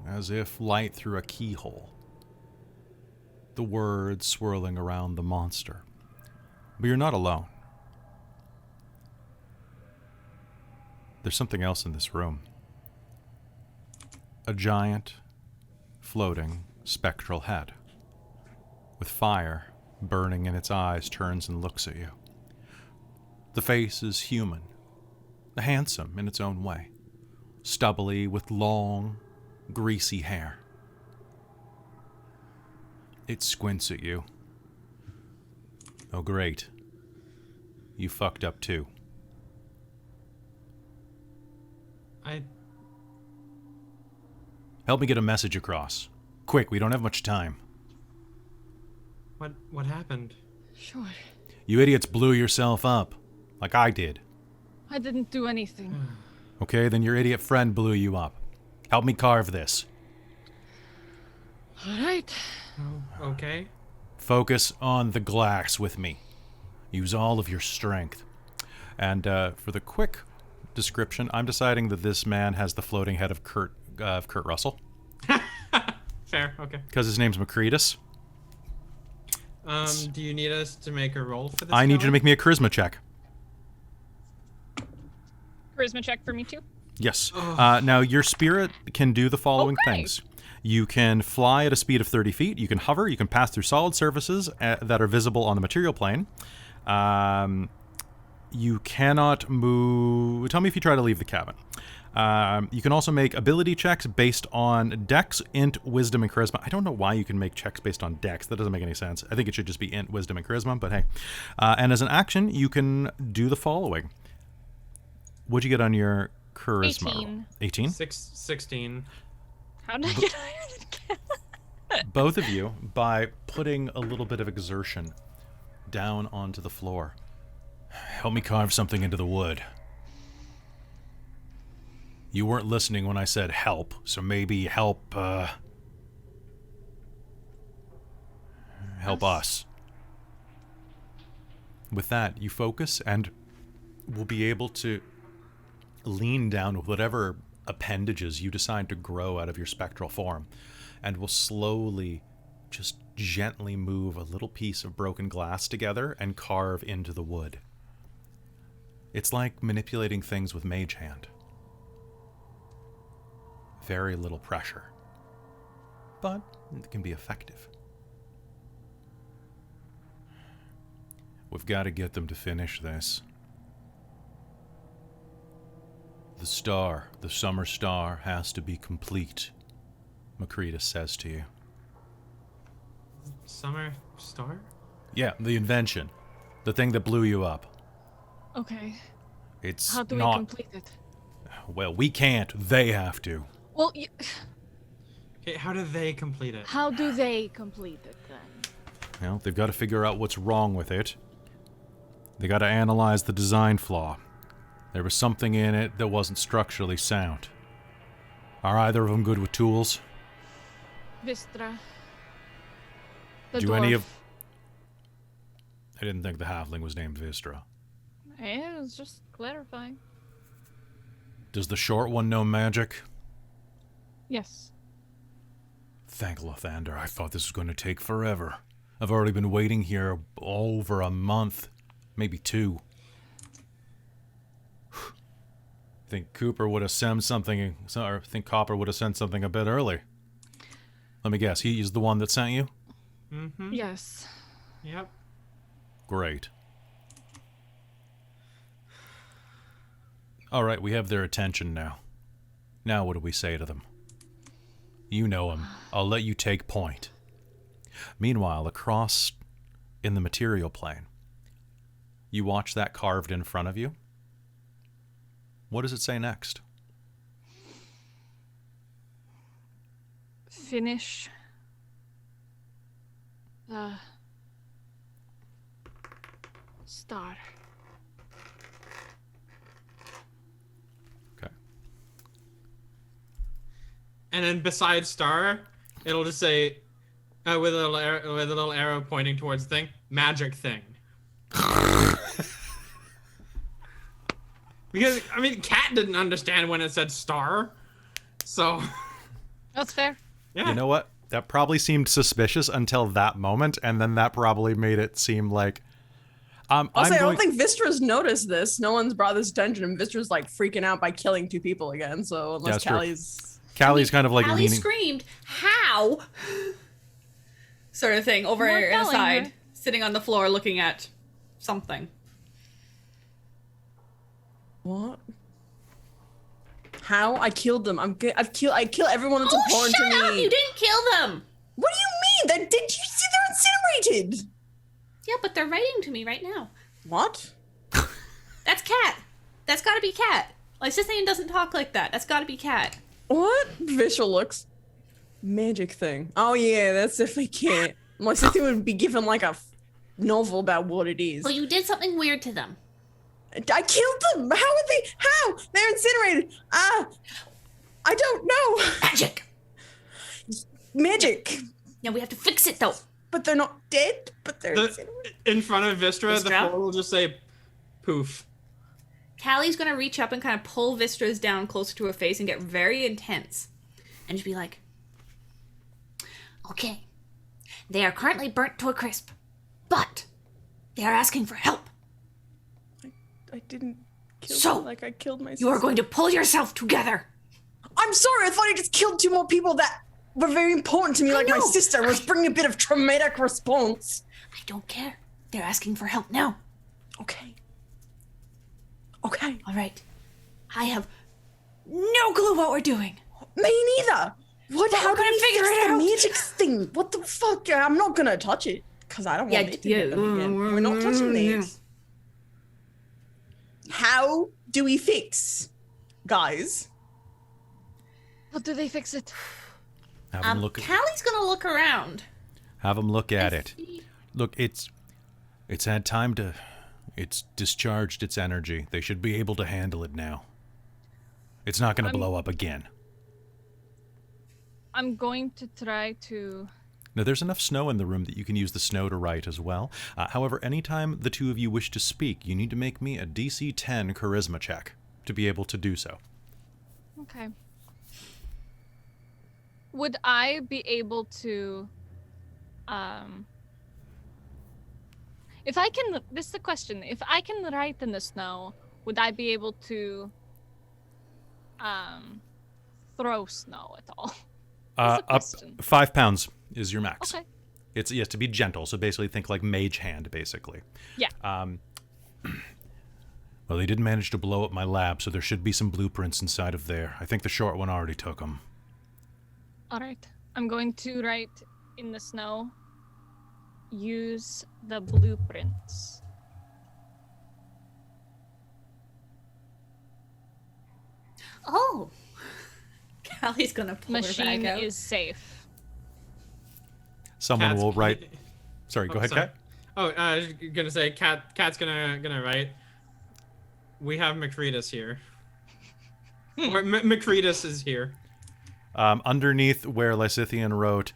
as if light through a keyhole. The words swirling around the monster. But you're not alone. There's something else in this room. A giant, floating, spectral head, with fire burning in its eyes, turns and looks at you. The face is human, handsome in its own way, stubbly with long, greasy hair. It squints at you. Oh great. You fucked up too. Help me get a message across. Quick, we don't have much time. What happened? Sure. You idiots blew yourself up, like I did. I didn't do anything. Okay, then your idiot friend blew you up. Help me carve this. All right. Oh, okay. Focus on the glass with me. Use all of your strength. And for the quick description, I'm deciding that this man has the floating head of Kurt Russell. Fair, okay. Because his name's Macretus. Do you need us to make a roll for this? I need you to Kelly? make me a charisma check. Charisma check for me too. Yes. Now, your spirit can do the following things. You can fly at a speed of 30 feet. You can hover. You can pass through solid surfaces that are visible on the material plane. You cannot move. Tell me if you try to leave the cabin. You can also make ability checks based on Dex, Int, Wisdom, and Charisma. I don't know why you can make checks based on Dex. That doesn't make any sense. I think it should just be Int, Wisdom, and Charisma, but hey. And as an action, you can do the following. What'd you get on your Charisma? 18. 18? 16. How did I get higher than Callie? Both of you, by putting a little bit of exertion down onto the floor. Help me carve something into the wood. You weren't listening when I said help, so maybe help us. With that, you focus and will be able to lean down with whatever appendages you decide to grow out of your spectral form, and will slowly, just gently move a little piece of broken glass together and carve into the wood. It's like manipulating things with Mage Hand. Very little pressure, but it can be effective. We've got to get them to finish this. The star, the summer star, has to be complete, Makrita says to you. Summer star? Yeah, the invention. The thing that blew you up. Okay. It's How do not... we complete it? Well, we can't. They have to. Well, Okay, how do they complete it? how do they complete it then? Well, they've got to figure out what's wrong with it. They got to analyze the design flaw. There was something in it that wasn't structurally sound. Are either of them good with tools? Vistra. The Do any dwarf. of... I didn't think the halfling was named Vistra. Yeah, I was just clarifying. Does the short one know magic? Yes. Thank Lathander. I thought this was going to take forever. I've already been waiting here over a month. Maybe 2. Think Cooper would have sent something, or think Copper would have sent something a bit early. Let me guess, he's the one that sent you? Mm-hmm. Yes. Yep. Great. Alright, we have their attention now. Now what do we say to them? You know him. I'll let you take point. Meanwhile, across in the material plane, you watch that carved in front of you. What does it say next? Finish the star. Okay. And then beside star, it'll just say, with a little arrow pointing towards the thing, magic thing. Because, I mean, Cat didn't understand when it said star, so... That's fair. Yeah. You know what? That probably seemed suspicious until that moment, and then that probably made it seem like... I don't think Vistra's noticed this. No one's brought this attention, and Vistra's like freaking out by killing 2 people again, so unless true. Callie's... kind of like Callie leaning... screamed, "How?" sort of thing, over We're telling aside, her. sitting on the floor looking at something. What? How? I killed them. I kill everyone that's important shut to up! me. You didn't kill them! What do you mean? Did you see they're incinerated? Yeah, but they're writing to me right now. What? That's Cat. That's gotta be Cat. Lysithian doesn't talk like that. That's gotta be Cat. What? Visual looks. Magic thing. Oh yeah, that's if they can't. My sister would be given like a novel about what it is. Well, you did something weird to them. I killed them. How would they? How? They're incinerated. I don't know. Magic! Magic. Now we have to fix it, though. But they're not dead. But they're incinerated. In front of Vistra, the Vistra? floor will just say, poof. Callie's gonna reach up and kind of pull Vistra's down closer to her face and get very intense. And just be like, "Okay, they are currently burnt to a crisp, but they are asking for help. I didn't kill So, them like I killed my sister. You are going to pull yourself together." I'm sorry. I thought I just killed 2 more people that were very important to me, like my know. sister. Was bringing a bit of traumatic response. I don't care. They're asking for help now. Okay. Okay. All right. I have no clue what we're doing. Me neither. What? How gonna do we figure fix it the out. magic thing? What the fuck? I'm not gonna touch it because I don't want it to get them again. We're not touching these. How do we fix, guys? How do they fix it? Have them look. Callie's gonna look around. Have them look at I it. see- Look, it's had time to. It's discharged its energy. They should be able to handle it now. It's not going to blow up again. I'm going to try to... Now, there's enough snow in the room that you can use the snow to write as well. However, anytime the two of you wish to speak, you need to make me a DC 10 charisma check to be able to do so. Okay. Would I be able to... If I can... This is the question. If I can write in the snow, would I be able to... throw snow at all? That's the Up question. 5 pounds is your max. Okay. It's to be gentle, so basically think like mage hand, basically. Yeah. Well, they did manage to blow up my lab, so there should be some blueprints inside of there. I think the short one already took them. All right. I'm going to write in the snow. Use the blueprints. Oh, Callie's gonna pull her Machine bag out. is safe. Someone Cat's- will write... Sorry, go ahead, sorry. Kat. Oh, I was gonna say, Cat's gonna write. We have Macretus here. Or Macretus is here. Underneath where Lysithian wrote,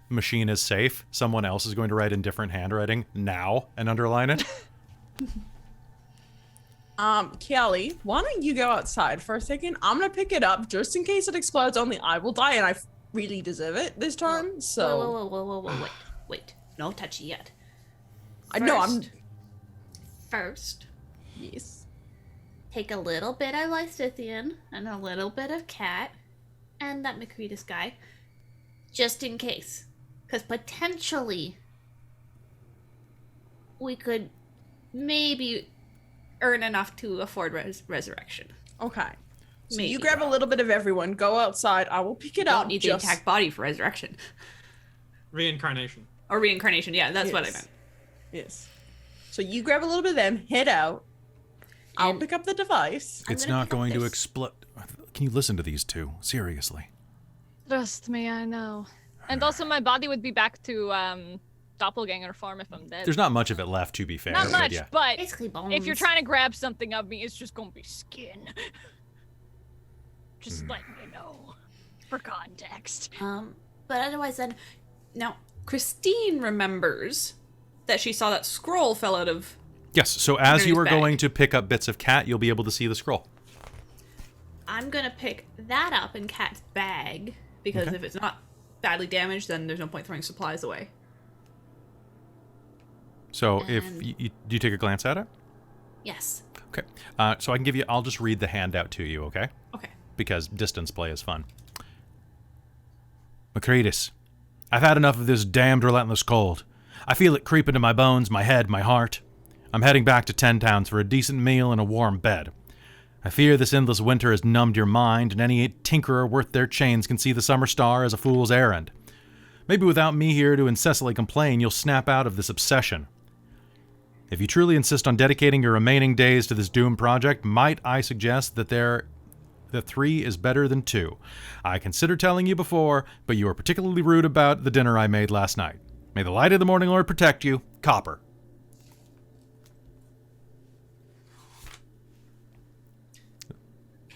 machine is safe, someone else is going to write in different handwriting, now, and underline it. Callie, why don't you go outside for a second? I'm gonna pick it up just in case it explodes. Only I will die, and I really deserve it this time. So Whoa, wait. No touchy yet. I know I'm. First, Yes. take a little bit of Lysithian and a little bit of Cat and that Macretus guy, just in case. Because potentially we could maybe earn enough to afford resurrection. Okay. So Maybe. you grab a little bit of everyone. Go outside. I will pick it Don't up. need the intact body for resurrection. Reincarnation. Or reincarnation, yeah, that's what I Yes. meant. Yes. So you grab a little bit of them. Head out. I'll And- pick up the device. I'm It's gonna not pick up going to this. explode. Can you listen to these two? Seriously. Trust me, I know. And also, my body would be back to doppelganger form if I'm dead. There's not much of it left, to be fair. Not but much, yeah. but Basically bones. if you're trying to grab something of me, it's just gonna be skin. Just letting you know. For context. But otherwise then, Now, Christine remembers that she saw that scroll fell out of... Yes, so as you Underneath are bag. going to pick up bits of Cat, you'll be able to see the scroll. I'm gonna pick that up in Cat's bag, because Okay. if it's not badly damaged, then there's no point throwing supplies away. So if And- do you take a glance at it? yes. Okay. So I can give you, I'll just read the handout to you, okay? Okay. Because distance play is fun. Macretus, I've had enough of this damned relentless cold. I feel it creep into my bones, my head, my heart. I'm heading back to 10 Towns for a decent meal and a warm bed. I fear this endless winter has numbed your mind, and any tinkerer worth their chains can see the summer star as a fool's errand. Maybe without me here to incessantly complain, you'll snap out of this obsession. If you truly insist on dedicating your remaining days to this doomed project, might I suggest that 3 is better than 2. I considered telling you before, but you were particularly rude about the dinner I made last night. May the light of the morning Lord protect you. Copper.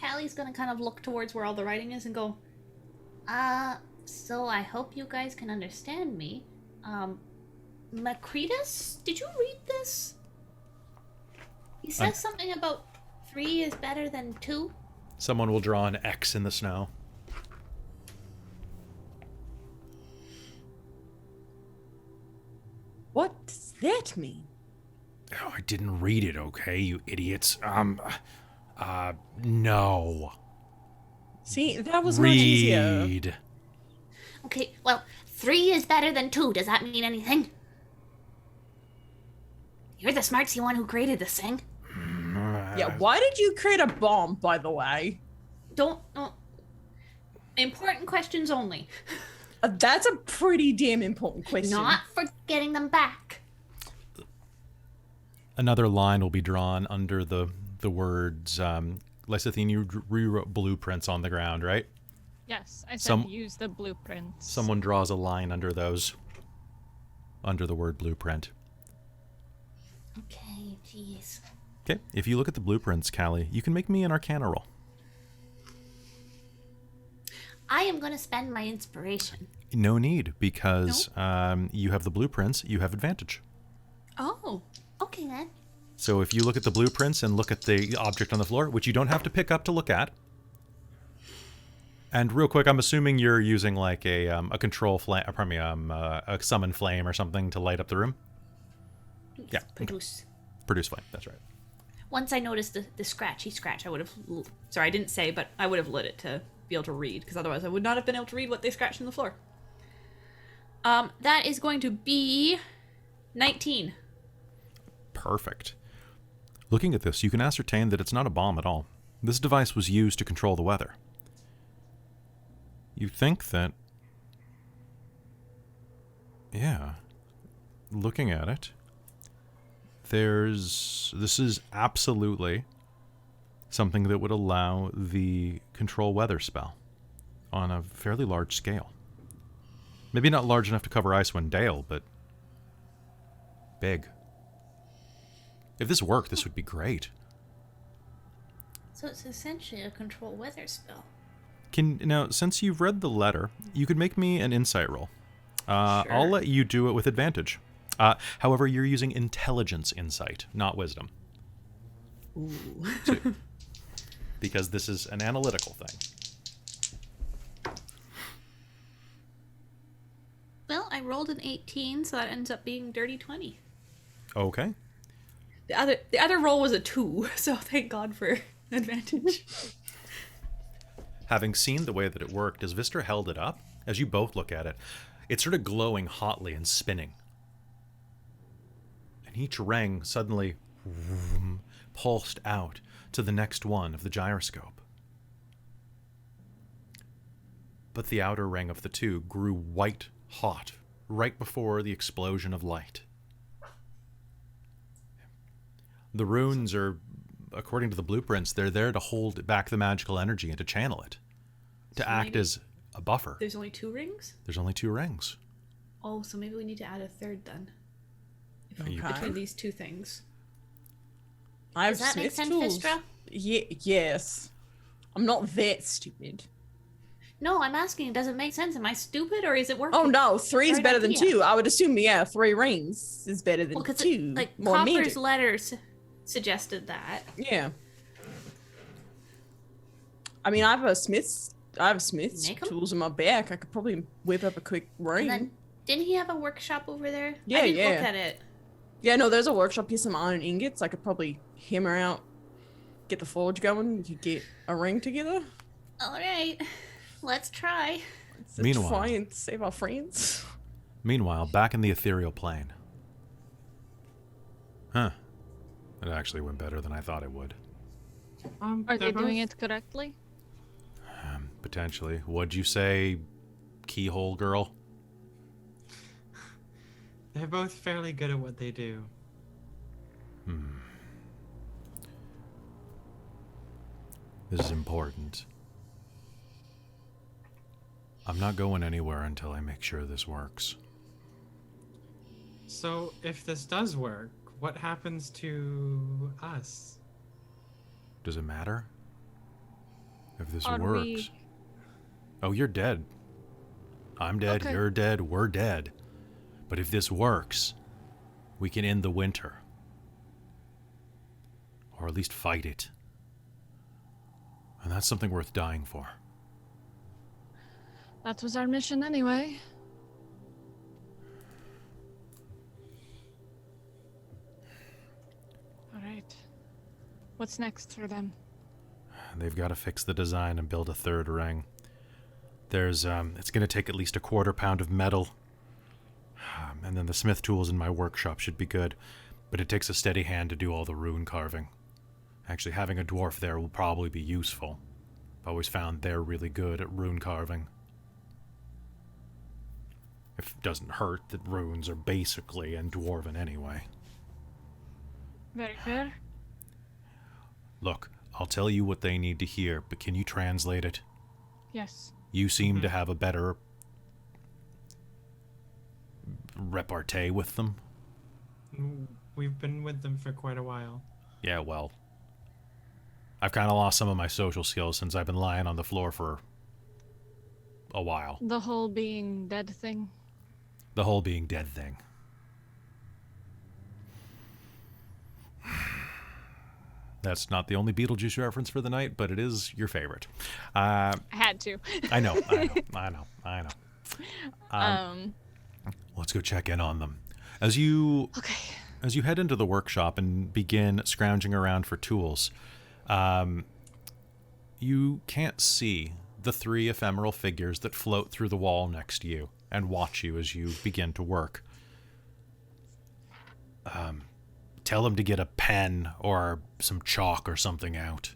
Callie's gonna kind of look towards where all the writing is and go, so I hope you guys can understand me. Macretus, did you read this? He says something about 3 is better than 2. Someone will draw an X in the snow. What does that mean? Oh, I didn't read it, okay, you idiots. No. See, that was much easier. Read. Okay, well, 3 is better than 2. Does that mean anything? You're the smartsy one who created this thing. Yeah, why did you create a bomb, by the way? don't. Important questions only. That's a pretty damn important question. Not for getting them back. Another line will be drawn under the words, Lysithian, you rewrote blueprints on the ground, right? Yes, I said use the blueprints. Someone draws a line under those, under the word blueprint. Okay, jeez. Okay, if you look at the blueprints, Callie, you can make me an Arcana roll. I am going to spend my inspiration. No need, because you have the blueprints, you have advantage. Oh. Okay, then. So if you look at the blueprints and look at the object on the floor, which you don't have to pick up to look at. And real quick, I'm assuming you're using like a control flame, a summon flame or something to light up the room. Yeah. Produce. Produce flame. That's right. Once I noticed the scratchy scratch, I would have... Sorry, I didn't say, but I would have lit it to be able to read, because otherwise I would not have been able to read what they scratched in the floor. That is going to be 19. Perfect. Looking at this, you can ascertain that it's not a bomb at all. This device was used to control the weather. You think that... Yeah. Looking at it, this is absolutely something that would allow the control weather spell on a fairly large scale. Maybe not large enough to cover Icewind Dale, but big. If this worked, this would be great. So it's essentially a control weather spell. Now, since you've read the letter, you could make me an insight roll. Sure. I'll let you do it with advantage. However, you're using intelligence insight, not wisdom. Ooh. Because this is an analytical thing. Well, I rolled an 18, so that ends up being dirty 20. Okay. The other roll was a 2, so thank God for advantage. Having seen the way that it worked, as Vistra held it up, as you both look at it, it's sort of glowing hotly and spinning. And each ring suddenly pulsed out to the next one of the gyroscope. But the outer ring of the two grew white hot right before the explosion of light. The runes are, according to the blueprints, they're there to hold back the magical energy and to channel it. To act as a buffer. There's only 2 rings? There's only 2 rings. Oh, so maybe we need to add a third then. You- Between these 2 things. I have Does that make smith sense, tools. Vistra? Yes. I'm not that stupid. No, I'm asking, does it make sense? Am I stupid or is it working? Oh no, 3 is Right better than idea. 2. I would assume, 3 rings is better than Well, because 2. like More Copper's magic. letters suggested that. Yeah. I mean, I have smith's Make 'em? tools in my back. I could probably whip up a quick ring. And then, didn't he have a workshop over there? Yeah, I didn't yeah. look at it. Yeah, no, there's a workshop here, some iron ingots. I could probably hammer out, get the forge going. We could get a ring together. All right, let's try. Let's Meanwhile- try and save our friends. Meanwhile, back in the ethereal plane. Huh. It actually went better than I thought it would. Are they're they doing both- it correctly? Potentially. What'd you say, keyhole girl? They're both fairly good at what they do. This is important. I'm not going anywhere until I make sure this works. So, if this does work, what happens to us? Does it matter? If this Are works. we- Oh, you're dead. I'm dead, Okay. you're dead, we're dead. But if this works, we can end the winter. Or at least fight it. And that's something worth dying for. That was our mission anyway. All right. What's next for them? They've got to fix the design and build a third ring. There's, it's going to take at least a quarter pound of metal. And then the smith tools in my workshop should be good. But it takes a steady hand to do all the rune carving. Actually, having a dwarf there will probably be useful. I've always found they're really good at rune carving. If it doesn't hurt that runes are basically in Dwarven anyway. Very fair. Look, I'll tell you what they need to hear, but can you translate it? Yes. You seem to have a better repartee with them. We've been with them for quite a while. Yeah, well, I've kind of lost some of my social skills since I've been lying on the floor for a while. The whole being dead thing. The whole being dead thing. That's not the only Beetlejuice reference for the night, but it is your favorite. I had to. I know. Let's go check in on them. As you head into the workshop and begin scrounging around for tools, you can't see the 3 ephemeral figures that float through the wall next to you and watch you as you begin to work. Tell them to get a pen or some chalk or something out.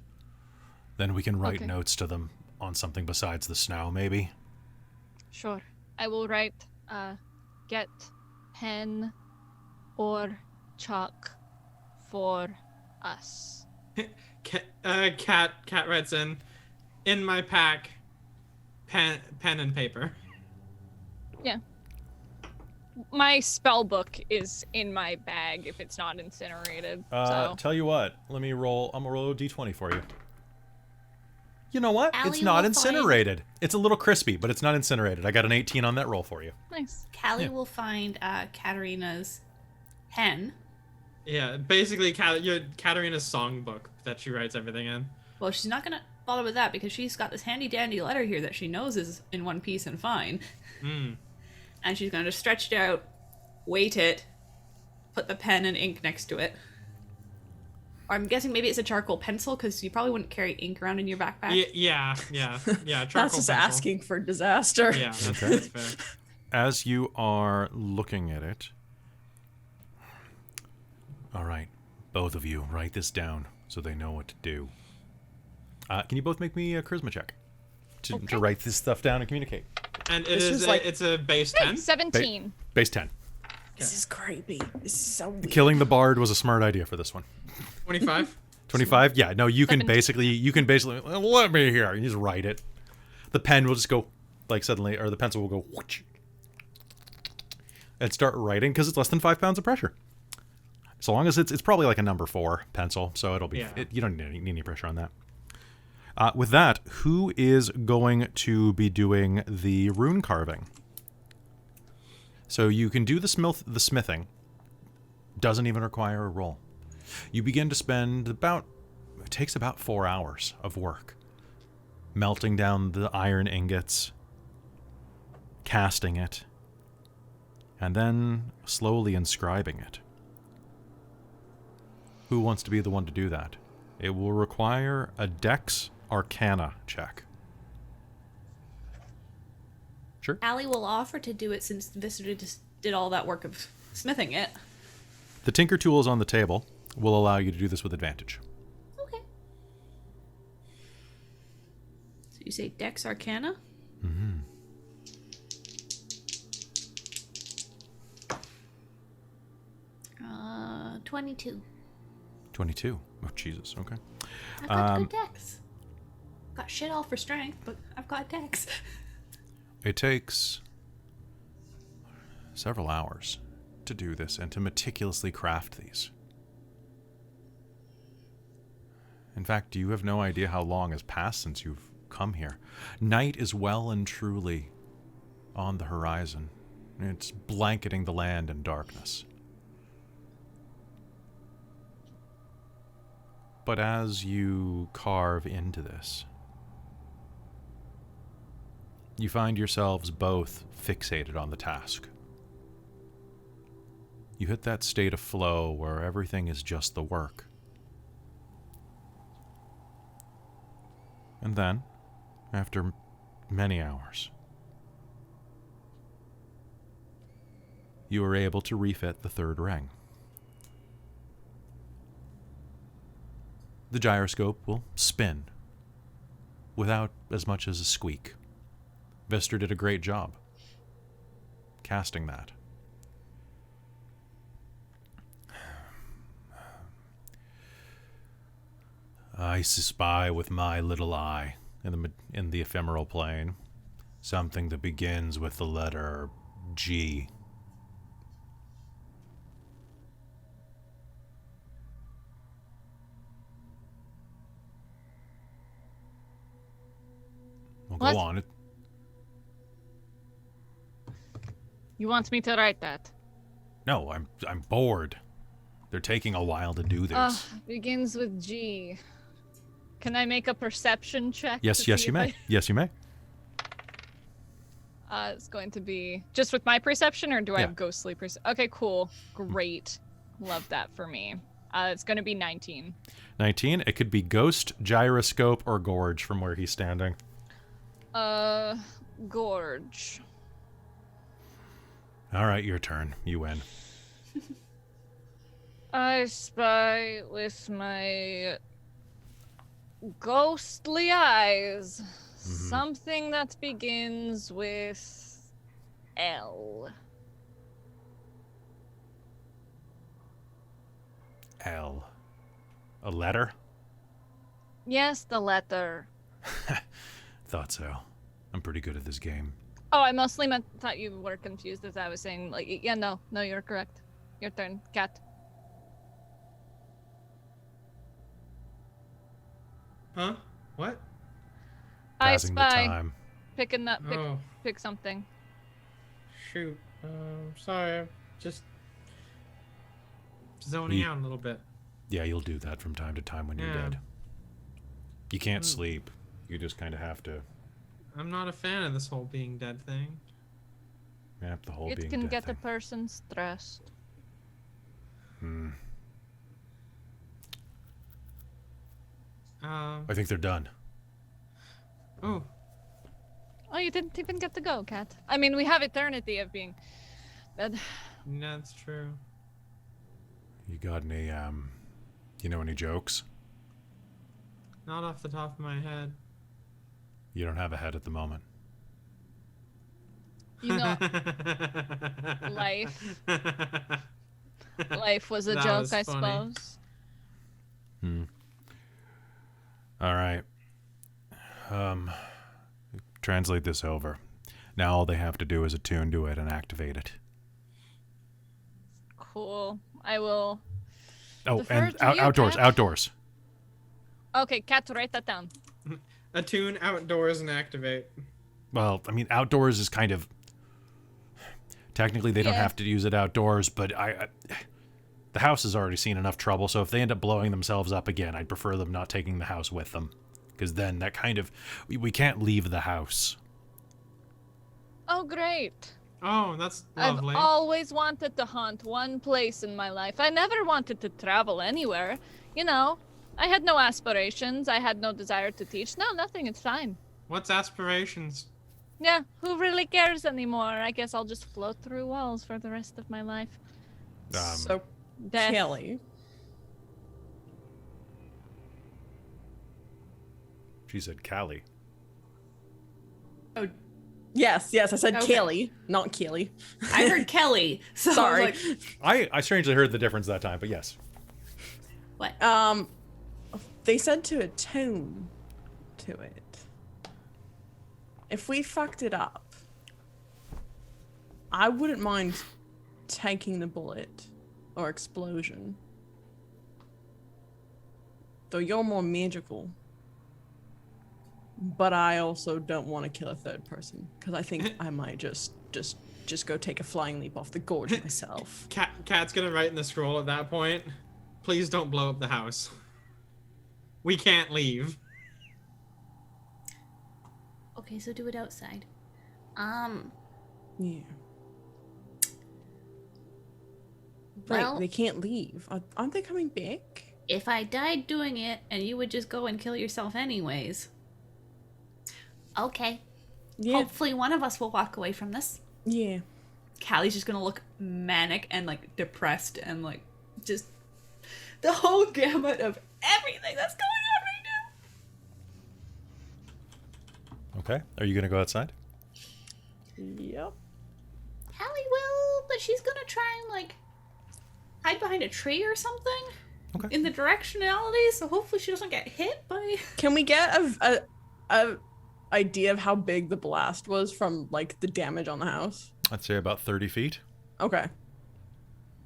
Then we can write notes to them on something besides the snow, maybe. Sure. I will write, get pen or chalk for us. Cat writes in my pack, pen and paper. Yeah. My spell book is in my bag if it's not incinerated. So. Tell you what, let me roll. I'm gonna roll a d20 for you. You know what? Callie It's not will incinerated. It's a little crispy, but it's not incinerated. I got an 18 on that roll for you. Nice. Callie will find Katerina's pen. Yeah, basically Katerina's songbook that she writes everything in. Well, she's not going to bother with that because she's got this handy-dandy letter here that she knows is in one piece and fine. And she's going to stretch it out, weight it, put the pen and ink next to it. Or I'm guessing maybe it's a charcoal pencil because you probably wouldn't carry ink around in your backpack. Yeah. Charcoal That's just pencil. asking for disaster. Yeah, that's fair. As you are looking at it, all right, both of you, write this down so they know what to do. Can you both make me a charisma check to write this stuff down and communicate? And it's a base 10? 17. Base 10. This is creepy. This is so weird. Killing the bard was a smart idea for this one. 25? 25? Yeah, no, you can basically let me here. You just write it. The pen will just go like suddenly, or the pencil will go whoosh, and start writing because it's less than 5 pounds of pressure. So long as it's probably like a number 4 pencil, so it'll be you don't need any pressure on that. With that, who is going to be doing the rune carving? So you can do the smithing. Doesn't even require a roll. You begin to spend it takes about 4 hours of work. Melting down the iron ingots, casting it, and then slowly inscribing it. Who wants to be the one to do that? It will require a Dex Arcana check. Sure. Callie will offer to do it since Vistra just did all that work of smithing it. The Tinker tools on the table will allow you to do this with advantage. Okay. So you say Dex Arcana? Mm-hmm. Uh, 22. 22. Oh, Jesus. Okay. I've got good dex. Got shit all for strength, but I've got dex. It takes several hours to do this and to meticulously craft these. In fact, you have no idea how long has passed since you've come here. Night is well and truly on the horizon. It's blanketing the land in darkness. But as you carve into this, you find yourselves both fixated on the task. You hit that state of flow where everything is just the work. And then, after many hours, you are able to refit the third ring. The gyroscope will spin, without as much as a squeak. Vistra did a great job casting that. I spy with my little eye in the ephemeral plane something that begins with the letter G. Well, What? go on. You want me to write that? No, I'm bored. They're taking a while to do this. Begins with G. Can I make a perception check? Yes, to yes, see you if may. Yes, you may. It's going to be just with my perception, or do I Yeah. have ghostly perception? Okay, cool. Great. Love that for me. It's going to be 19. 19. It could be ghost, gyroscope, or gorge from where he's standing. Gorge. All right, your turn. You win. I spy with my ghostly eyes something that begins with L. L. A letter? Yes, the letter. Thought so. I'm pretty good at this game. Oh, I mostly thought you were confused as I was saying, like, yeah, no, you're correct. Your turn, Cat. Huh? What? Passing the I spy. time. Picking up, Oh, pick something. shoot. Sorry. I'm just zoning We- out a little bit. Yeah, you'll do that from time to time when you're Yeah. dead. You can't sleep. You just kind of have to. I'm not a fan of this whole being dead thing. Yeah, the whole It being can dead get a thing. person stressed. Um. I think they're done. Oh. Oh, you didn't even get to go, Cat. I mean, we have eternity of being dead. That's true. You got any, you know any jokes? Not off the top of my head. You don't have a head at the moment. You know, life. Life was a That joke, was I funny. suppose. All right. Translate this over. Now all they have to do is attune to it and activate it. Cool. I will. Oh, Defer and to you, outdoors, Cat. outdoors. Okay, Cat, write that down. Attune outdoors and activate. Well, I mean, outdoors is kind of... Technically, they don't Yeah. have to use it outdoors, but the house has already seen enough trouble, so if they end up blowing themselves up again, I'd prefer them not taking the house with them. Because then that kind of... We can't leave the house. Oh, great. Oh, that's lovely. I've always wanted to haunt one place in my life. I never wanted to travel anywhere. You know, I had no aspirations. I had no desire to teach. No, nothing. It's fine. What's aspirations? Yeah, who really cares anymore? I guess I'll just float through walls for the rest of my life. So, Death. Kelly, She said Callie. Oh, yes, I said Okay. Kelly, not Kelly. I heard Kelly. So Sorry. I was like, I strangely heard the difference that time, but yes. what? They said to attune to it. If we fucked it up, I wouldn't mind taking the bullet or explosion. Though you're more magical. But I also don't want to kill a third person because I think I might just go take a flying leap off the gorge myself. Cat's gonna write in the scroll at that point. Please don't blow up the house. We can't leave. Okay, so do it outside. Yeah. Well- Wait, they can't leave. Aren't they coming back? If I died doing it and you would just go and kill yourself anyways. Okay. Yeah. Hopefully one of us will walk away from this. Yeah. Callie's just gonna look manic and like depressed and like just the whole gamut of everything that's going on right Okay. Are you going to go outside? Yep. Callie will, but she's gonna try and, like, hide behind a tree or something. Okay. In the directionality, so hopefully she doesn't get hit by... Can we get a idea of how big the blast was from, like, the damage on the house? I'd say about 30 feet. Okay.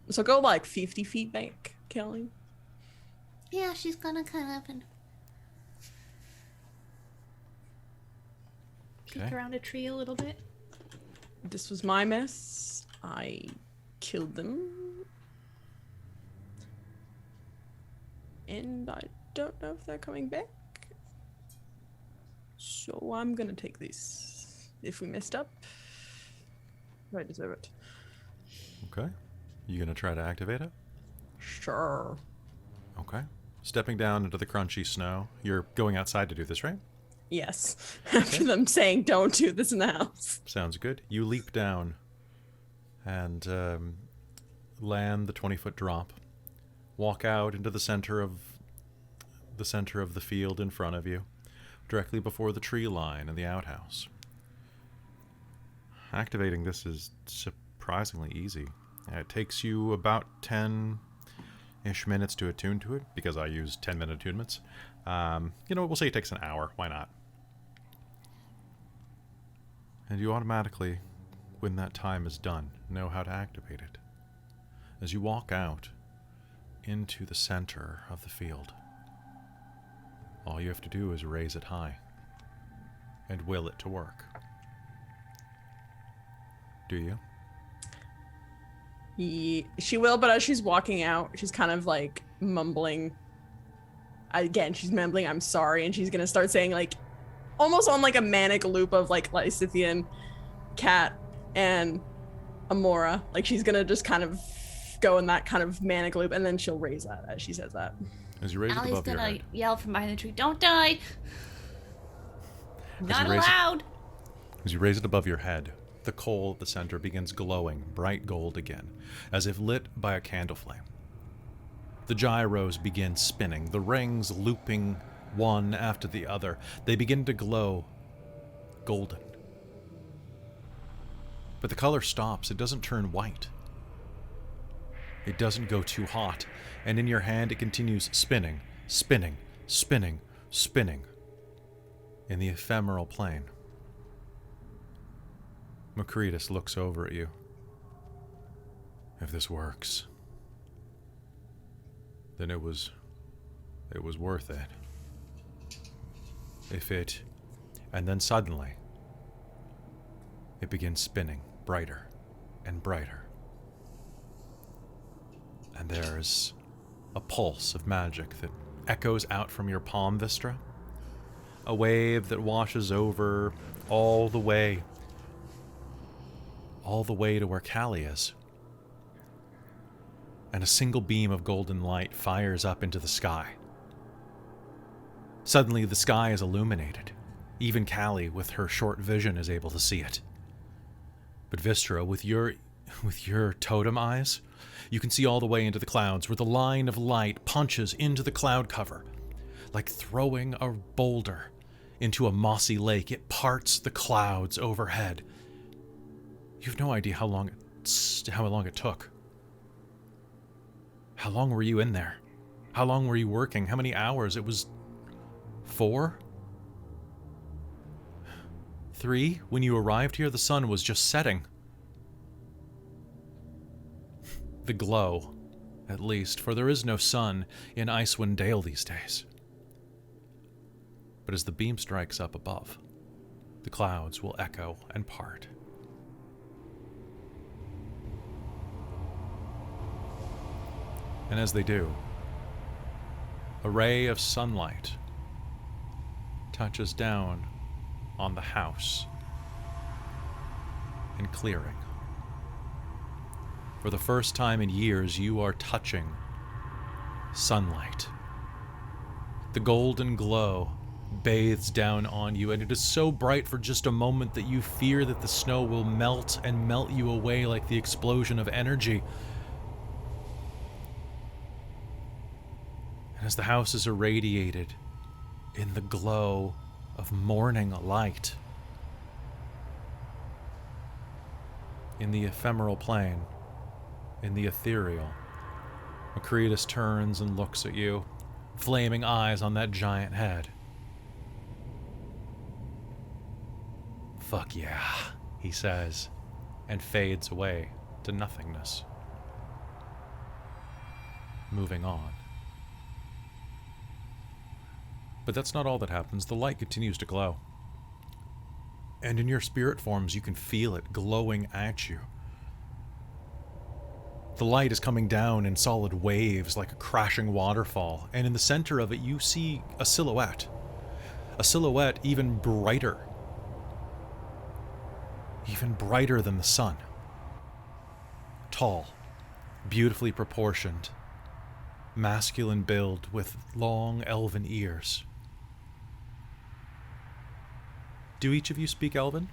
So go, like, 50 feet back, Callie. Yeah, she's gonna kind of Peek around a tree a little bit. This was my mess. I killed them. And I don't know if they're coming back. So I'm gonna take this. If we messed up, I deserve it. Okay. You going to try to activate it? Sure. Okay. Stepping down into the crunchy snow. You're going outside to do this, right? Yes. After them saying don't do this in the house. Sounds good. You leap down and land the 20-foot drop. Walk out into the center of the field in front of you, directly before the tree line and the outhouse. Activating this is surprisingly easy. It takes you about 10-ish minutes to attune to it, because I use 10-minute attunements. We'll say it takes an hour. Why not? And you automatically, when that time is done, know how to activate it. As you walk out into the center of the field, all you have to do is raise it high and will it to work. Do you? She will, but as she's walking out, she's kind of like mumbling. Again, she's mumbling, I'm sorry, and she's gonna start saying, like, almost on like a manic loop of like Lysithian, Cat, and Amora. Like, she's gonna just kind of go in that kind of manic loop, and then she'll raise that as she says that. As you raise it Allie's above your gonna head. yell from behind the tree, "Don't die! Not you raise it- allowed! As you raise it above your head, the coal at the center begins glowing bright gold again, as if lit by a candle flame. The gyros begin spinning, the rings looping one after the other. They begin to glow golden. But the color stops. It doesn't turn white. It doesn't go too hot. And in your hand, it continues spinning, spinning, spinning, spinning in the ephemeral plane. Macretus looks over at you. If this works, then it was worth it. And then suddenly, it begins spinning brighter and brighter. And there's a pulse of magic that echoes out from your palm, Vistra. A wave that washes over all the way to where Callie is. And a single beam of golden light fires up into the sky. Suddenly, the sky is illuminated. Even Callie, with her short vision, is able to see it. But Vistra, with your totem eyes, you can see all the way into the clouds, where the line of light punches into the cloud cover. Like throwing a boulder into a mossy lake, it parts the clouds overhead. You have no idea how long it took. How long were you in there? How long were you working? How many hours? It was 4? 3? When you arrived here, the sun was just setting. The glow, at least, for there is no sun in Icewind Dale these days. But as the beam strikes up above, the clouds will echo and part. And as they do, a ray of sunlight touches down on the house and clearing. For the first time in years, you are touching sunlight. The golden glow bathes down on you, and it is so bright for just a moment that you fear that the snow will melt and melt you away like the explosion of energy. And as the house is irradiated in the glow of morning light, in the ephemeral plane, in the ethereal, Macretus turns and looks at you, flaming eyes on that giant head. "Fuck yeah," he says, and fades away to nothingness. Moving on. But that's not all that happens. The light continues to glow. And in your spirit forms, you can feel it glowing at you. The light is coming down in solid waves like a crashing waterfall, and in the center of it you see a silhouette. A silhouette even brighter than the sun. Tall, beautifully proportioned, masculine build with long elven ears. Do each of you speak Elven?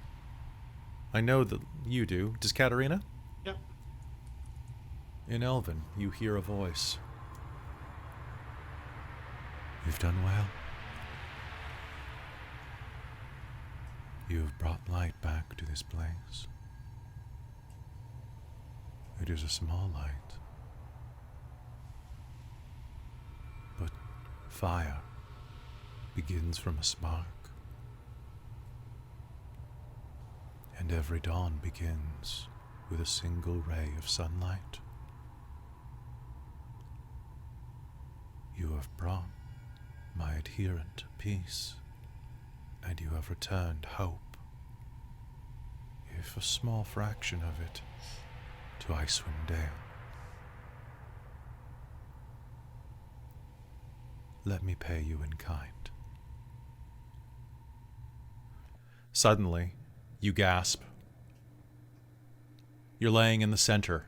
I know that you do. Does Katerina? Yep. In Elven, you hear a voice. "You've done well. You have brought light back to this place. It is a small light, but fire begins from a spark. And every dawn begins with a single ray of sunlight. You have brought my adherent peace, and you have returned hope, if a small fraction of it, to Icewind Dale. Let me pay you in kind." Suddenly, you gasp. You're laying in the center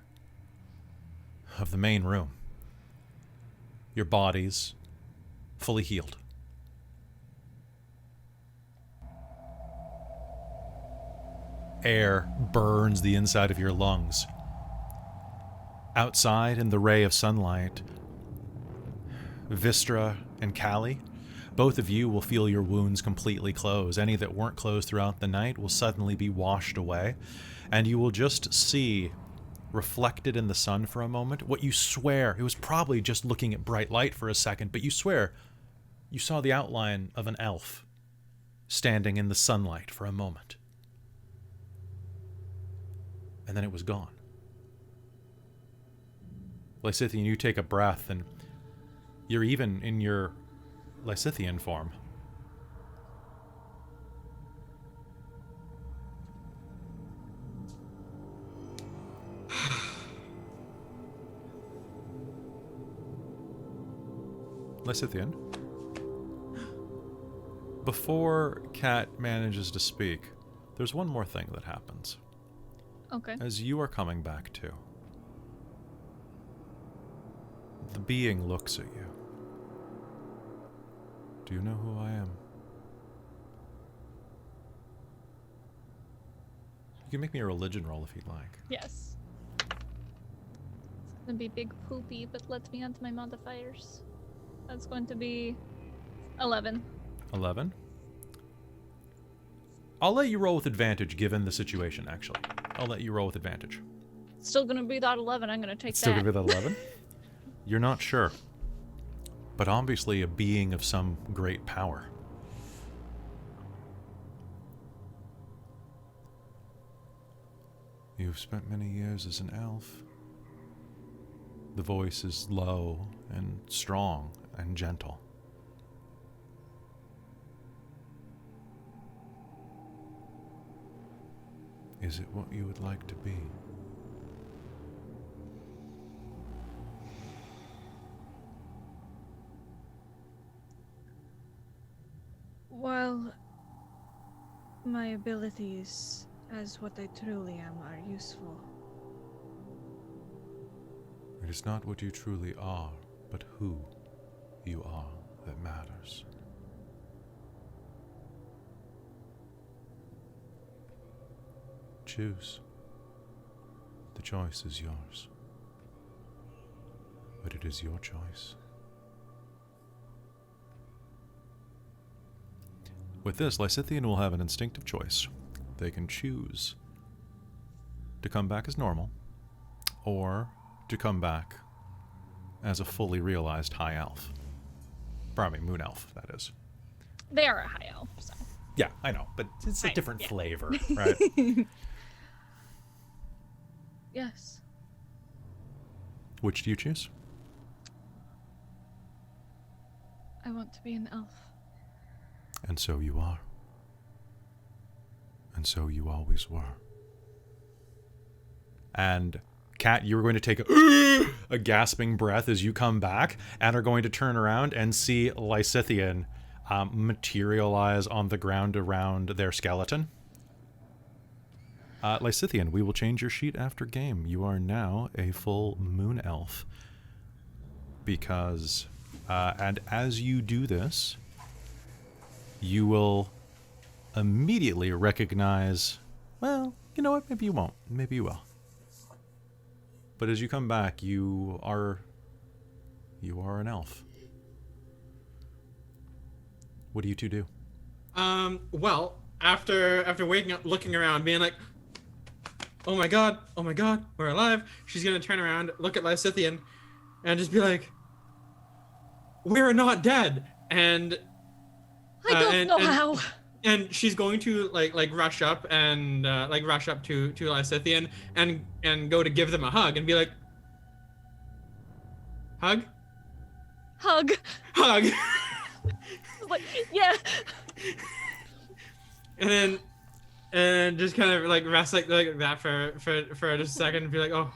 of the main room. Your body's fully healed. Air burns the inside of your lungs. Outside, in the ray of sunlight, Vistra and Callie, both of you will feel your wounds completely close. Any that weren't closed throughout the night will suddenly be washed away, and you will just see, reflected in the sun for a moment, what you swear, it was probably just looking at bright light for a second, but you swear you saw the outline of an elf standing in the sunlight for a moment. And then it was gone. Lysithian, you take a breath, and you're even in your Lysithian form. Lysithian, before Kat manages to speak, there's one more thing that happens. Okay. As you are coming back to, the being looks at you. "Do you know who I am?" You can make me a religion roll if you'd like. Yes. It's gonna be big poopy, but let me onto my modifiers. That's going to be 11. 11? I'll let you roll with advantage given the situation, actually. I'll let you roll with advantage. Still gonna be that 11. I'm gonna take It's still that. gonna be that 11? You're not sure. But obviously a being of some great power. You've spent many years as an elf. The voice is low and strong and gentle. Is it what you would like to be? While my abilities as what I truly am are useful, It is not what you truly are, but who you are that matters. Choose. The choice is yours. But it is your choice. With this, Lysithian will have an instinctive choice. They can choose to come back as normal, or to come back as a fully realized high elf. Pardon me, moon elf, that is. They are a high elf, so. Yeah, I know, but it's a Right, different yeah. flavor, right? Yes. Which do you choose? I want to be an elf. And so you are. And so you always were. And Kat, you're going to take a gasping breath as you come back and are going to turn around and see Lysithian materialize on the ground around their skeleton. Lysithian, we will change your sheet after game. You are now a full moon elf. Because, and as you do this, you will immediately recognize, well, you know what, maybe you won't, maybe you will. But as you come back, you are an elf. What do you two do? Well, after waking up, looking around, being like, oh my god, we're alive, she's gonna turn around, look at Lysithian, and just be like, we're not dead. And I don't know how. And she's going to like rush up and rush up to Lysithian and go to give them a hug and be like, hug. Like, yeah. And just kind of like rest like that for just a second and be like, oh.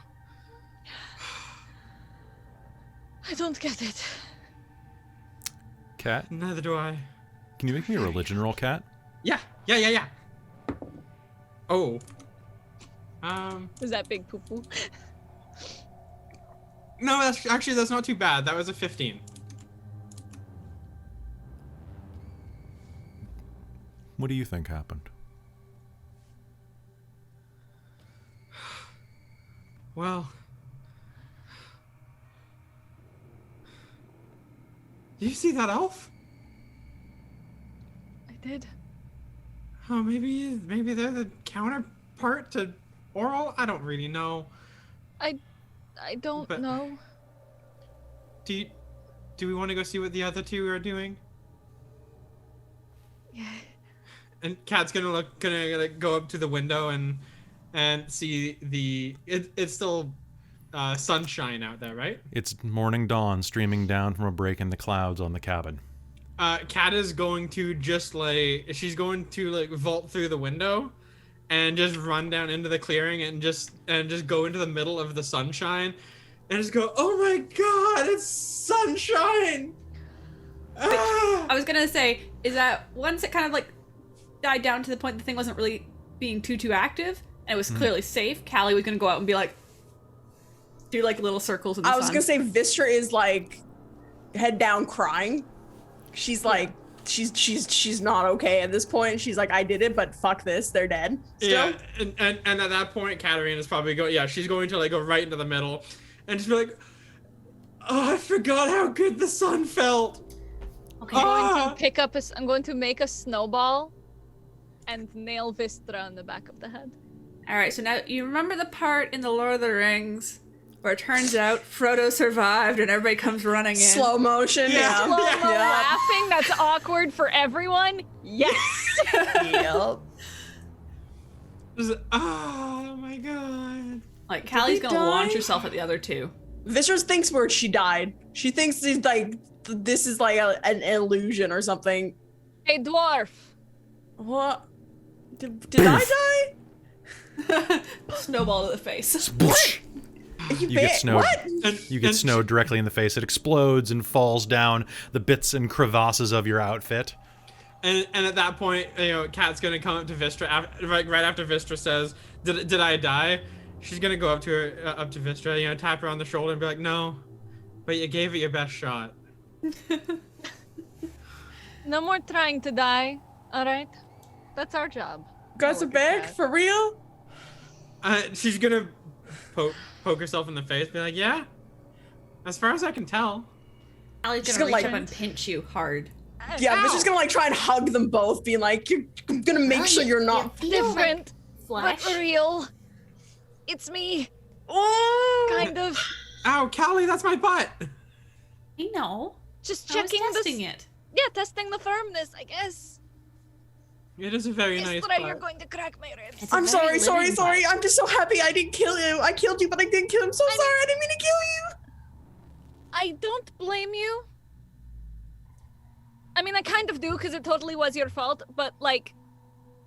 I don't get it. Kat, Neither do I. can you make me a religion roll, Kat? Yeah. Oh. Was that big poo poo? No, that's not too bad. That was a 15. What do you think happened? Well. Did you see that elf? I did. Oh, maybe they're the counterpart to Oral? I don't really know. I don't But- know. Do we want to go see what the other two are doing? Yeah. And Kat's gonna like go up to the window and see it's still sunshine out there, right? It's morning dawn streaming down from a break in the clouds on the cabin. Kat is going to she's going to vault through the window and just run down into the clearing and just go into the middle of the sunshine and just go, oh my god, it's sunshine! Ah! I was gonna say, is that once it kind of died down to the point the thing wasn't really being too active and it was clearly safe, Callie was gonna go out and be do little circles in the sun. I was gonna say Vistra is head down crying. She's she's not okay at this point. She's like, I did it, but fuck this, they're dead. Still. Yeah, and at that point, Katerina's probably she's going to go right into the middle and just be like, oh, I forgot how good the sun felt. Okay. I'm going to make a snowball and nail Vistra on the back of the head. All right, so now you remember the part in the Lord of the Rings where it turns out Frodo survived and everybody comes running in. Slow motion. Yeah. Slow-mo Yeah. laughing that's awkward for everyone. Yes. Yep. Just, oh my god. Callie's they gonna launch die? herself at the other two. Vistra thinks where she died. She thinks this is an illusion or something. Hey, dwarf. What? Did I die? Snowball to the face. You get snowed. What? You get And snowed directly in the face. It explodes and falls down the bits and crevasses of your outfit. And at that point, Kat's gonna come up to Vistra right after Vistra says, "Did I die?" She's gonna go up to Vistra, tap her on the shoulder and be like, "No, but you gave it your best shot." No more trying to die. All right. That's our job. Got some bag for real? She's gonna poke herself in the face, be like, "Yeah, as far as I can tell." Callie's She's gonna gonna, reach up and pinch you hard. Yeah, Vistra's gonna try and hug them both, being like, "I'm gonna make sure you're not." feel different, like flesh. but real. it's me. Oh! Kind of. Ow, Callie, that's my butt. I know. Just I was checking testing it. Yeah, testing the firmness, I guess. It is a very nice Vistra, butt. you're going to crack my ribs. It's a I'm very sorry. living butt. I'm just so happy I didn't kill you. I killed you, but I didn't kill him. So sorry. I didn't mean to kill you. I don't blame you. I mean, I kind of do, because it totally was your fault, but, like,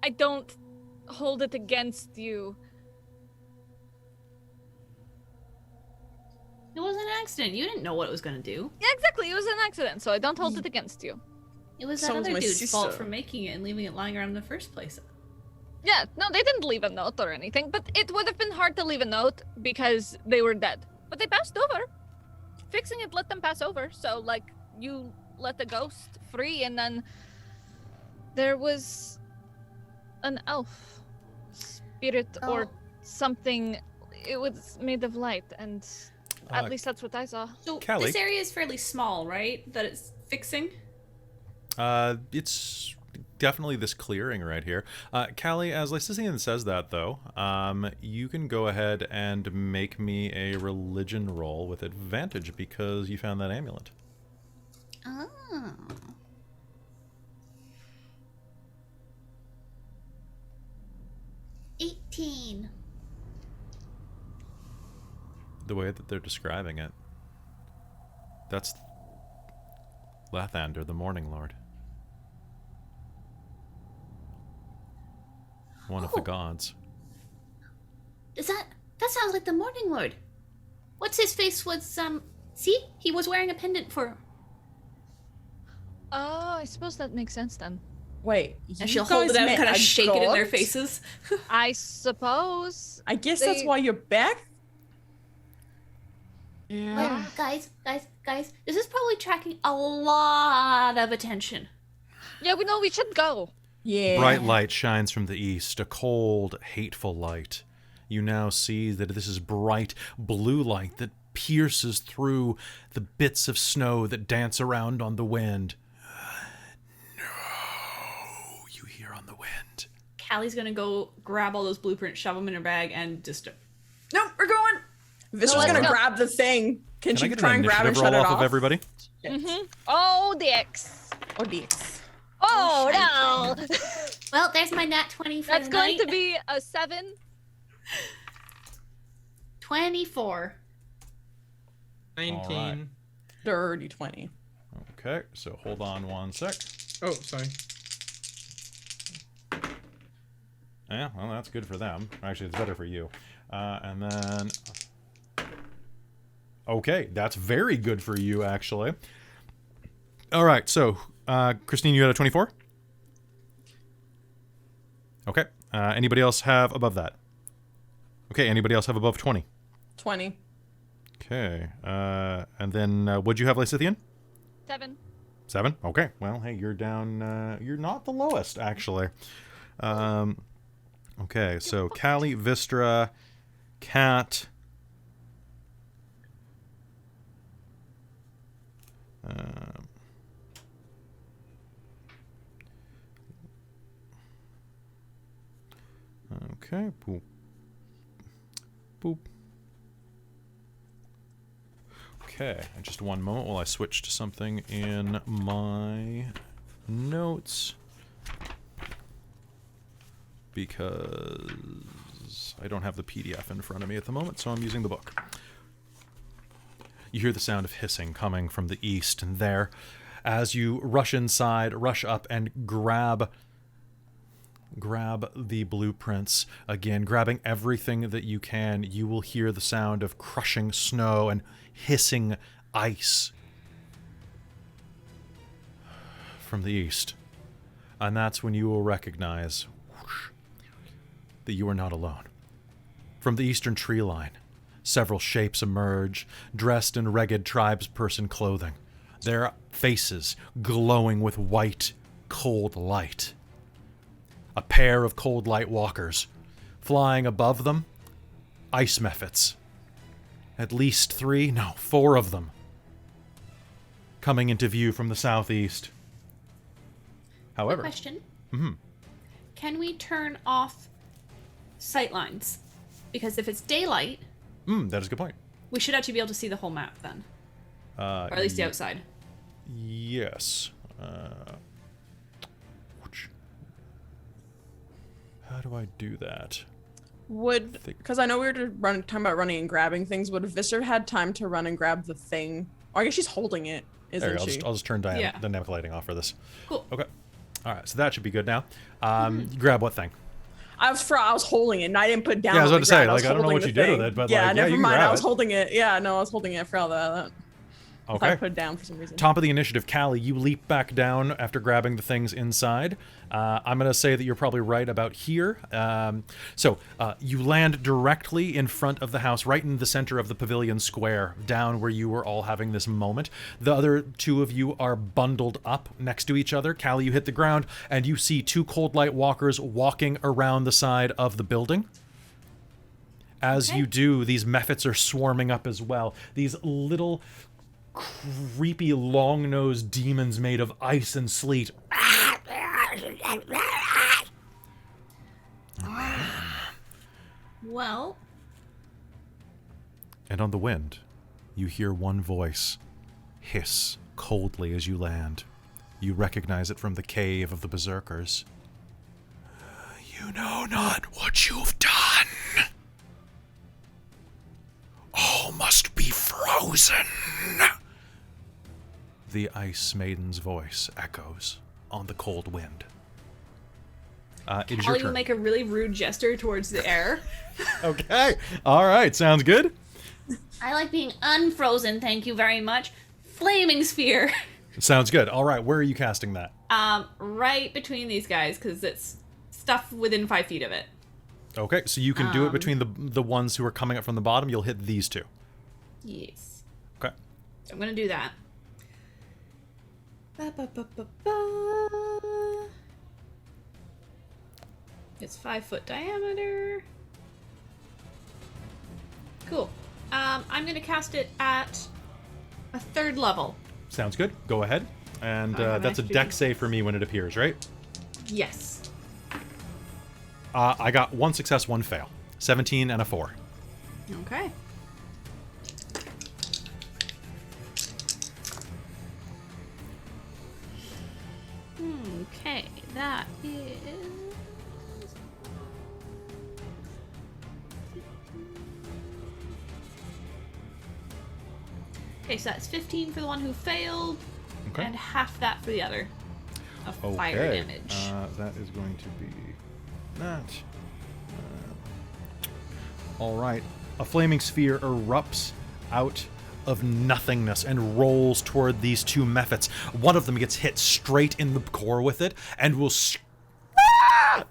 I don't hold it against you. It was an accident. You didn't know what it was going to do. Yeah, exactly. It was an accident, so I don't hold it against you. It was So that was other my dude's fault sister. for making it and leaving it lying around in the first place. Yeah, no, they didn't leave a note or anything, but it would have been hard to leave a note because they were dead. But they passed over. Fixing it let them pass over, so, like, you let the ghost free, and then there was an elf spirit or something. It was made of light, and at least that's what I saw. So Callie? this area is fairly small, right? That it's fixing? It's definitely this clearing right here. Callie, as Lysithian says that, though, you can go ahead and make me a religion roll with advantage because you found that amulet. Oh. 18. The way that they're describing it, that's Lathander, the Morning Lord. One of the Oh. gods. That sounds like the Morning Lord. What's his face was see? He was wearing a pendant for Oh, I suppose that makes sense then. Wait, And you she'll hold guys it out and met kind of a shake it in their god? faces. I suppose. I guess that's They- why you're back. Yeah. Wait, guys, this is probably attracting a lot of attention. Yeah, we know we should go. Yeah. Bright light shines from the east, a cold, hateful light. You now see that this is bright blue light that pierces through the bits of snow that dance around on the wind. No, you hear on the wind. Callie's gonna go grab all those blueprints, shove them in her bag, and just... Nope, we're going. Vistra's let's gonna go. grab the thing. Can Can I she get try an and grab and initiative shut roll it off off? of everybody? Oh, dicks. Oh, dicks. Oh, no. Well, there's my nat 20 for That's the going night. to be a 7. 24. 19. Dirty 20. Okay, so hold on one sec. Oh, sorry. Yeah, well, that's good for them. Actually, it's better for you. And then... Okay, that's very good for you, actually. All right, so, Christine, you had a 24? Okay. Anybody else have above that? Okay, anybody else have above 20? 20. Okay. And then, what'd you have, Lysithian? 7. 7? Okay. Well, hey, you're down, you're not the lowest, actually. Okay, so Callie, Vistra, Cat... Okay, boop. Boop. Okay, and just one moment while I switch to something in my notes. Because I don't have the PDF in front of me at the moment, so I'm using the book. You hear the sound of hissing coming from the east, and there, as you rush inside, rush up and grab the blueprints again, grabbing everything that you can, you will hear the sound of crushing snow and hissing ice from the east. And that's when you will recognize whoosh, that you are not alone. From the eastern tree line, several shapes emerge, dressed in ragged tribesperson clothing, their faces glowing with white, cold light. A pair of cold light walkers. Flying above them, ice mephits. At least 4 of them. Coming into view from the southeast. However, Question. Mm-hmm. Can we turn off sightlines because if it's daylight, That is a good point. we should actually be able to see the whole map then. Or at least the outside. Yes. How do I do that? Because I know we were talking about running and grabbing things. Would Vistra had time to run and grab the thing? Or I guess she's holding it, isn't she? I'll just turn Yeah. dynamic lighting off for this. Cool. Okay. All right, so that should be good now. You grab what thing? I was holding it, and I didn't put it down. Yeah, I was on about the to say, ground. like, I don't know holding what the you did with thing. it, but, yeah, like, yeah, never you can mind. grab I was it. holding it. Yeah, no, I was holding it. I forgot about that. I thought I Okay. put it down for some reason. Top of the initiative, Callie, you leap back down after grabbing the things inside. I'm going to say that you're probably right about here. So you land directly in front of the house, right in the center of the pavilion square, down where you were all having this moment. The other two of you are bundled up next to each other. Callie, you hit the ground, and you see two Cold Light Walkers walking around the side of the building. As you do, these mephits are swarming up as well. These little creepy long-nosed demons made of ice and sleet. Well, And on the wind, you hear one voice hiss coldly as you land. You recognize it from the cave of the berserkers. You know not what you've done. All must be frozen. The Ice Maiden's voice echoes on the cold wind. It is your Callie turn. will make a really rude gesture towards the air. Okay. All right. Sounds good. I like being unfrozen, thank you very much. Flaming sphere. Sounds good. All right. Where are you casting that? Right between these guys, because it's stuff within 5 feet of it. Okay. So you can do it between the ones who are coming up from the bottom. You'll hit these two. Yes. Okay. So I'm gonna do that. Ba-ba-ba-ba-ba. It's 5-foot diameter. Cool. I'm gonna cast it at a 3rd level. Sounds good. Go ahead. And I have that's a extra deck D6. save for me when it appears, right? Yes. I got 1 success, 1 fail. 17 and a 4. Okay. Okay, that is... Okay, so that's 15 for the one who failed, Okay. and half that for the other. Of fire Okay. damage. That is going to be that. All right. A flaming sphere erupts out of nothingness and rolls toward these two mephits. One of them gets hit straight in the core with it and will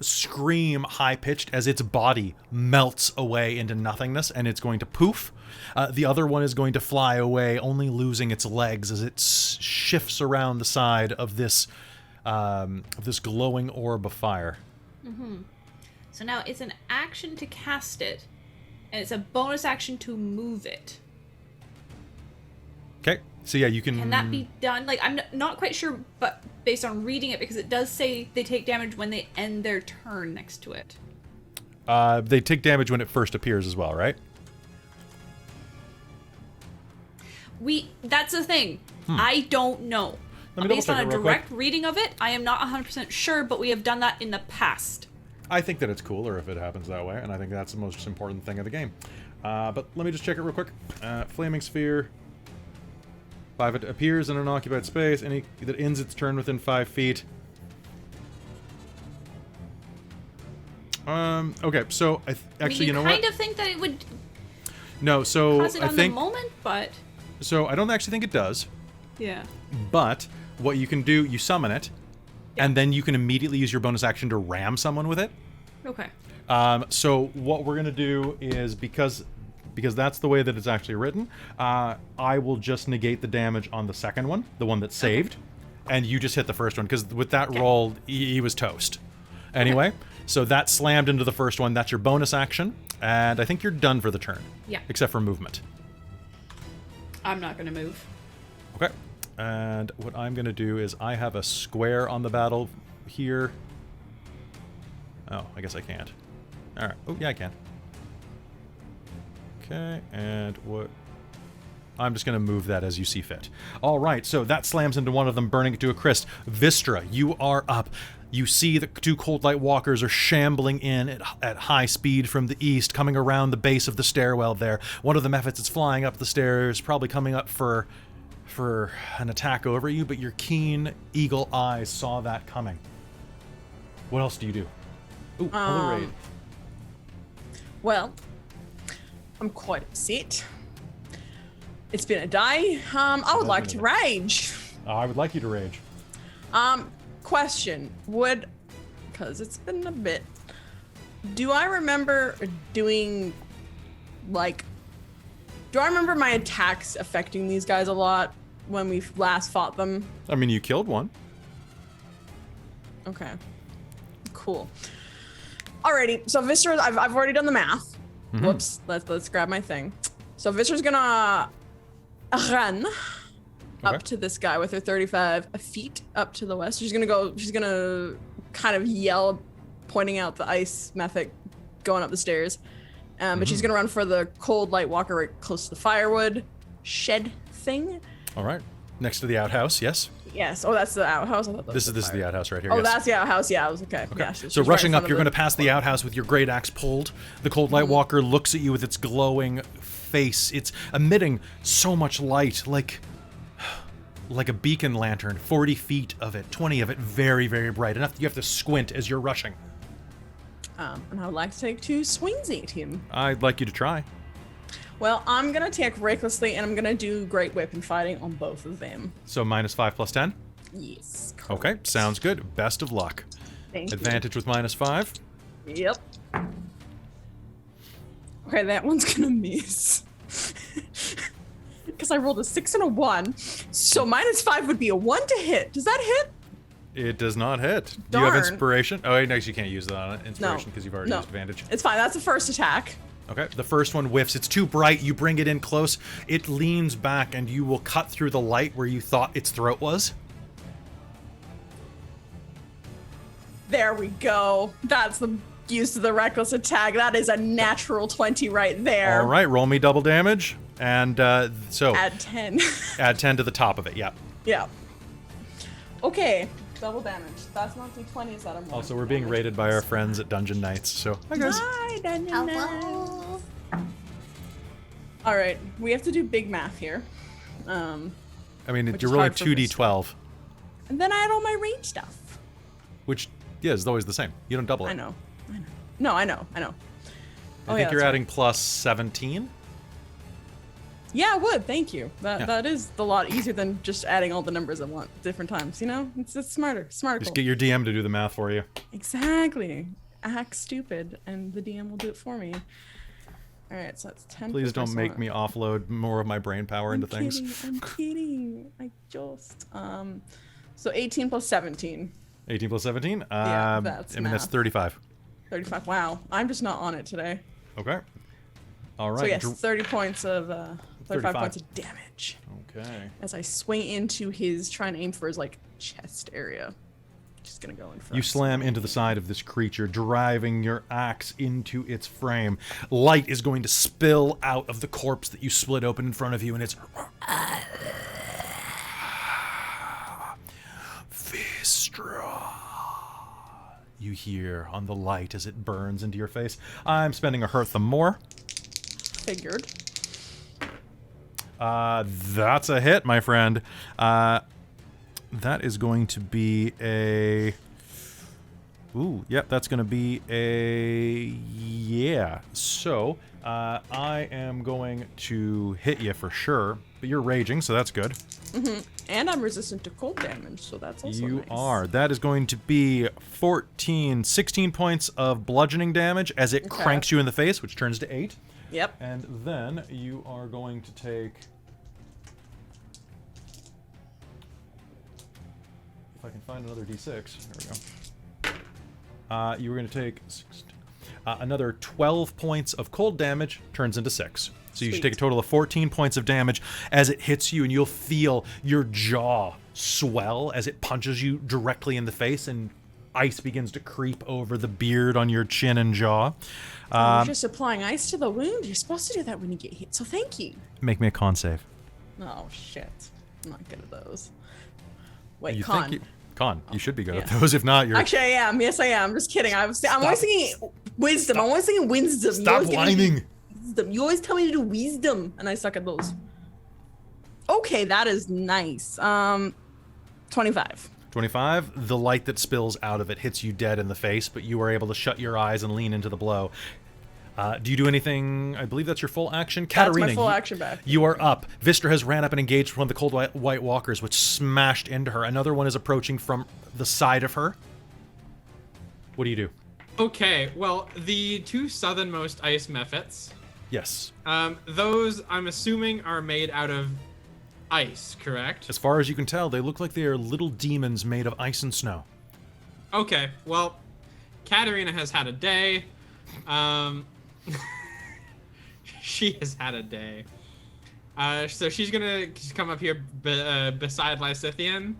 scream high-pitched as its body melts away into nothingness, and it's going to poof. The other one is going to fly away, only losing its legs as it shifts around the side of this glowing orb of fire. So now it's an action to cast it, and it's a bonus action to move it. Okay, so yeah, you can... Can that be done? Like, I'm not quite sure, but based on reading it, because it does say they take damage when they end their turn next to it. They take damage when it first appears as well, right? That's the thing. I don't know. Let me Based double on check a it real quick. direct reading of it, I am not 100% sure, but we have done that in the past. I think that it's cooler if it happens that way, and I think that's the most important thing of the game. But let me just check it real quick. Flaming Sphere. 5, it appears in an occupied space. Any that ends its turn within 5 feet. Okay, so actually, you know kind what? of think that it would No, so cause it I on think the moment, but so. I don't actually think it does. yeah. But what you can do, you summon it, and then you can immediately use your bonus action to ram someone with it. Okay. So what we're gonna do is because that's the way that it's actually written, I will just negate the damage on the second one, the one that's saved, and you just hit the first one because with that roll, he was toast. Anyway, so that slammed into the first one. That's your bonus action, and I think you're done for the turn. Yeah. Except for movement. I'm not gonna move. Okay. And what I'm gonna do is I have a square on the battle here. Oh, I guess I can't. All right. Oh, yeah, I can. Okay, and what... I'm just going to move that as you see fit. All right, so that slams into one of them, burning it to a crisp. Vistra, you are up. You see the two Cold Light Walkers are shambling in at high speed from the east, coming around the base of the stairwell there. One of them, if it's flying up the stairs, probably coming up for an attack over you, but your keen eagle eyes saw that coming. What else do you do? Ooh, hello, Raid. Well, I'm quite upset. It's been a day. I would like to rage. I would like you to rage. Question. Because it's been a bit. Do I remember doing, do I remember my attacks affecting these guys a lot when we last fought them? I mean, you killed one. Okay. Cool. Alrighty. So Vistra, I've already done the math. Mm-hmm. Whoops. Let's grab my thing. So Vistra's gonna run up to this guy with her 35 feet up to the west. She's gonna kind of yell, pointing out the ice method going up the stairs. But she's gonna run for the Cold Light Walker right close to the firewood shed thing. All right. Next to the outhouse, yes? Yes. Oh, that's the outhouse. I thought that This was is the outhouse right here. Oh, yes. that's the outhouse. Yeah, I was okay. Yeah, So rushing up, you're going to pass the outhouse with your great axe pulled. The Cold Light Walker looks at you with its glowing face. It's emitting so much light, like a beacon lantern. 40 feet of it, 20 of it, very, very bright. Enough that you have to squint as you're rushing. And I would like to take 2 swings at him. I'd like you to try. Well, I'm gonna take recklessly, and I'm gonna do great weapon fighting on both of them. So -5 + 10? Yes. Okay, sounds good. Best of luck. Thank Advantage with -5. you. Yep. Okay, that one's gonna miss. Because I rolled a 6 and a 1. So -5 would be a 1 to hit. Does that hit? It does not hit. Do you have Darn. inspiration? Oh, no, you can't use that on inspiration because you've already No. used advantage. It's fine. That's the first attack. Okay, the first one whiffs. It's too bright. You bring it in close. It leans back, and you will cut through the light where you thought its throat was. There we go. That's the use of the reckless attack. That is a natural 20 right there. All right, roll me double damage. And so Add 10. add 10 to the top of it. Yeah. Yeah. Okay. Double damage. That's not D20s that I'm Also, we're being rated by our friends at Dungeon Knights. So, hi guys. Hi, Dungeon Knights. Hello. All right, we have to do big math here. I mean, Which you're is rolling hard for this. 2d12, And then I add all my range stuff. which is always the same. You don't double it. I know. No, I know. I Oh, think yeah, you're that's adding plus 17. Yeah, I would. Thank you. Yeah. That is a lot easier than just adding all the numbers at once, different times. You know, it's smarter. Just get your DM to do the math for you. Exactly. Act stupid, and the DM will do it for me. All right, so that's 10. Please per don't make persona. me offload more of my brain power into things. I'm kidding. I just so 18 plus 17. 18 plus 17. Yeah, that's I mean, that's math. 35. 35. Wow, I'm just not on it today. Okay. All right. So yes, 30 points of 35 35. points of damage Okay. as I swing into his, trying to aim for his like chest area. Just gonna go in for You slam into the side of this creature, driving your axe into its frame. Light is going to spill out of the corpse that you split open in front of you, and it's Vistra. You hear on the light as it burns into your face. I'm spending a hurt them more. Figured. That's a hit, my friend. That is going to be a... Ooh, yep, that's going to be a... Yeah. So, I am going to hit you for sure. But you're raging, so that's good. Mm-hmm. And I'm resistant to cold damage, so that's also You nice. are. That is going to be 16 points of bludgeoning damage as it Okay. cranks you in the face, which turns to 8. Yep. And then you are going to take... If I can find another d6. There we go. You were going to take another 12 points of cold damage, turns into 6. So you should Sweet. take a total of 14 points of damage as it hits you, and you'll feel your jaw swell as it punches you directly in the face, and ice begins to creep over the beard on your chin and jaw. You're just applying ice to the wound. You're supposed to do that when you get hit, so thank you. Make me a con save. Oh, shit. I'm not good at those. Wait, You con. think Con, you should be good at yeah. those. If not, you're... Actually, I am. Yes, I am. Just kidding. I'm always thinking wisdom. I'm always thinking wisdom. Stop whining. Wisdom. You always tell me to do wisdom, and I suck at those. Okay, that is nice. 25. 25. The light that spills out of it hits you dead in the face, but you are able to shut your eyes and lean into the blow. Do you do anything? I believe that's your full action. Katerina, that's my full action back. You are up. Vistra has ran up and engaged one of the cold white walkers, which smashed into her. Another one is approaching from the side of her. What do you do? Okay, well, the two southernmost ice mephits, Yes. those I'm assuming are made out of ice, correct? As far as you can tell, they look like they are little demons made of ice and snow. Okay, well, Katerina has had a day. She has had a day. So she's gonna come up here beside Lysithian,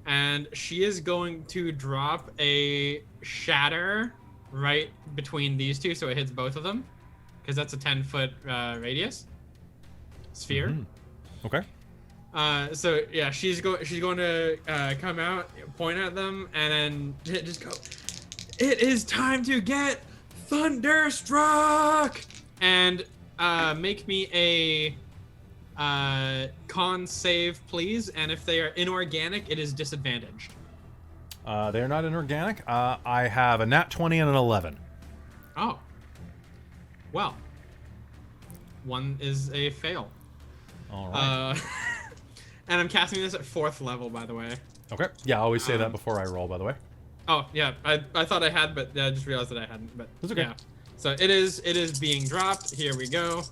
and she is going to drop a shatter right between these two, so it hits both of them, because that's a 10-foot radius sphere. Mm-hmm. Okay. So yeah, she's going to come out, point at them, and then just go. It is time to get thunderstruck, and make me a con save, please. And if they are inorganic, it is disadvantaged. They're not inorganic. I have a nat 20 and an 11. Oh. Well. One is a fail. All right. And I'm casting this at 4th level, by the way. Okay. Yeah, I always say that before I roll, by the way. Oh yeah, I thought I had, but I just realized that I hadn't. But That's okay. Yeah. So it is being dropped. Here we go.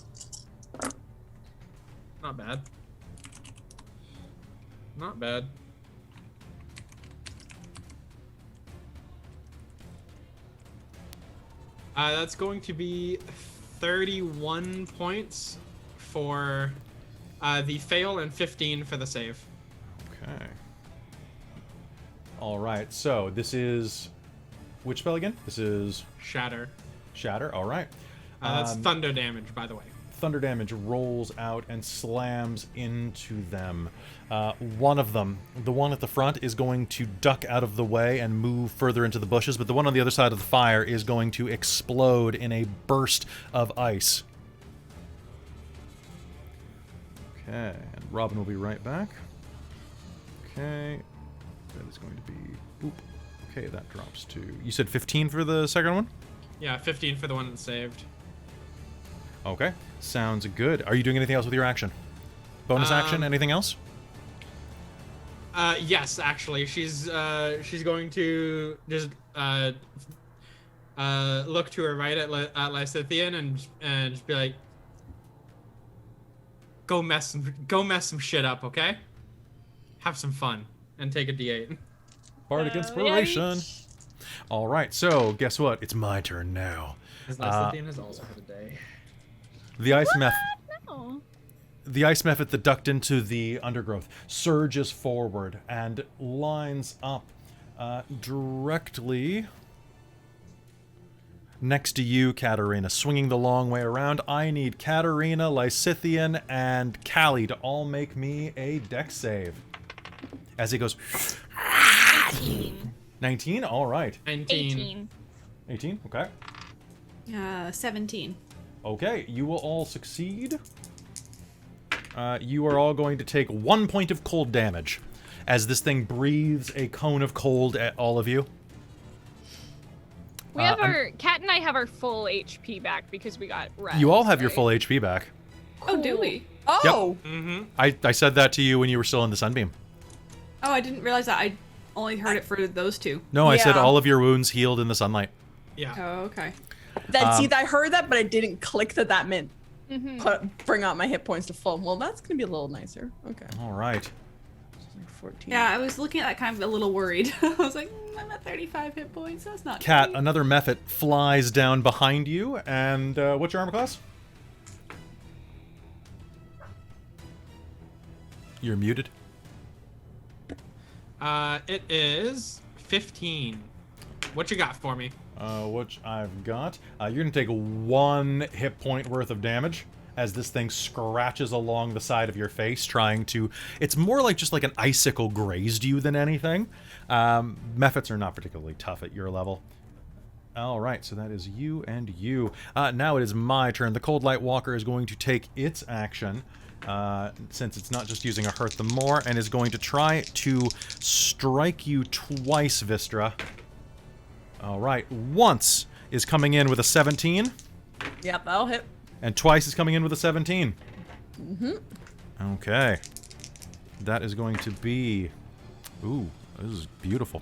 Not bad. Not bad. That's going to be 31 points for the fail and 15 for the save. Okay. All right. So this is which spell again? This is Shatter. Shatter. All right. That's thunder damage, by the way. Thunder damage rolls out and slams into them. One of them, the one at the front, is going to duck out of the way and move further into the bushes, but the one on the other side of the fire is going to explode in a burst of ice. Okay, and Robin will be right back. Okay, that is going to be... Boop. Okay, that drops to... You said 15 for the second one? Yeah, 15 for the one that saved. Okay, sounds good. Are you doing anything else with your action? Bonus action, anything else? Yes, actually, she's going to just look to her right at Lysithian and just be like, go mess some shit up, okay? Have some fun and take a D8. Bardic Inspiration. All right, so guess what? It's my turn now. Lysithian has also had a day. The ice meth. No. The ice method that ducked into the undergrowth surges forward and lines up directly next to you, Katerina, swinging the long way around. I need Katerina, Lysithian, and Callie to all make me a dex save. As he goes... 19? All right. 19. 18. 18? Okay. 17. Okay, you will all succeed. You are all going to take 1 point of cold damage as this thing breathes a cone of cold at all of you. We have Kat and I have our full HP back because we got red. You all have your full HP back. Oh, do we? Oh! Mm-hmm. I said that to you when you were still in the sunbeam. Oh, I didn't realize that. I only heard it for those two. No, I said Yeah. all of your wounds healed in the sunlight. Yeah. Oh, okay. See, I heard that, but I didn't click that meant bring out my hit points to full. Well, that's gonna be a little nicer. Okay. All right. 14. Yeah, I was looking at that kind of a little worried. I was like, I'm at 35 hit points. That's not Kat, great. another mephit flies down behind you, and what's your armor class? You're muted. It is 15. What you got for me? Which I've got. You're going to take 1 hit point worth of damage as this thing scratches along the side of your face, trying to... It's more like just like an icicle grazed you than anything. Mephits are not particularly tough at your level. All right, so that is you and you. Now it is my turn. The Cold Light Walker is going to take its action, since it's not just using a hurt the more, and is going to try to strike you twice, Vistra. All right, once is coming in with a 17. Yep, that'll hit. And twice is coming in with a 17. Mm-hmm. Okay. That is going to be... Ooh, this is beautiful.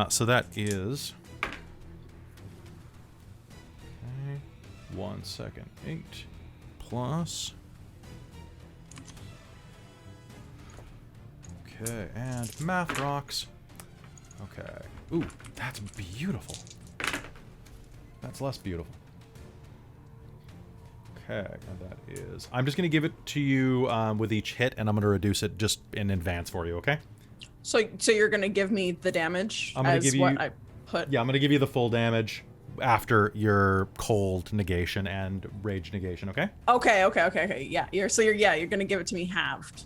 So that is... Okay. 1 second. 8 plus... Okay, and math rocks. Okay. Ooh, that's beautiful. That's less beautiful. Okay, and that is... I'm just going to give it to you with each hit, and I'm going to reduce it just in advance for you, okay? So you're gonna give me the damage I'm gonna as give you, what I put. Yeah, I'm going to give you the full damage after your cold negation and rage negation, okay? Okay. Yeah, you're gonna give it to me halved.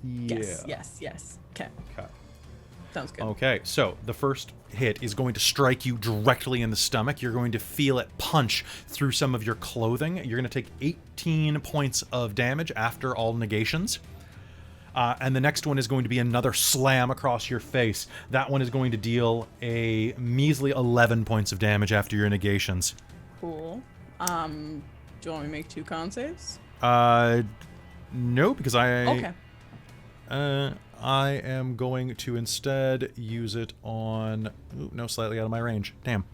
Yeah. Yes. Okay. Okay. Sounds good. Okay, so the first hit is going to strike you directly in the stomach. You're going to feel it punch through some of your clothing. You're going to take 18 points of damage after all negations. And the next one is going to be another slam across your face. That one is going to deal a measly 11 points of damage after your negations. Cool. Do you want me to make 2 con saves? No, because Okay. I am going to instead use it on... Ooh, no, slightly out of my range. Damn.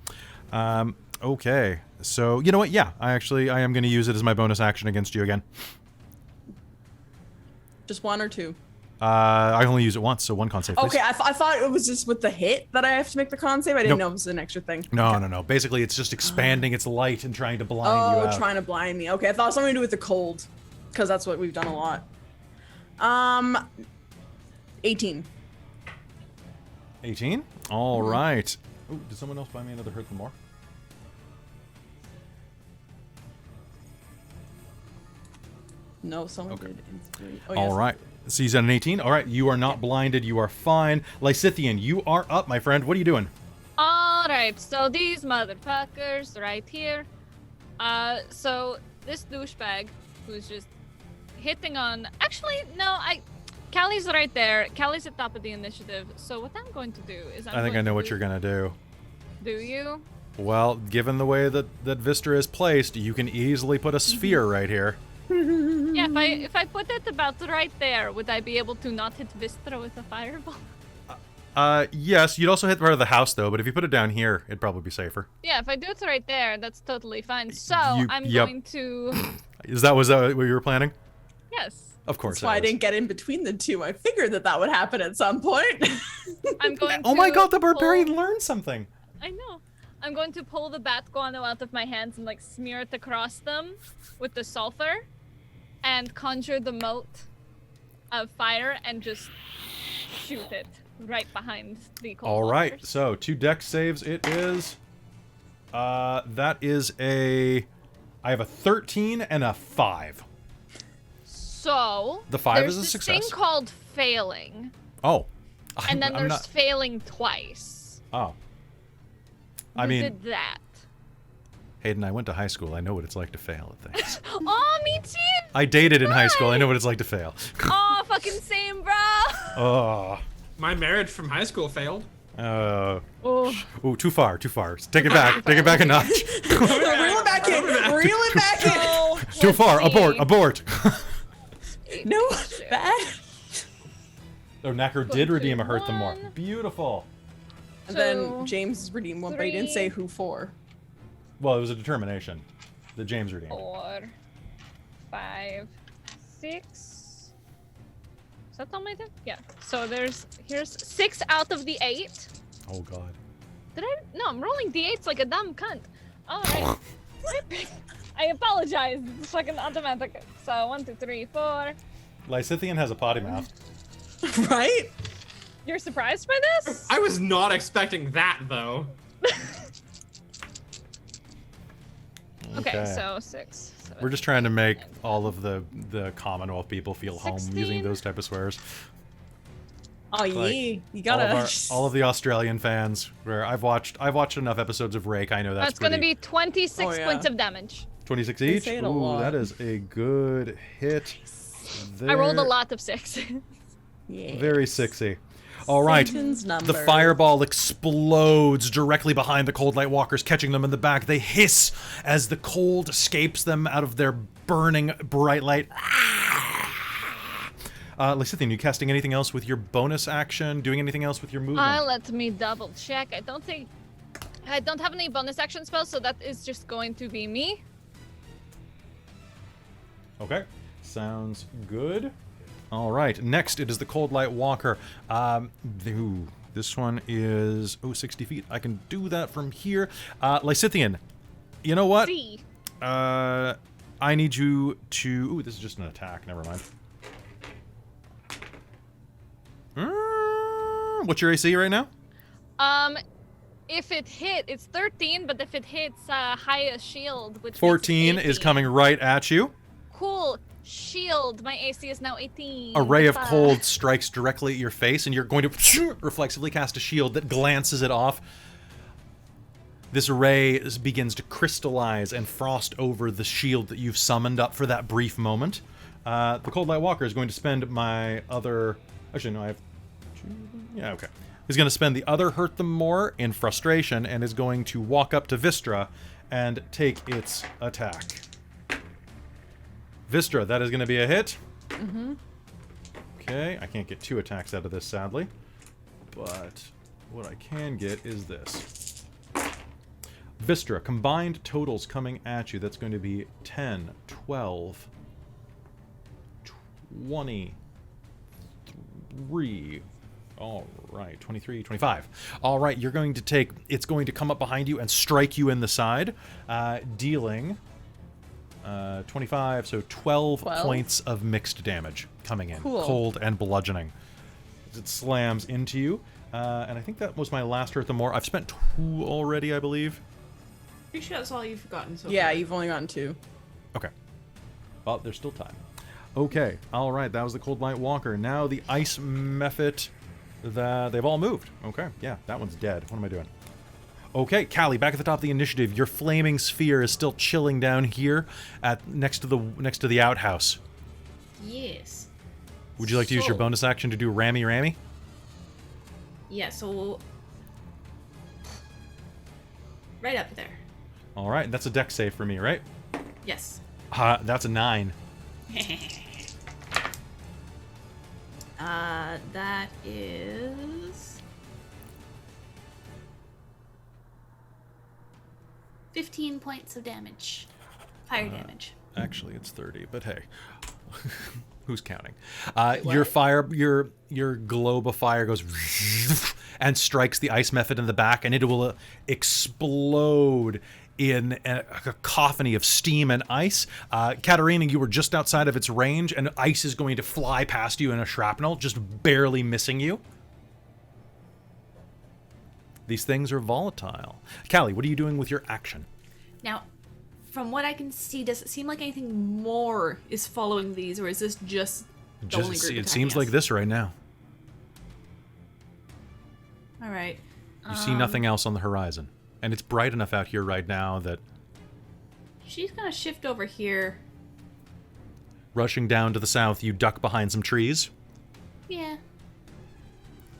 Okay. So, you know what? Yeah, I am going to use it as my bonus action against you again. Just 1 or 2? I only use it once, so 1 con save, please. Okay, I thought it was just with the hit that I have to make the con save. I didn't know it was an extra thing. No. Basically, it's just expanding its light and trying to blind you out. Trying to blind me. Okay, I thought it was something to do with the cold, because that's what we've done a lot. 18. 18? All right. Ooh, did someone else buy me another hurt the more? No, someone did. Oh, yes. All right. So he's at an 18. All right, you are not blinded. You are fine. Lysithian, you are up, my friend. What are you doing? All right, so these motherfuckers right here. So this douchebag who's just hitting on... Actually, no, Callie's right there. Callie's at top of the initiative. So what I'm going to do is I think I know what you're going to do. Do you? Well, given the way that Vistra is placed, you can easily put a sphere right here. Yeah, if I put it about right there, would I be able to not hit Vistra with a fireball? Yes, you'd also hit part of the house, though, but if you put it down here, it'd probably be safer. Yeah, if I do it right there, that's totally fine. So, I'm going to... Was that what you were planning? Yes. Of course. That's why I didn't get in between the two. I figured that would happen at some point. I'm going Oh to my god, the barbarian learned something! I know. I'm going to pull the bat guano out of my hands and, like, smear it across them with the sulfur and conjure the mote of fire and just shoot it right behind the cold All right, walkers. so 2 dex saves it is. That is I have a 13 and a 5. So, The 5 there's is a this success. thing called failing, Oh. and then I'm there's not... failing twice. Oh. I Who mean, did that? Hayden, I went to high school. I know what it's like to fail at things. Oh, me too! I dated in high school. I know what it's like to fail. Oh, fucking same, bro! Oh. My marriage from high school failed. Oh. Ooh, too far. Take it back. Take it back a notch. Reel it back in. Reel it back in. Too far. Let's see. Abort. No, bad. Oh, Nakarada did redeem a hurt the more. 1. Beautiful. And So, then James redeemed one, but he didn't 3. say who for. Well, it was a determination. The James redeemed. 4, 5, 6. Is that all my turn? Yeah. So here's 6 out of the 8. Oh god. No, I'm rolling d8s like a dumb cunt. Alright. I apologize. It's fucking automatic. So 1, 2, 3, 4. Lysithian has a potty mouth. Right? You're surprised by this? I was not expecting that though. Okay, so 6. We're just trying to make all of the Commonwealth people feel home 16. using those type of swears. Oh Like, yeah, you gotta. all of the Australian fans, where I've watched enough episodes of Rake, I know that's going to pretty. be 26 Oh, yeah. points of damage. 26 They each. say it a Ooh, lot. that is a good hit. I rolled a There. lot of 6. Yeah. Very 6-y. All right. Satan's The number. fireball explodes directly behind the Cold Light Walkers, catching them in the back. They hiss as the cold escapes them out of their burning bright light. Lysithian, you casting anything else with your bonus action? Doing anything else with your movement? Let me double check. I don't have any bonus action spells, so that is just going to be me. Okay, sounds good. All right, next it is the Cold Light Walker. This one is 60 feet. I can do that from here. Lysithian, you know what? C. I need you to. Ooh, this is just an attack. Never mind. What's your AC right now? If it hit, it's 13, but if it hits highest shield, which 14 makes it is 18. coming right at you. Cool. Shield. My AC is now 18. A ray of Fuck. cold strikes directly at your face, and you're going to reflexively cast a shield that glances it off. This ray begins to crystallize and frost over the shield that you've summoned up for that brief moment. The Cold Light Walker is going to spend my other... Actually, no, I have... Yeah, okay. He's going to spend the other Hurt Them More in frustration and is going to walk up to Vistra and take its attack. Vistra, that is going to be a hit. Mm-hmm. Okay, I can't get 2 attacks out of this, sadly. But what I can get is this. Vistra, combined totals coming at you. That's going to be 10, 12, 23. All right, 23, 25. All right, you're going to take... It's going to come up behind you and strike you in the side, dealing... 25, so 12 points of mixed damage coming in. Cool. Cold and bludgeoning. As it slams into you. And I think that was my last Hurt Them More. I've spent 2 already, I believe. Pretty sure that's all you've forgotten so Yeah, far. you've only gotten 2. Okay. Well, there's still time. Okay, all right, that was the Cold Light Walker. Now the Ice Mephit, they've all moved. Okay, yeah, that one's dead. What am I doing? Okay, Callie, back at the top of the initiative. Your flaming sphere is still chilling down here at next to the outhouse. Yes. Would you like to use your So- bonus action to do Rammy? Yeah, so... Right up there. All right, that's a dex save for me, right? Yes. That's a 9. That is... 15 points of damage. Fire damage. Actually, it's 30, but hey. Who's counting? Wait, Your what? fire, your globe of fire goes and strikes the Ice Mephit in the back, and it will explode in a cacophony of steam and ice. Katerina, you were just outside of its range, and ice is going to fly past you in a shrapnel, just barely missing you. These things are volatile. Callie, what are you doing with your action? Now, from what I can see, does it seem like anything more is following these, or is this just the only group It seems like this right now. All right. You see nothing else on the horizon. And it's bright enough out here right now that She's gonna shift over here. rushing down to the south, you duck behind some trees. Yeah.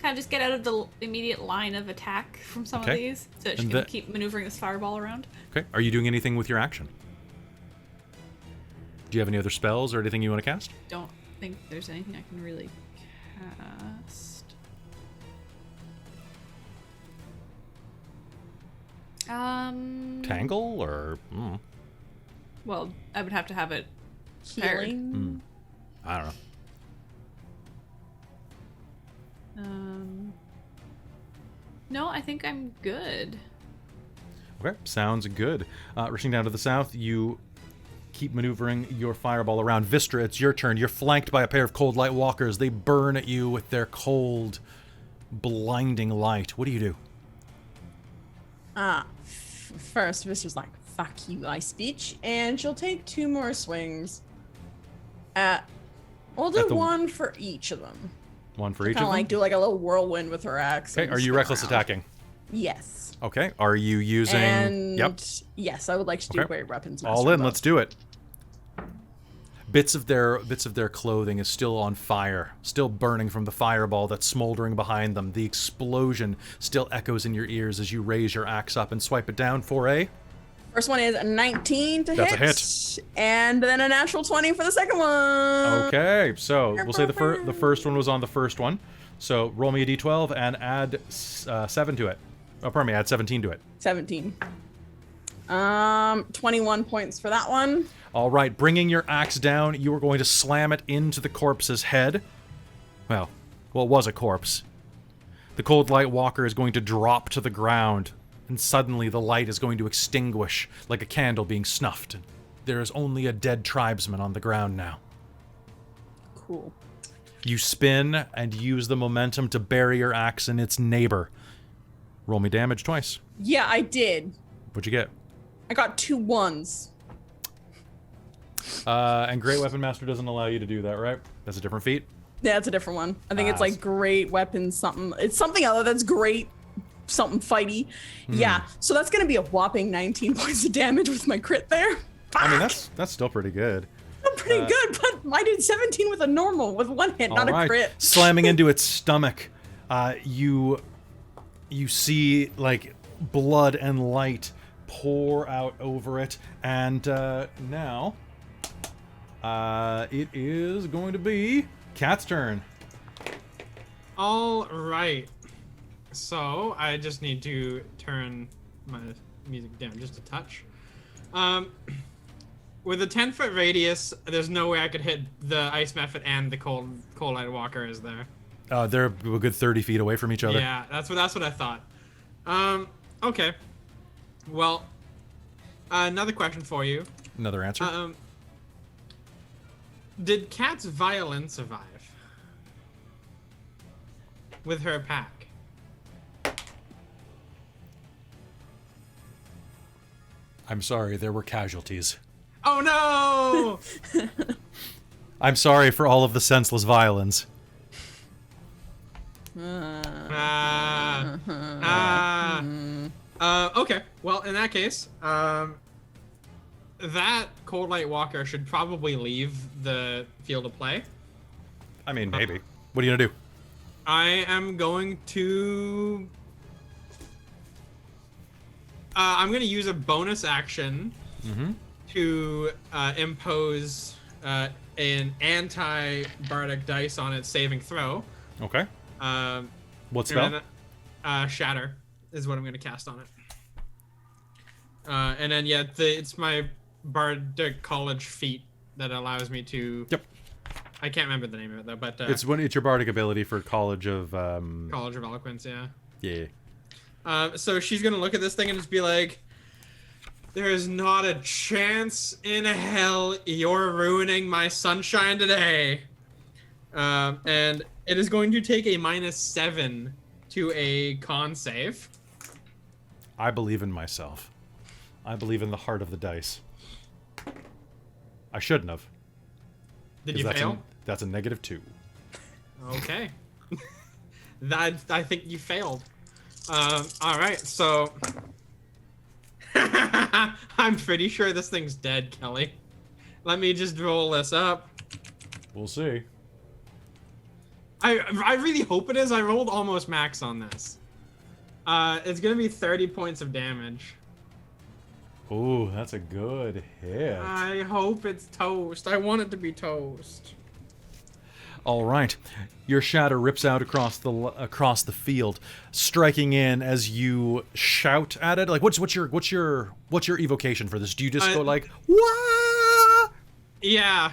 Kind of just get out of the immediate line of attack from some of Okay. these, so that she And can the- keep maneuvering this fireball around. Okay. Are you doing anything with your action? Do you have any other spells or anything you want to cast? Don't think there's anything I can really cast. Tangle or Well, I would have to have it paired. Healing. I don't know. No, I think I'm good. Okay, sounds good. Rushing down to the south, you keep maneuvering your fireball around. Vistra, it's your turn. You're flanked by a pair of Cold Light Walkers. They burn at you with their cold blinding light. What do you do? First, Vistra's like, fuck you, ice bitch. And she'll take 2 more swings. We'll do one for each of them. One for each of Kind them? of like do like a little whirlwind with her axe. Okay, are you reckless attacking? Yes. Okay, are you using... And Yep. yes, I would like to do great weapons. All in, let's do it. Bits of their clothing is still on fire, still burning from the fireball that's smoldering behind them. The explosion still echoes in your ears as you raise your axe up and swipe it down for a... First one is a 19 to hit. That's a hit. And then a natural 20 for the second one. Okay, so we'll say the first one was on the first one. So roll me a d12 and add 7 to it. Oh, pardon me, add 17 to it. 17. 21 points for that one. All right, bringing your axe down, you are going to slam it into the corpse's head. Well, it was a corpse. The cold light walker is going to drop to the ground, and suddenly the light is going to extinguish like a candle being snuffed. There is only a dead tribesman on the ground now. Cool. You spin and use the momentum to bury your axe in its neighbor. Roll me damage twice. Yeah, I did. What'd you get? I got 2 1s. And Great Weapon Master doesn't allow you to do that, right? That's a different feat? Yeah, it's a different one. I think it's like great weapons something. It's something other that's great something fighty. Yeah, so that's going to be a whopping 19 points of damage with my crit there. Fuck! I mean, that's still pretty good. Pretty good, but I did 17 with a normal, with 1 hit, not a crit. Slamming into its stomach, you see like blood and light pour out over it, and now it is going to be Cat's turn. All right. So I just need to turn my music down just a touch. With a 10-foot radius, there's no way I could hit the ice method and the cold light walker, is there? They're a good 30 feet away from each other. Yeah, that's what I thought. Okay. Well, another question for you. Another answer? Did Cat's violin survive with her pack? I'm sorry, there were casualties. Oh no! I'm sorry for all of the senseless violins. Okay. Well, in that case, that cold light walker should probably leave the field of play. I mean, maybe. What are you gonna do? I am going to. I'm going to use a bonus action to impose an anti-bardic dice on its saving throw. Okay. What spell? Shatter is what I'm going to cast on it. And then, yeah, it's my bardic college feat that allows me to... Yep. I can't remember the name of it, though, but... it's your bardic ability for College of... College of Eloquence, yeah. Yeah. So she's going to look at this thing and just be like, there is not a chance in hell you're ruining my sunshine today. And it is going to take a -7 to a con save. I believe in myself. I believe in the heart of the dice. I shouldn't have. Did you fail? That's a -2. Okay. I think you failed. All right, so I'm pretty sure this thing's dead, Kelly. Let me just roll this up. We'll see. I really hope it is. I rolled almost max on this. It's gonna be 30 points of damage. Ooh, that's a good hit. I hope it's toast. I want it to be toast. All right, your shatter rips out across the field, striking in as you shout at it. Like, what's your evocation for this? Do you just go like, "Wah!" Yeah.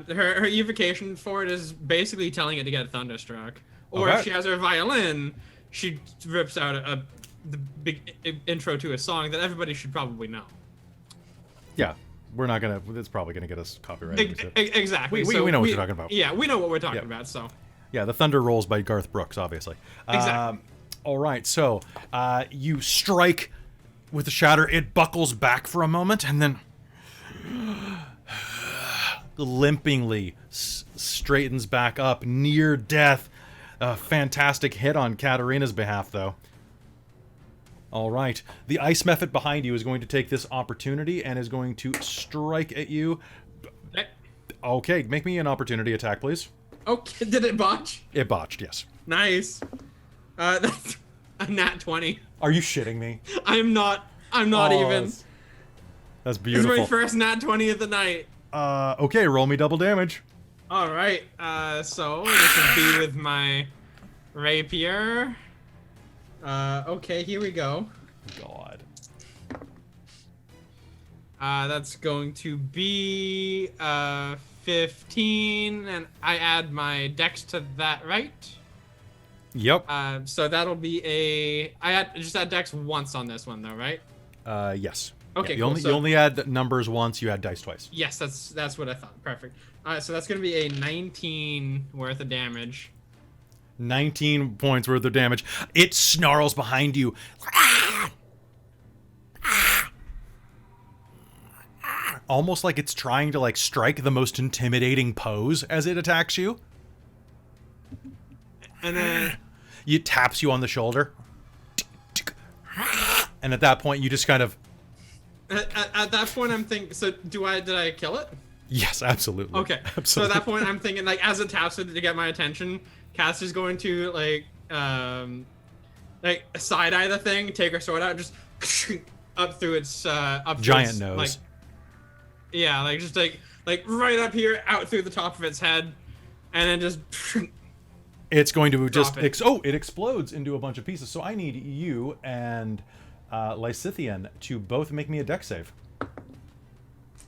Her evocation for it is basically telling it to get thunderstruck. Or if she has her violin, she rips out the big intro to a song that everybody should probably know. Yeah. We're not gonna. It's probably gonna get us copyrighted. Exactly. We know what you're talking about. Yeah, we know what we're talking about. So, Yeah, the thunder rolls by Garth Brooks, obviously. Exactly. All right, so you strike with the shatter. It buckles back for a moment, and then limpingly straightens back up, near death. A fantastic hit on Katerina's behalf, though. All right, the ice method behind you is going to take this opportunity and is going to strike at you. Okay, make me an opportunity attack, please. Okay, did it botch? It botched, yes. Nice. That's a nat 20. Are you shitting me? I'm not Oh, even. That's This is beautiful. my first nat 20 of the night. Okay, roll me double damage. All right. So this would be with my rapier. Okay, here we go. God. That's going to be 15, and I add my dex to that, right? Yep. So that'll be just add dex once on this one, though, right? Yes. Okay, Yeah, cool. you only add numbers once, you add dice twice. Yes, that's what I thought. Perfect. So that's gonna be a 19 worth of damage. 19 points worth of damage. It snarls behind you. Almost like it's trying to strike the most intimidating pose as it attacks you. And then It taps you on the shoulder. And at that point you just kind of... at that point I'm thinking, so did I kill it? Yes, absolutely. Okay. Absolutely. So at that point I'm thinking, as it taps it to get my attention, Cass is going to side eye the thing, take her sword out, just up through its Giant nose. Just right up here, out through the top of its head, and then just It's going to just... Drop it. it explodes into a bunch of pieces. So I need you and Lysithian to both make me a dex save.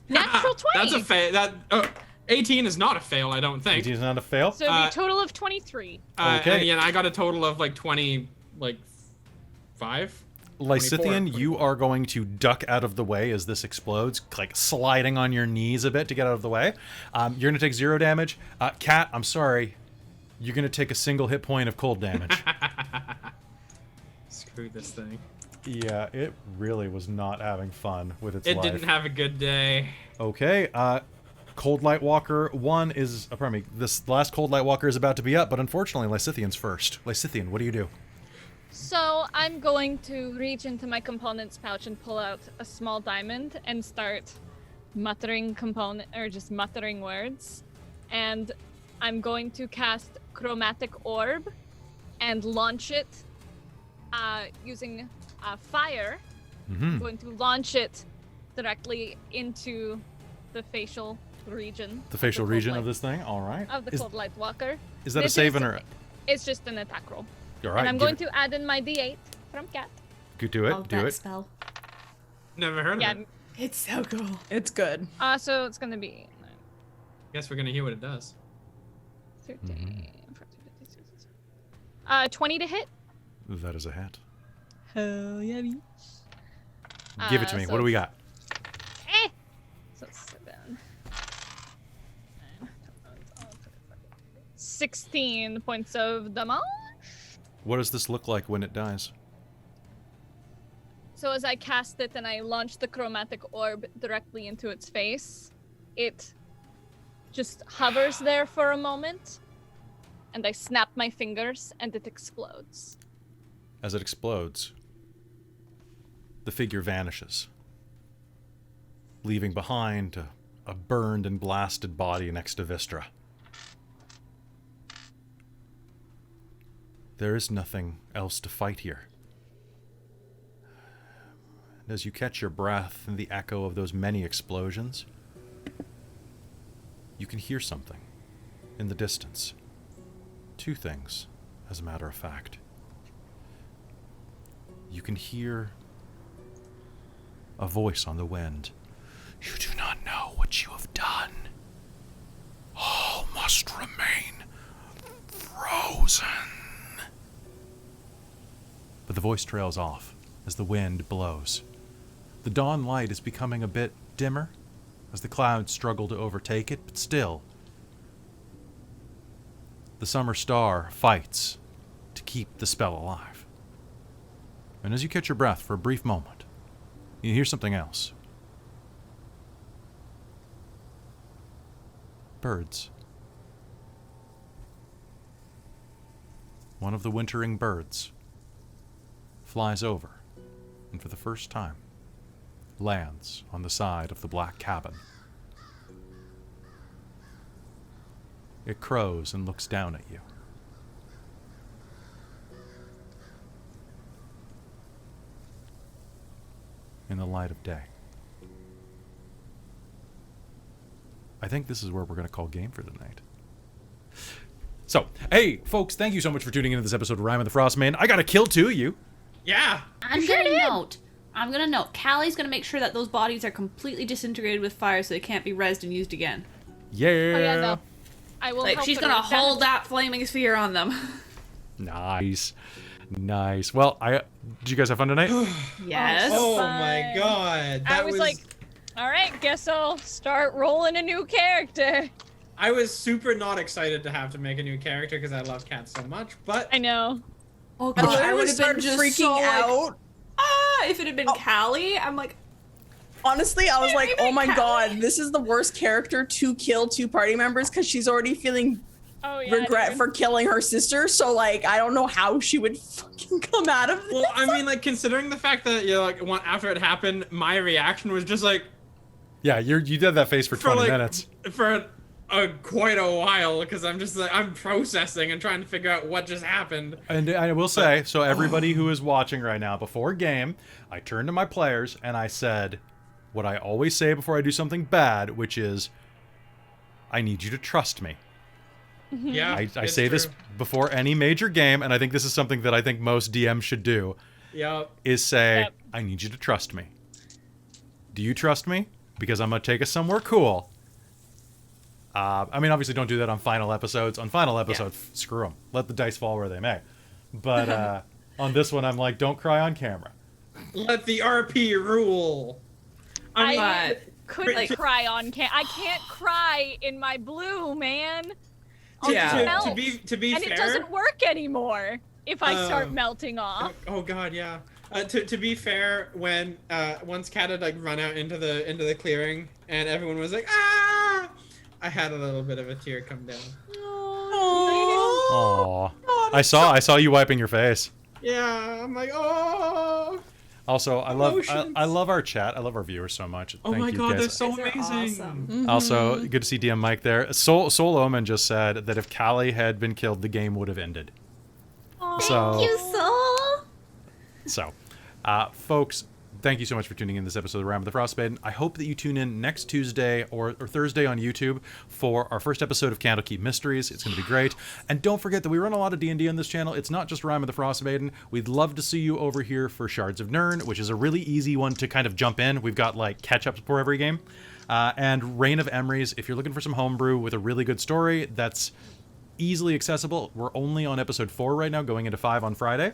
Natural 20. That's a fail. 18 is not a fail, I don't think. 18 is not a fail. So it'd be a total of 23. Okay. And again, I got a total of 25. Lysithian, 24. you are going to duck out of the way as this explodes, sliding on your knees a bit to get out of the way. You're going to take 0 damage. Kat, I'm sorry. You're going to take a single hit point of cold damage. Screw this thing. Yeah, it really was not having fun with its life. It didn't have a good day. Okay, Cold Light Walker 1 is... this last Cold Light Walker is about to be up, but unfortunately Lysithian's first. Lysithian, what do you do? So I'm going to reach into my components pouch and pull out a small diamond and start muttering muttering words. And I'm going to cast Chromatic Orb and launch it using fire. I'm going to launch it directly into the facial region. The facial region of this. this thing? All right. Of the Cold Light Walker. Is that a This save is- or... It's just an attack roll. All right, And I'm give going it- to add in my d8 from Cat. Do it, Love do that it. spell. Never heard of Yeah. it. It's so cool. It's good. So it's gonna be Guess we're gonna hear what it does. 13, 14, 15, 16. 20 to hit. That is a hit. Hell yeah, bitch. Give it to me. What do we got? So 7. 16 points of damage. What does this look like when it dies? So as I cast it and I launch the chromatic orb directly into its face, it just hovers there for a moment, and I snap my fingers and it explodes. As it explodes, the figure vanishes, leaving behind a burned and blasted body next to Vistra. There is nothing else to fight here. And as you catch your breath in the echo of those many explosions, you can hear something in the distance. 2 things, as a matter of fact. You can hear a voice on the wind. You do not know what you have done. All must remain frozen. But the voice trails off as the wind blows. The dawn light is becoming a bit dimmer as the clouds struggle to overtake it, but still, the summer star fights to keep the spell alive. And as you catch your breath for a brief moment, you hear something else. Birds. One of the wintering birds flies over, and for the first time, lands on the side of the black cabin. It crows and looks down at you. In the light of day. I think this is where we're going to call game for the night. So, hey, folks, thank you so much for tuning into this episode of Rime of the Frostmaiden. I got to kill two of you. Yeah. I'm gonna note. Callie's gonna make sure that those bodies are completely disintegrated with fire so they can't be rezzed and used again. Yeah. Oh yeah, no. I will. Like, help she's with gonna it. hold that flaming sphere on them. Nice. Well, did you guys have fun tonight? Yes. Oh Fun. my god. I was like, all right, guess I'll start rolling a new character. I was super not excited to have to make a new character because I love cats so much, but I know. Oh I god, literally I would have been started just freaking so out. If it had been Callie, I'm like, Honestly, I was like, Maybe oh my Callie. god, this is the worst character to kill two party members because she's already feeling Oh yeah. regret dude. for killing her sister. So like, I don't know how she would fucking come out of this. well, I mean, like considering the fact that after it happened, my reaction was just like Yeah, you did that face for 20 like, minutes. for quite a while because I'm just like I'm processing and trying to figure out what just happened. And I will say, so everybody who is watching right now, before game, I turned to my players and I said what I always say before I do something bad, which is, I need you to trust me. Yeah, I it's say this true. before any major game, and I think this is something that I think most DMs should do, Yeah. is say, Yep. I need you to trust me. Do you trust me? Because I'm going to take us somewhere cool. I mean, obviously don't do that on final episodes. On final episodes, screw them. Let the dice fall where they may. But on this one, I'm like, don't cry on camera. Let the RP rule. I mean, I but couldn't like- cry on I can't cry in my blue, man. I'll Yeah. just to melt. be And fair, it doesn't work anymore if I start Um, melting off. oh god, yeah. To be fair, when once Kat had like run out into the clearing and everyone was like ah, I had a little bit of a tear come down. Aww. I saw you wiping your face. Yeah, I'm like oh. Also, I Emotions. love our chat. I love our viewers so much. Oh Thank my you god, guys. they're so They're amazing. awesome. Also, good to see DM Mike there. Soul Omen just said that if Callie had been killed, the game would have ended. So, Thank you, Soul. folks, thank you so much for tuning in this episode of Rime of the Frostmaiden. I hope that you tune in next Tuesday or Thursday on YouTube for our first episode of Candlekeep Mysteries. It's going to be great. And don't forget that we run a lot of D&D on this channel. It's not just Rime of the Frostmaiden. We'd love to see you over here for Shards of Nirn, which is a really easy one to kind of jump in. We've got like catch-ups for every game. And Reign of Emeries, if you're looking for some homebrew with a really good story that's easily accessible. We're only on episode 4 right now, going into 5 on Friday.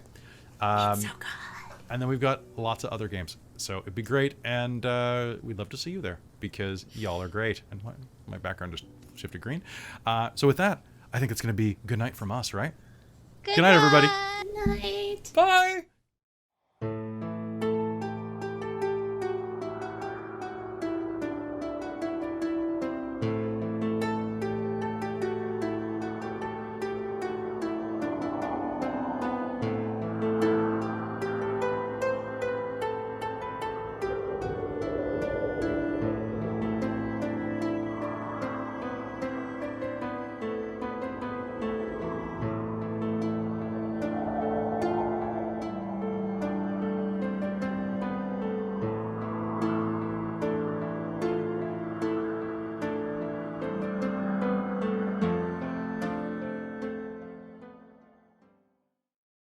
So good. And then we've got lots of other games. So it'd be great, and we'd love to see you there, because y'all are great. And my background just shifted green. So with that, I think it's going to be good night from us, right? Good night, everybody. Good night. Bye!